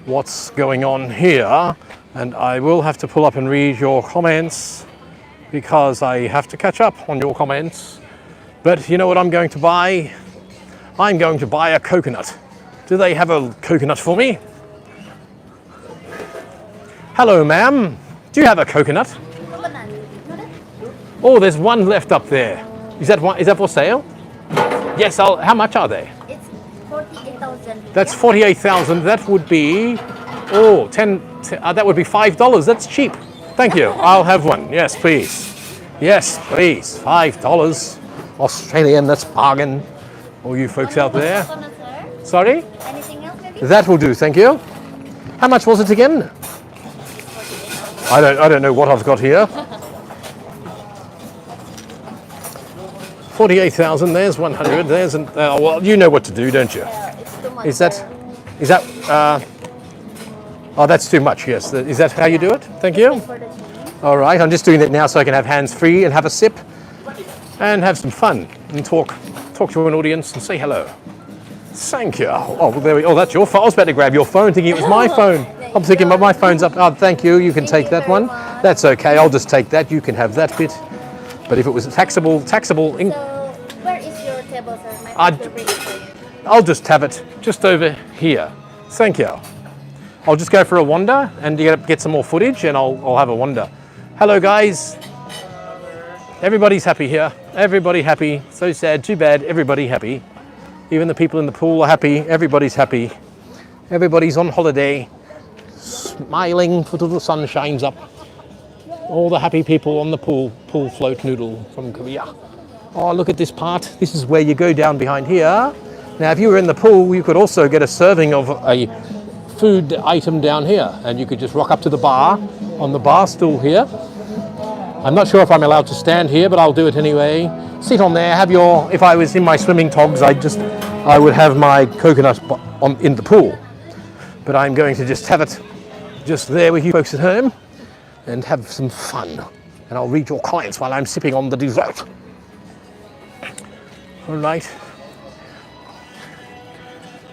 what's going on here. And I will have to pull up and read your comments because I have to catch up on your comments. But you know what I'm going to buy? I'm going to buy a coconut. Do they have a coconut for me? Hello, ma'am. Do you have a coconut? Oh, there's one left up there. Is that for sale? Yes, how much are they?
It's 48,000.
That's 48,000. That would be, oh, that would be $5. That's cheap. Thank you. I'll have one. Yes, please. Yes, please. $5. Australian, that's bargain. All you folks out there. Sorry?
Anything else maybe?
That will do, thank you. How much was it again? I don't know what I've got here. 48,000, there's 100, there's well, you know what to do, don't you?
Yeah, it's too much.
Is that, oh, that's too much, yes. Is that how you do it? Thank you.
For the cheese.
All right, I'm just doing it now so I can have hands free and have a sip and have some fun and talk to an audience and say hello. Thank you. Oh, well, there we. Oh, that's your phone. I was about to grab your phone, thinking it was my phone. I'm thinking, but my phone's up. Oh, thank you. You can take that one. That's okay. I'll just take that. You can have that bit. But if it was taxable.
So, where is your table, sir? My
I'd-
friend will bring it for you.
I'll just have it just over here. Thank you. I'll just go for a wander and get some more footage, and I'll have a wander. Hello, guys. Everybody's happy here. Everybody happy. So sad. Too bad. Everybody happy. Even the people in the pool are happy. Everybody's happy. Everybody's on holiday, smiling till the sun shines up. All the happy people on the pool float noodle from Korea. Oh, look at this part. This is where you go down behind here. Now, if you were in the pool, you could also get a serving of a food item down here, and you could just rock up to the bar on the bar stool here. I'm not sure if I'm allowed to stand here, but I'll do it anyway. Sit on there, have your, if I was in my swimming togs, I would have my coconut in the pool. But I'm going to just have it just there with you folks at home and have some fun. And I'll read your comments while I'm sipping on the dessert. All right.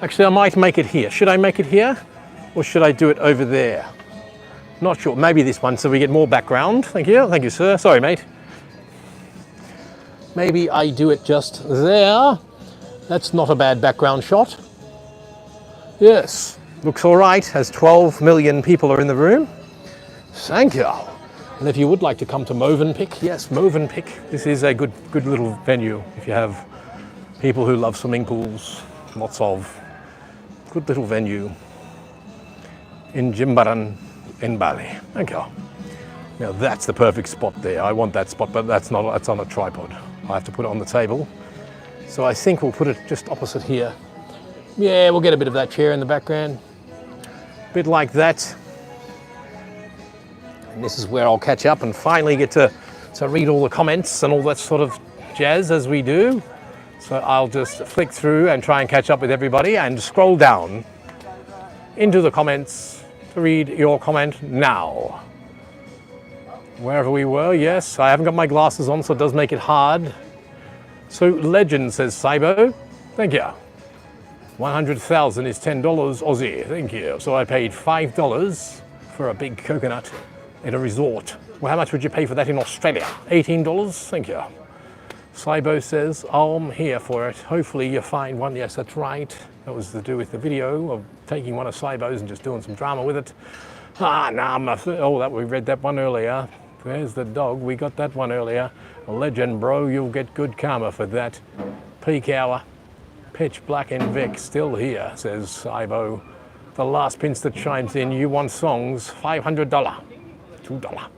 Actually, I might make it here. Should I make it here? Or should I do it over there? Not sure. Maybe this one so we get more background. Thank you. Thank you, sir. Sorry, mate. Maybe I do it just there. That's not a bad background shot. Yes. Looks all right, as 12 million people are in the room. Thank you. And if you would like to come to Movenpick, yes, Movenpick. This is a good little venue if you have people who love swimming pools. Lots of good little venue in Jimbaran in Bali. Thank you. Now that's the perfect spot there. I want that spot, but that's on a tripod. I have to put it on the table. So I think we'll put it just opposite here. Yeah, we'll get a bit of that chair in the background. A bit like that. And this is where I'll catch up and finally get to read all the comments and all that sort of jazz as we do. So I'll just flick through and try and catch up with everybody and scroll down into the comments to read your comment now. Wherever we were, yes, I haven't got my glasses on, so it does make it hard. So Legend says, Saibo, thank you. 100,000 is $10 Aussie, thank you. So I paid $5 for a big coconut at a resort. Well, how much would you pay for that in Australia? $18, thank you. Saibo says, I'm here for it. Hopefully you find one. Yes, that's right. That was to do with the video of taking one of Saibo's and just doing some drama with it. We read that one earlier. There's the dog. We got that one earlier. Legend, bro, you'll get good karma for that. Peak hour. Pitch black and Vic, still here, says Saibo. The last pinch that chimes in, you want songs, $500. $2.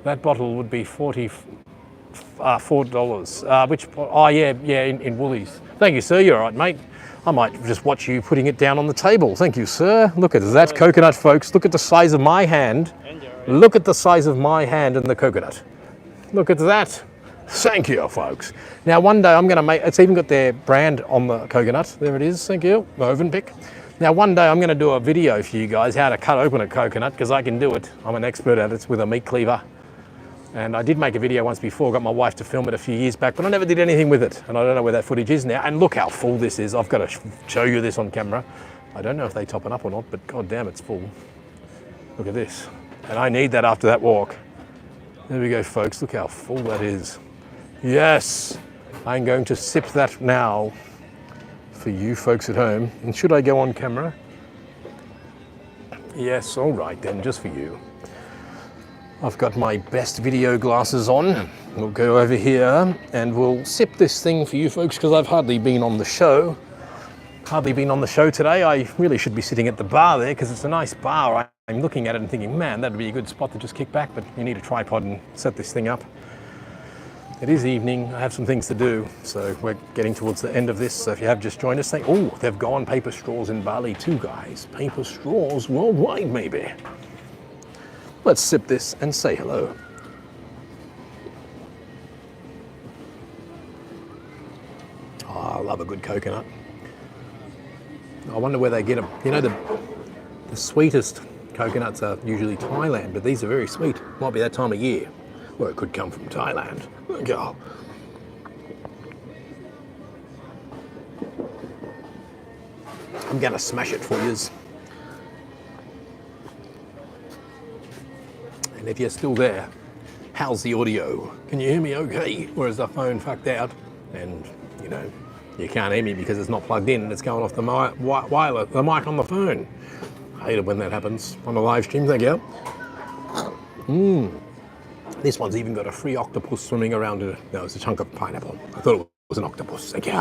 That bottle would be $4. In Woolies. Thank you, sir. You're all right, mate. I might just watch you putting it down on the table. Thank you, sir. Look at that coconut, folks. Look at the size of my hand. Look at the size of my hand and the coconut. Look at that. Thank you, folks. Now, one day I'm going to make, it's even got their brand on the coconut. There it is. Thank you. Movenpick. Now, one day I'm going to do a video for you guys how to cut open a coconut because I can do it. I'm an expert at it with a meat cleaver. And I did make a video once before, got my wife to film it a few years back, but I never did anything with it. And I don't know where that footage is now. And look how full this is. I've got to show you this on camera. I don't know if they top it up or not, but god damn, it's full. Look at this. And I need that after that walk. There we go, folks. Look how full that is. Yes, I'm going to sip that now for you folks at home. And should I go on camera? Yes, all right then, just for you. I've got my best video glasses on. We'll go over here and we'll sip this thing for you folks because I've hardly been on the show. Hardly been on the show today. I really should be sitting at the bar there because it's a nice bar. I'm looking at it and thinking, man, that'd be a good spot to just kick back, but you need a tripod and set this thing up. It is evening. I have some things to do, so we're getting towards the end of this. So if you have just joined us, oh, they've gone paper straws in Bali too, guys. Paper straws worldwide, maybe. Let's sip this and say hello. Oh, I love a good coconut. I wonder where they get them. You know, the sweetest coconuts are usually Thailand, but these are very sweet. Might be that time of year. Well, it could come from Thailand. Oh. I'm gonna smash it for yous. And if you're still there, how's the audio? Can you hear me okay? Or is the phone fucked out? And, you know, you can't hear me because it's not plugged in and it's going off the mic on the phone. I hate it when that happens on a live stream. Thank you. This one's even got a free octopus swimming around it. No, it's a chunk of pineapple. I thought it was an octopus. Thank you.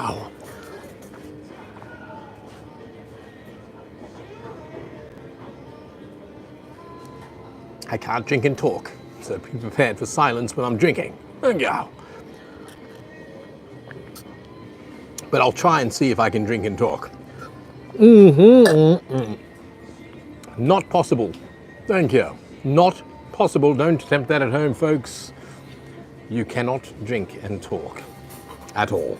I can't drink and talk, so be prepared for silence when I'm drinking. Thank you. But I'll try and see if I can drink and talk. Not possible. Thank you. Not possible. Don't attempt that at home, folks. You cannot drink and talk at all.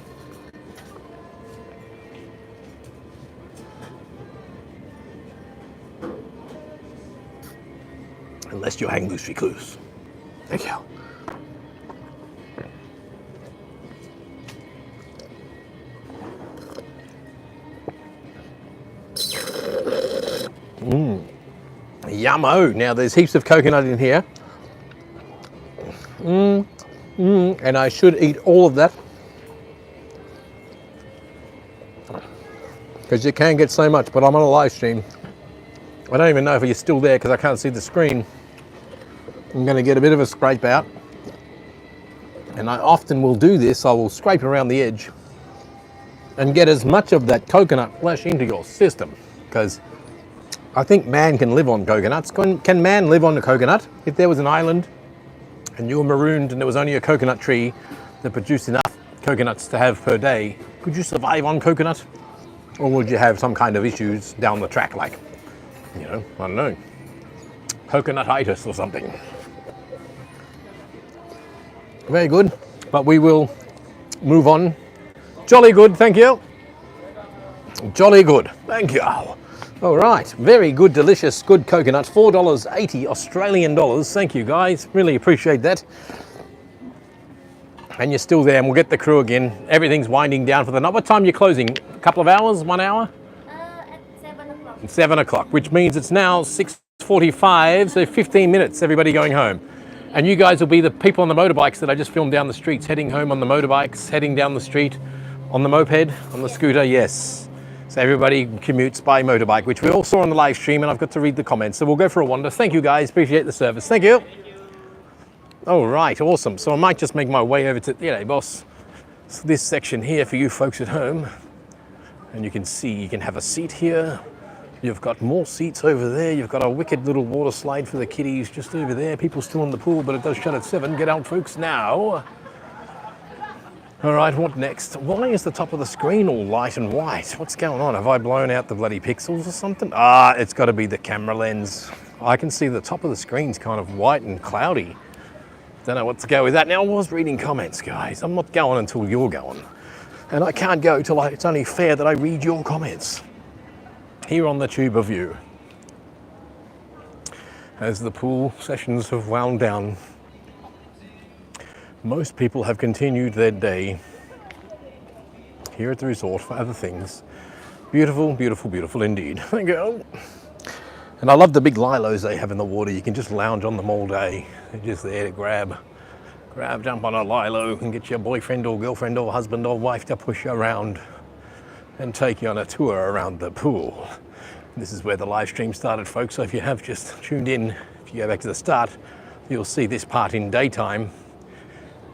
Unless you hang loose recluse. Thank you. Yummo. Now there's heaps of coconut in here. And I should eat all of that. Because you can get so much, but I'm on a live stream. I don't even know if you're still there because I can't see the screen. I'm going to get a bit of a scrape out. And I often will do this. I will scrape around the edge and get as much of that coconut flesh into your system. Because I think man can live on coconuts. Can man live on a coconut? If there was an island and you were marooned and there was only a coconut tree that produced enough coconuts to have per day, could you survive on coconut? Or would you have some kind of issues down the track, like, you know, I don't know, coconutitis or something? Very good, but we will move on. Jolly good, thank you. Jolly good, thank you. All right, very good, delicious, good coconut, $4.80 Australian dollars. Thank you, guys, really appreciate that. And you're still there, and we'll get the crew again. Everything's winding down for the night. What time are you closing? A couple of hours, 1 hour?
At 7 o'clock.
7 o'clock, which means it's now 6:45, so 15 minutes, everybody going home. And you guys will be the people on the motorbikes that I just filmed down the streets, heading home on the motorbikes, heading down the street on the moped, on the scooter, yes. So everybody commutes by motorbike, which we all saw on the live stream, and I've got to read the comments. So we'll go for a wander. Thank you, guys. Appreciate the service. Thank you. All right, awesome. So I might just make my way over to, boss, so this section here for you folks at home. And you can see, you can have a seat here. You've got more seats over there. You've got a wicked little water slide for the kiddies just over there. People still in the pool, but it does shut at 7. Get out, folks, now. All right, what next? Why is the top of the screen all light and white? What's going on? Have I blown out the bloody pixels or something? Ah, it's got to be the camera lens. I can see the top of the screen's kind of white and cloudy. Don't know what to go with that. Now, I was reading comments, guys. I'm not going until you're going. And I can't go till it's only fair that I read your comments here on the Tube of You. As the pool sessions have wound down, most people have continued their day here at the resort for other things. Beautiful, beautiful, beautiful indeed. Thank you. And I love the big lilos they have in the water. You can just lounge on them all day. They're just there to grab, jump on a lilo and get your boyfriend or girlfriend or husband or wife to push you around and take you on a tour around the pool. This is where the live stream started, folks. So if you have just tuned in, if you go back to the start, you'll see this part in daytime.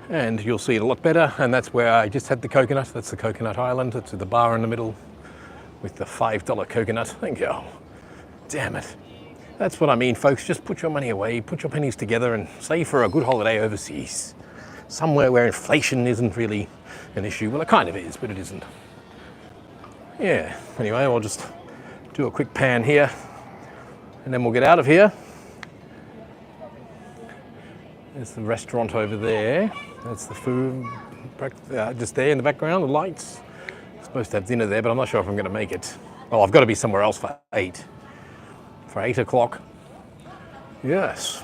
and you'll see it a lot better. And that's where I just had the coconut. That's the coconut island. It's the bar in the middle with the $5 coconut. Thank you. Damn it. That's what I mean, folks. Just put your money away, put your pennies together and save for a good holiday overseas. Somewhere where inflation isn't really an issue. Well, it kind of is, but it isn't. Yeah, anyway, I'll just do a quick pan here and then we'll get out of here. There's the restaurant over there. That's the food, just there in the background, the lights. I'm supposed to have dinner there, but I'm not sure if I'm going to make it. Oh, I've got to be somewhere else for 8. For 8 o'clock. Yes.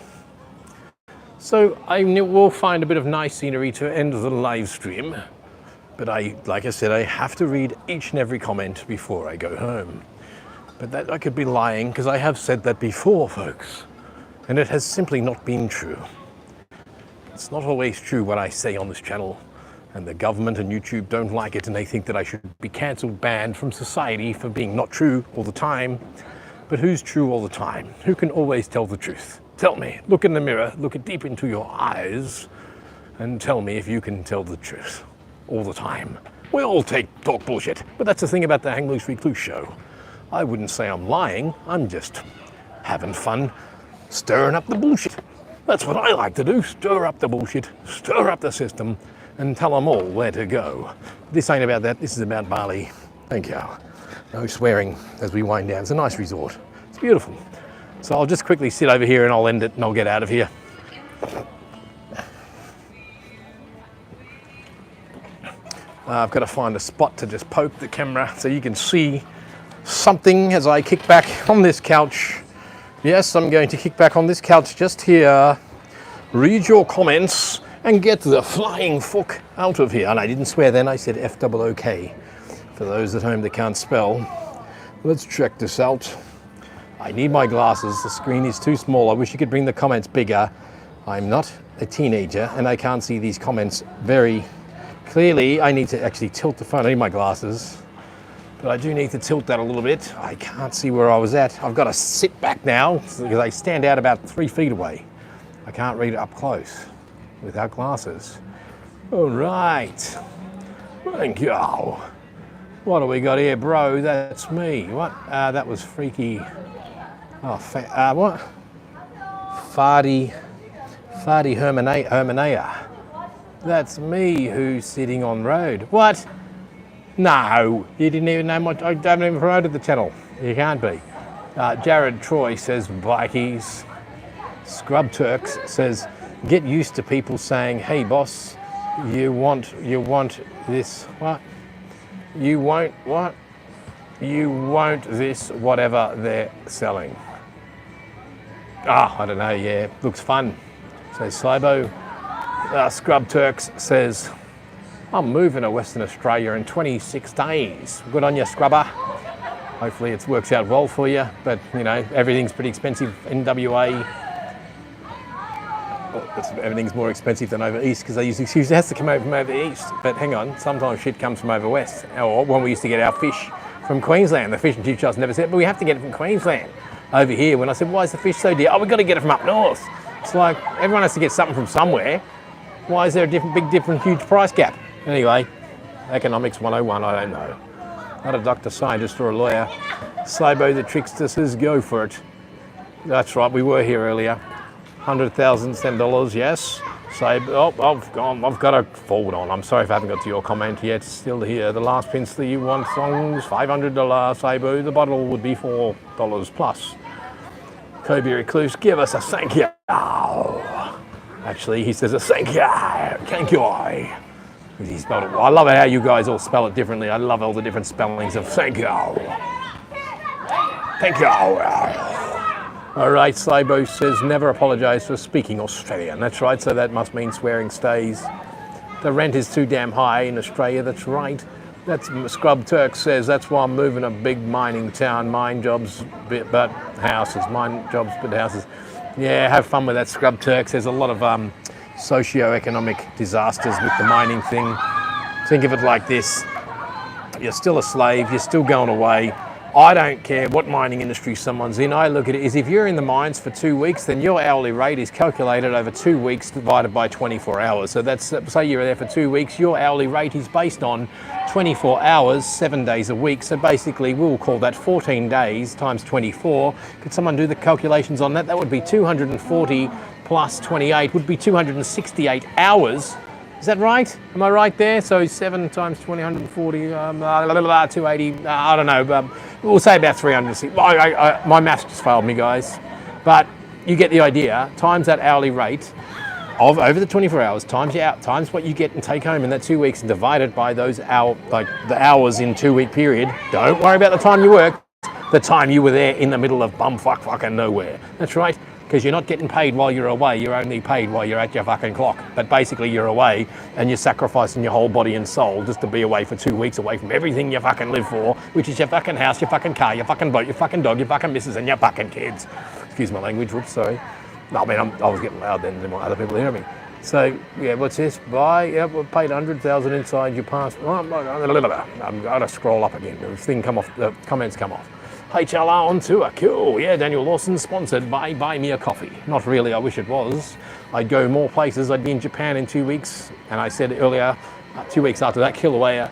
So I will find a bit of nice scenery to end the live stream. But like I said, I have to read each and every comment before I go home. But that I could be lying, because I have said that before, folks. And it has simply not been true. It's not always true what I say on this channel. And the government and YouTube don't like it, and they think that I should be cancelled, banned from society for being not true all the time. But who's true all the time? Who can always tell the truth? Tell me. Look in the mirror, look it deep into your eyes, and tell me if you can tell the truth all the time. We all talk bullshit, but that's the thing about the Hang Loose Recluse show. I wouldn't say I'm lying, I'm just having fun stirring up the bullshit. That's what I like to do, stir up the bullshit, stir up the system, and tell them all where to go. This ain't about that, this is about Bali. Thank you. No swearing as we wind down. It's a nice resort. It's beautiful. So I'll just quickly sit over here and I'll end it and I'll get out of here. I've got to find a spot to just poke the camera so you can see something as I kick back on this couch. Yes, I'm going to kick back on this couch just here, read your comments and get the flying fuck out of here. And I didn't swear then, I said F-O-O-K. For those at home that can't spell, let's check this out. I need my glasses, the screen is too small. I wish you could bring the comments bigger. I'm not a teenager and I can't see these comments very clearly. I need to actually tilt the phone. I need my glasses, but I do need to tilt that a little bit. I can't see where I was at. I've got to sit back now because I stand out about 3 feet away. I can't read it up close without glasses. All right. Thank you. What do we got here, bro? That's me. What? That was freaky. Oh, what? Fardy Hermanea. That's me who's sitting on road. What? No, you didn't even know much. I haven't even promoted the channel. You can't be. Jared Troy says bikies. Scrub Turks says get used to people saying, "Hey boss, you want this what? You won't what? You won't this whatever they're selling." I don't know, yeah, looks fun. Says Slibo. Scrub Turks says, I'm moving to Western Australia in 26 days. Good on you, Scrubber. Hopefully it works out well for you, but you know, everything's pretty expensive in WA. Everything's more expensive than over east because they use the excuse it has to come over from over east. But hang on, sometimes shit comes from over west. Or when we used to get our fish from Queensland, the fish and chip shops never said, but we have to get it from Queensland. Over here, when I said, why is the fish so dear? Oh, we've got to get it from up north. It's like everyone has to get something from somewhere. Why is there a different, huge price gap? Anyway, economics 101, I don't know. Not a doctor, scientist, or a lawyer. Slibo the trickster says, go for it. That's right, we were here earlier. $100,000, yes. I've got to forward on. I'm sorry if I haven't got to your comment yet. Still here. The last pins that you want songs, $500 Sabo. The bottle would be $4 plus. Kobe Recluse, give us a thank you. Actually, he says a thank you. Thank you. He spelled it. I love it how you guys all spell it differently. I love all the different spellings of thank you. Thank you. All right, Slibo says, never apologise for speaking Australian. That's right, so that must mean swearing stays. The rent is too damn high in Australia, that's right. That's Scrub Turk says, that's why I'm moving a big mining town, mine jobs, but houses, mine jobs, but houses. Yeah, have fun with that, Scrub Turk. There's a lot of socio-economic disasters with the mining thing. Think of it like this. You're still a slave, you're still going away. I don't care what mining industry someone's in. I look at it as if you're in the mines for 2 weeks, then your hourly rate is calculated over 2 weeks divided by 24 hours. So that's, say you're there for 2 weeks, your hourly rate is based on 24 hours, 7 days a week. So basically we'll call that 14 days times 24. Could someone do the calculations on that? That would be 240 plus 28 would be 268 hours. Is that right? Am I right there? So 7 times 20, 140, 280, I don't know. We'll say about 360. My maths just failed me, guys. But you get the idea. Times that hourly rate of over the 24 hours, times what you get and take home in that 2 weeks, and divide it by those the hours in 2 week period. Don't worry about the time you work. The time you were there in the middle of bumfuck fucking nowhere. That's right. Because you're not getting paid while you're away, you're only paid while you're at your fucking clock. But basically you're away and you're sacrificing your whole body and soul just to be away for 2 weeks, away from everything you fucking live for, which is your fucking house, your fucking car, your fucking boat, your fucking dog, your fucking missus and your fucking kids. Excuse my language, whoops, sorry. No, I mean, I was getting loud then, other people hear me. So, yeah, what's this? Buy, yeah, we've paid 100,000 inside your passport. I've got to scroll up again. The comments come off. HLR on tour, cool. Yeah, Daniel Lawson sponsored by Buy Me a Coffee. Not really, I wish it was. I'd go more places. I'd be in Japan in 2 weeks. And I said earlier, 2 weeks after that, Kilauea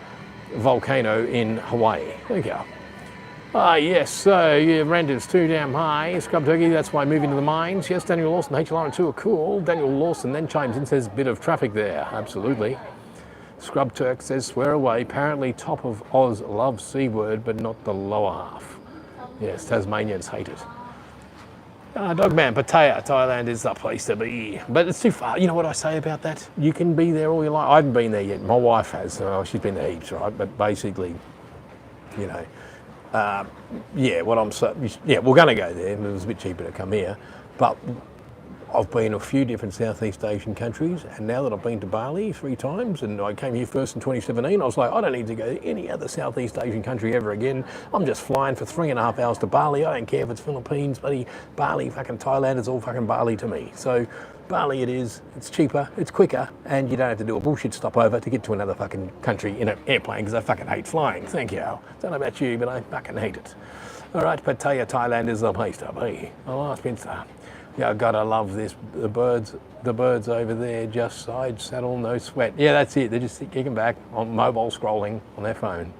volcano in Hawaii. There you go. Yes, so your rent is too damn high. Scrub Turkey, that's why moving to the mines. Yes, Daniel Lawson, HLR on tour, cool. Daniel Lawson then chimes in, says, bit of traffic there. Absolutely. Scrub Turk says, swear away. Apparently top of Oz loves C-word, but not the lower half. Yes, Tasmanians hate it. Dogman, Pattaya, Thailand is the place to be. But it's too far. You know what I say about that? You can be there all your life. I haven't been there yet. My wife has. She's been there heaps, right? But basically, you know, yeah, what I'm saying, yeah, we're going to go there. It was a bit cheaper to come here. But I've been to a few different Southeast Asian countries, and now that I've been to Bali 3 times, and I came here first in 2017, I was like, I don't need to go to any other Southeast Asian country ever again. I'm just flying for 3.5 hours to Bali. I don't care if it's Philippines, bloody Bali, fucking Thailand, it's all fucking Bali to me. So Bali it is, it's cheaper, it's quicker, and you don't have to do a bullshit stopover to get to another fucking country in an airplane, because I fucking hate flying. Thank you. I don't know about you, but I fucking hate it. All right, Pattaya, Thailand is the place to be. The last Spencer. Yeah, I gotta love this. The birds over there, just side saddle, no sweat. Yeah, that's it. They're just kicking back on mobile scrolling on their phone.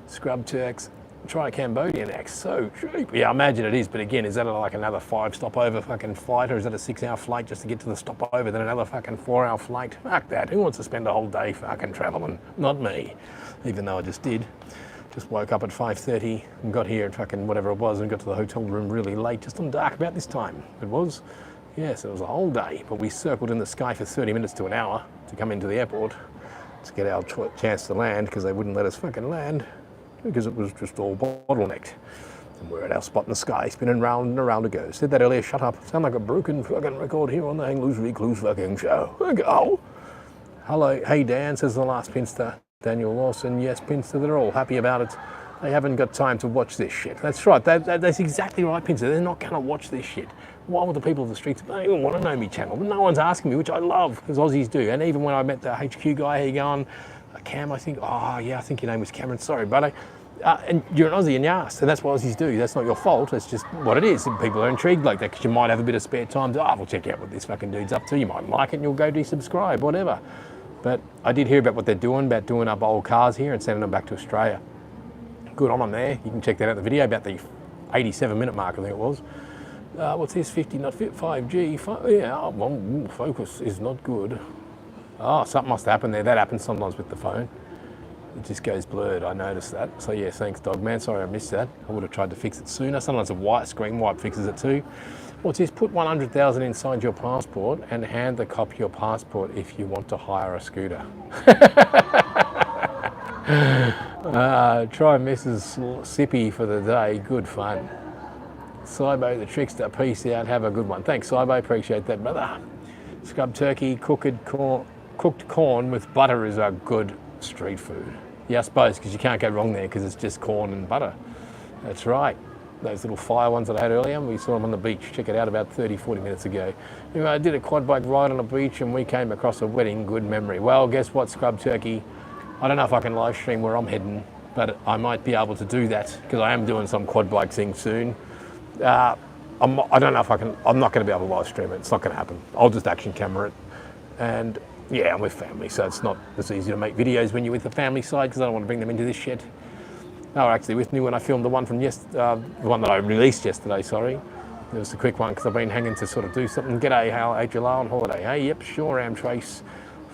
Scrub Turks, try Cambodia next. So cheap. Yeah, I imagine it is, but again, is that like another 5 stopover fucking flight, or is that a 6-hour flight just to get to the stopover, then another fucking 4-hour flight? Fuck that. Who wants to spend a whole day fucking traveling? Not me, even though I just did. Just woke up at 5:30 and got here at fucking whatever it was and got to the hotel room really late, just on dark about this time. It was, yes, it was a whole day, but we circled in the sky for 30 minutes to an hour to come into the airport to get our chance to land, because they wouldn't let us fucking land because it was just all bottlenecked. And we're at our spot in the sky, spinning round and around it goes. Said that earlier, shut up. Sound like a broken fucking record here on the Hang Loose Recluse fucking show. There you go. Hello, hey Dan, says the last Pinster. Daniel Lawson, yes, Pinster, they're all happy about it. They haven't got time to watch this shit. That's right, that's exactly right, Pinster. They're not going to watch this shit. Why would the people of the streets, they don't want to know me channel, but no one's asking me, which I love, because Aussies do. And even when I met the HQ guy, how you going? Cam, I think, oh yeah, I think your name was Cameron, sorry, buddy. And you're an Aussie and you asked, and that's what Aussies do. That's not your fault, it's just what it is. And people are intrigued like that, because you might have a bit of spare time to, we'll check out what this fucking dude's up to. You might like it and you'll go desubscribe, whatever. But I did hear about what they're doing, about doing up old cars here and sending them back to Australia. Good on them there. You can check that out in the video, about the 87-minute mark, I think it was. What's this, 50 not fit, 5G? Yeah, well, focus is not good. Oh, something must happen there. That happens sometimes with the phone. It just goes blurred, I noticed that. So yeah, thanks Dogman, sorry I missed that. I would have tried to fix it sooner. Sometimes a white screen wipe fixes it too. What's this? Put 100,000 inside your passport and hand the cop your passport if you want to hire a scooter. Try Mrs. Sippy for the day. Good fun. Cybo the Trickster, peace out. Have a good one. Thanks, Cybo. Appreciate that, brother. Scrub turkey, cooked corn with butter is a good street food. Yeah, I suppose, because you can't go wrong there because it's just corn and butter. That's right. Those little fire ones that I had earlier, we saw them on the beach. Check it out about 30, 40 minutes ago. Anyway, I did a quad bike ride on the beach and we came across a wedding. Good memory. Well, guess what, Scrub Turkey? I don't know if I can live stream where I'm heading but I might be able to do that because I am doing some quad bike thing soon. I don't know if I can. I'm not going to be able to live stream it. It's not going to happen. I'll just action camera it, and yeah, I'm with family, so it's not as easy to make videos when you're with the family side because I don't want to bring them into this shit. They were actually with me when I filmed the one from the one that I released yesterday. Sorry, it was a quick one because I've been hanging to sort of do something. G'day, how HLR on holiday? Hey, yep, sure am, Trace.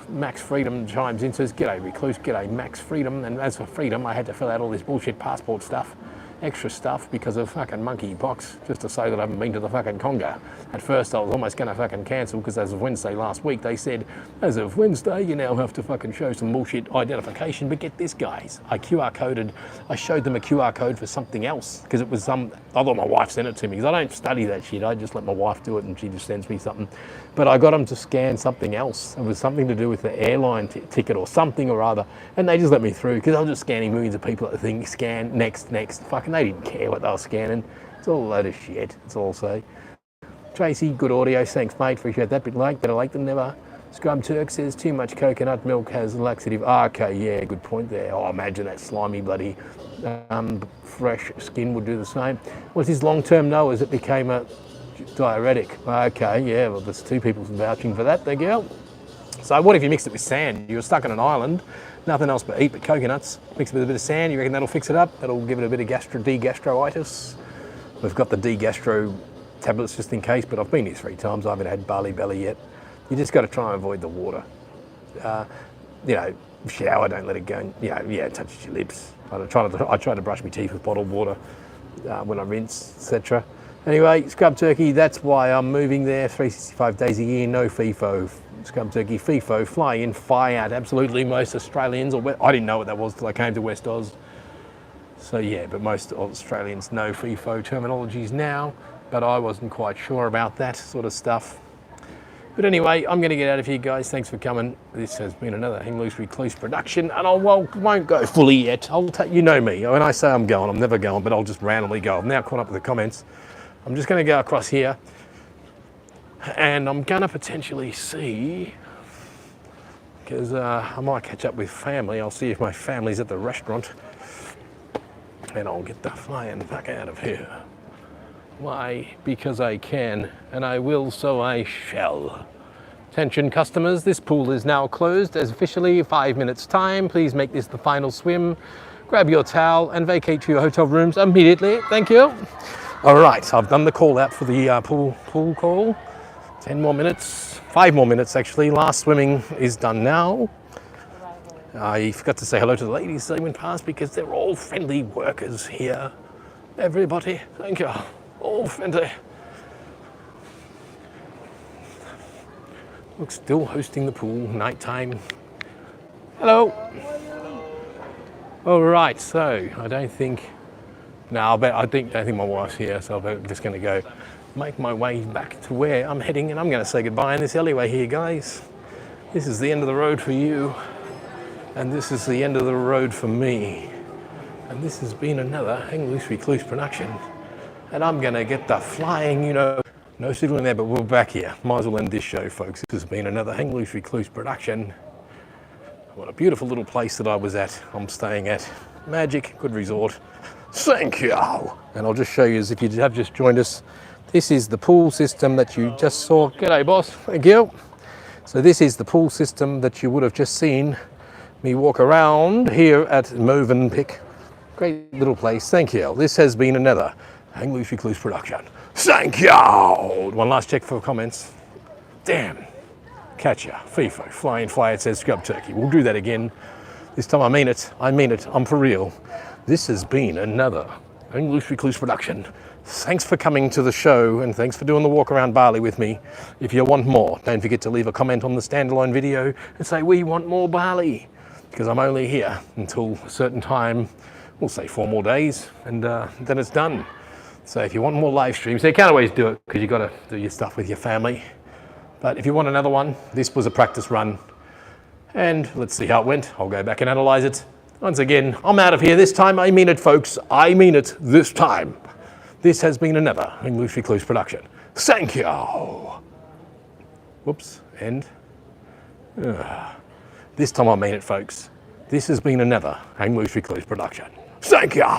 Max Freedom chimes in, says, g'day Recluse, g'day Max Freedom. And as for Freedom, I had to fill out all this bullshit passport stuff, extra stuff, because of fucking monkey pox, just to say that I haven't been to the fucking Conga. At first I was almost going to fucking cancel, because as of Wednesday last week, they said, as of Wednesday, you now have to fucking show some bullshit identification. But get this, guys, I showed them a QR code for something else, because it was I thought my wife sent it to me, because I don't study that shit. I just let my wife do it, and she just sends me something. But I got them to scan something else. It was something to do with the airline ticket or something or other, and they just let me through, because I was just scanning millions of people at the thing, scan, next, fucking, they didn't care what they were scanning. It's all a load of shit, that's all I'll say. Tracy, good audio, thanks mate, appreciate that, bit late, better late than never. Scrub Turk says, too much coconut milk has laxative. Okay, yeah, good point there. Oh, imagine that slimy bloody fresh skin would do the same. Was his long-term no as it became a diuretic? Okay, yeah, well, there's two people vouching for that, there you go. So what if you mixed it with sand? You were stuck on an island, nothing else but eat but coconuts, mix it with a bit of sand, you reckon that'll fix it up? That'll give it a bit of de-gastroitis? We've got the de-gastro tablets just in case, but I've been here 3 times, I haven't had Bali belly yet. You just got to try and avoid the water. You know, shower, don't let it go, yeah, it touches your lips. I try to brush my teeth with bottled water when I rinse, etc. Anyway, Scrub Turkey, that's why I'm moving there, 365 days a year, no FIFO. Scrub Turkey, FIFO, fly in, fly out, absolutely. Most Australians, I didn't know what that was till I came to West Oz. So yeah, but most Australians know FIFO terminologies now, but I wasn't quite sure about that sort of stuff. But anyway, I'm going to get out of here, guys. Thanks for coming. This has been another Hang Loose Recluse production, and I won't go fully yet. You know me. When I say I'm going, I'm never going, but I'll just randomly go. I've now caught up with the comments. I'm just going to go across here, and I'm going to potentially see, because I might catch up with family. I'll see if my family's at the restaurant, and I'll get the flying fuck out of here. Why? Because I can, and I will, so I shall. Attention customers, this pool is now closed as officially 5 minutes time. Please make this the final swim. Grab your towel and vacate to your hotel rooms immediately. Thank you. All right, I've done the call out for the pool call. 10 more minutes, 5 more minutes actually. Last swimming is done now. I forgot to say hello to the ladies as they went past because they're all friendly workers here. Everybody, thank you. All friendly. Look, still hosting the pool, nighttime. Hello. All right, so I don't think my wife's here, so I'm just going to go make my way back to where I'm heading, and I'm going to say goodbye in this alleyway here, guys. This is the end of the road for you, and this is the end of the road for me. And this has been another Hang Loose Recluse production. And I'm going to get the flying, no signal in there, but we're back here. Might as well end this show, folks. This has been another Hang Loose Recluse production. What a beautiful little place that I was at. I'm staying at. Magic, good resort. Thank you. And I'll just show you, as if you have just joined us, this is the pool system that you just saw. G'day, boss. Thank you. So this is the pool system that you would have just seen me walk around here at Movenpick. Great little place. Thank you. This has been another Hang Loose Recluse production. Thank you. One last check for comments. Damn. Catch ya. FIFO. Fly in, fly, it says Scrub Turkey. We'll do that again. This time I mean it. I mean it. I'm for real. This has been another Hang Loose Recluse production. Thanks for coming to the show, and thanks for doing the walk around Bali with me. If you want more, don't forget to leave a comment on the standalone video and say, we want more Bali. Because I'm only here until a certain time. We'll say 4 more days, and then it's done. So if you want more live streams, you can't always do it because you've got to do your stuff with your family. But if you want another one, this was a practice run. And let's see how it went. I'll go back and analyze it. Once again, I'm out of here. This time I mean it, folks. I mean it this time. This has been another Hang Loose Recluse production. Thank you. Whoops. And this time I mean it, folks. This has been another Hang Loose Recluse production. Thank ya!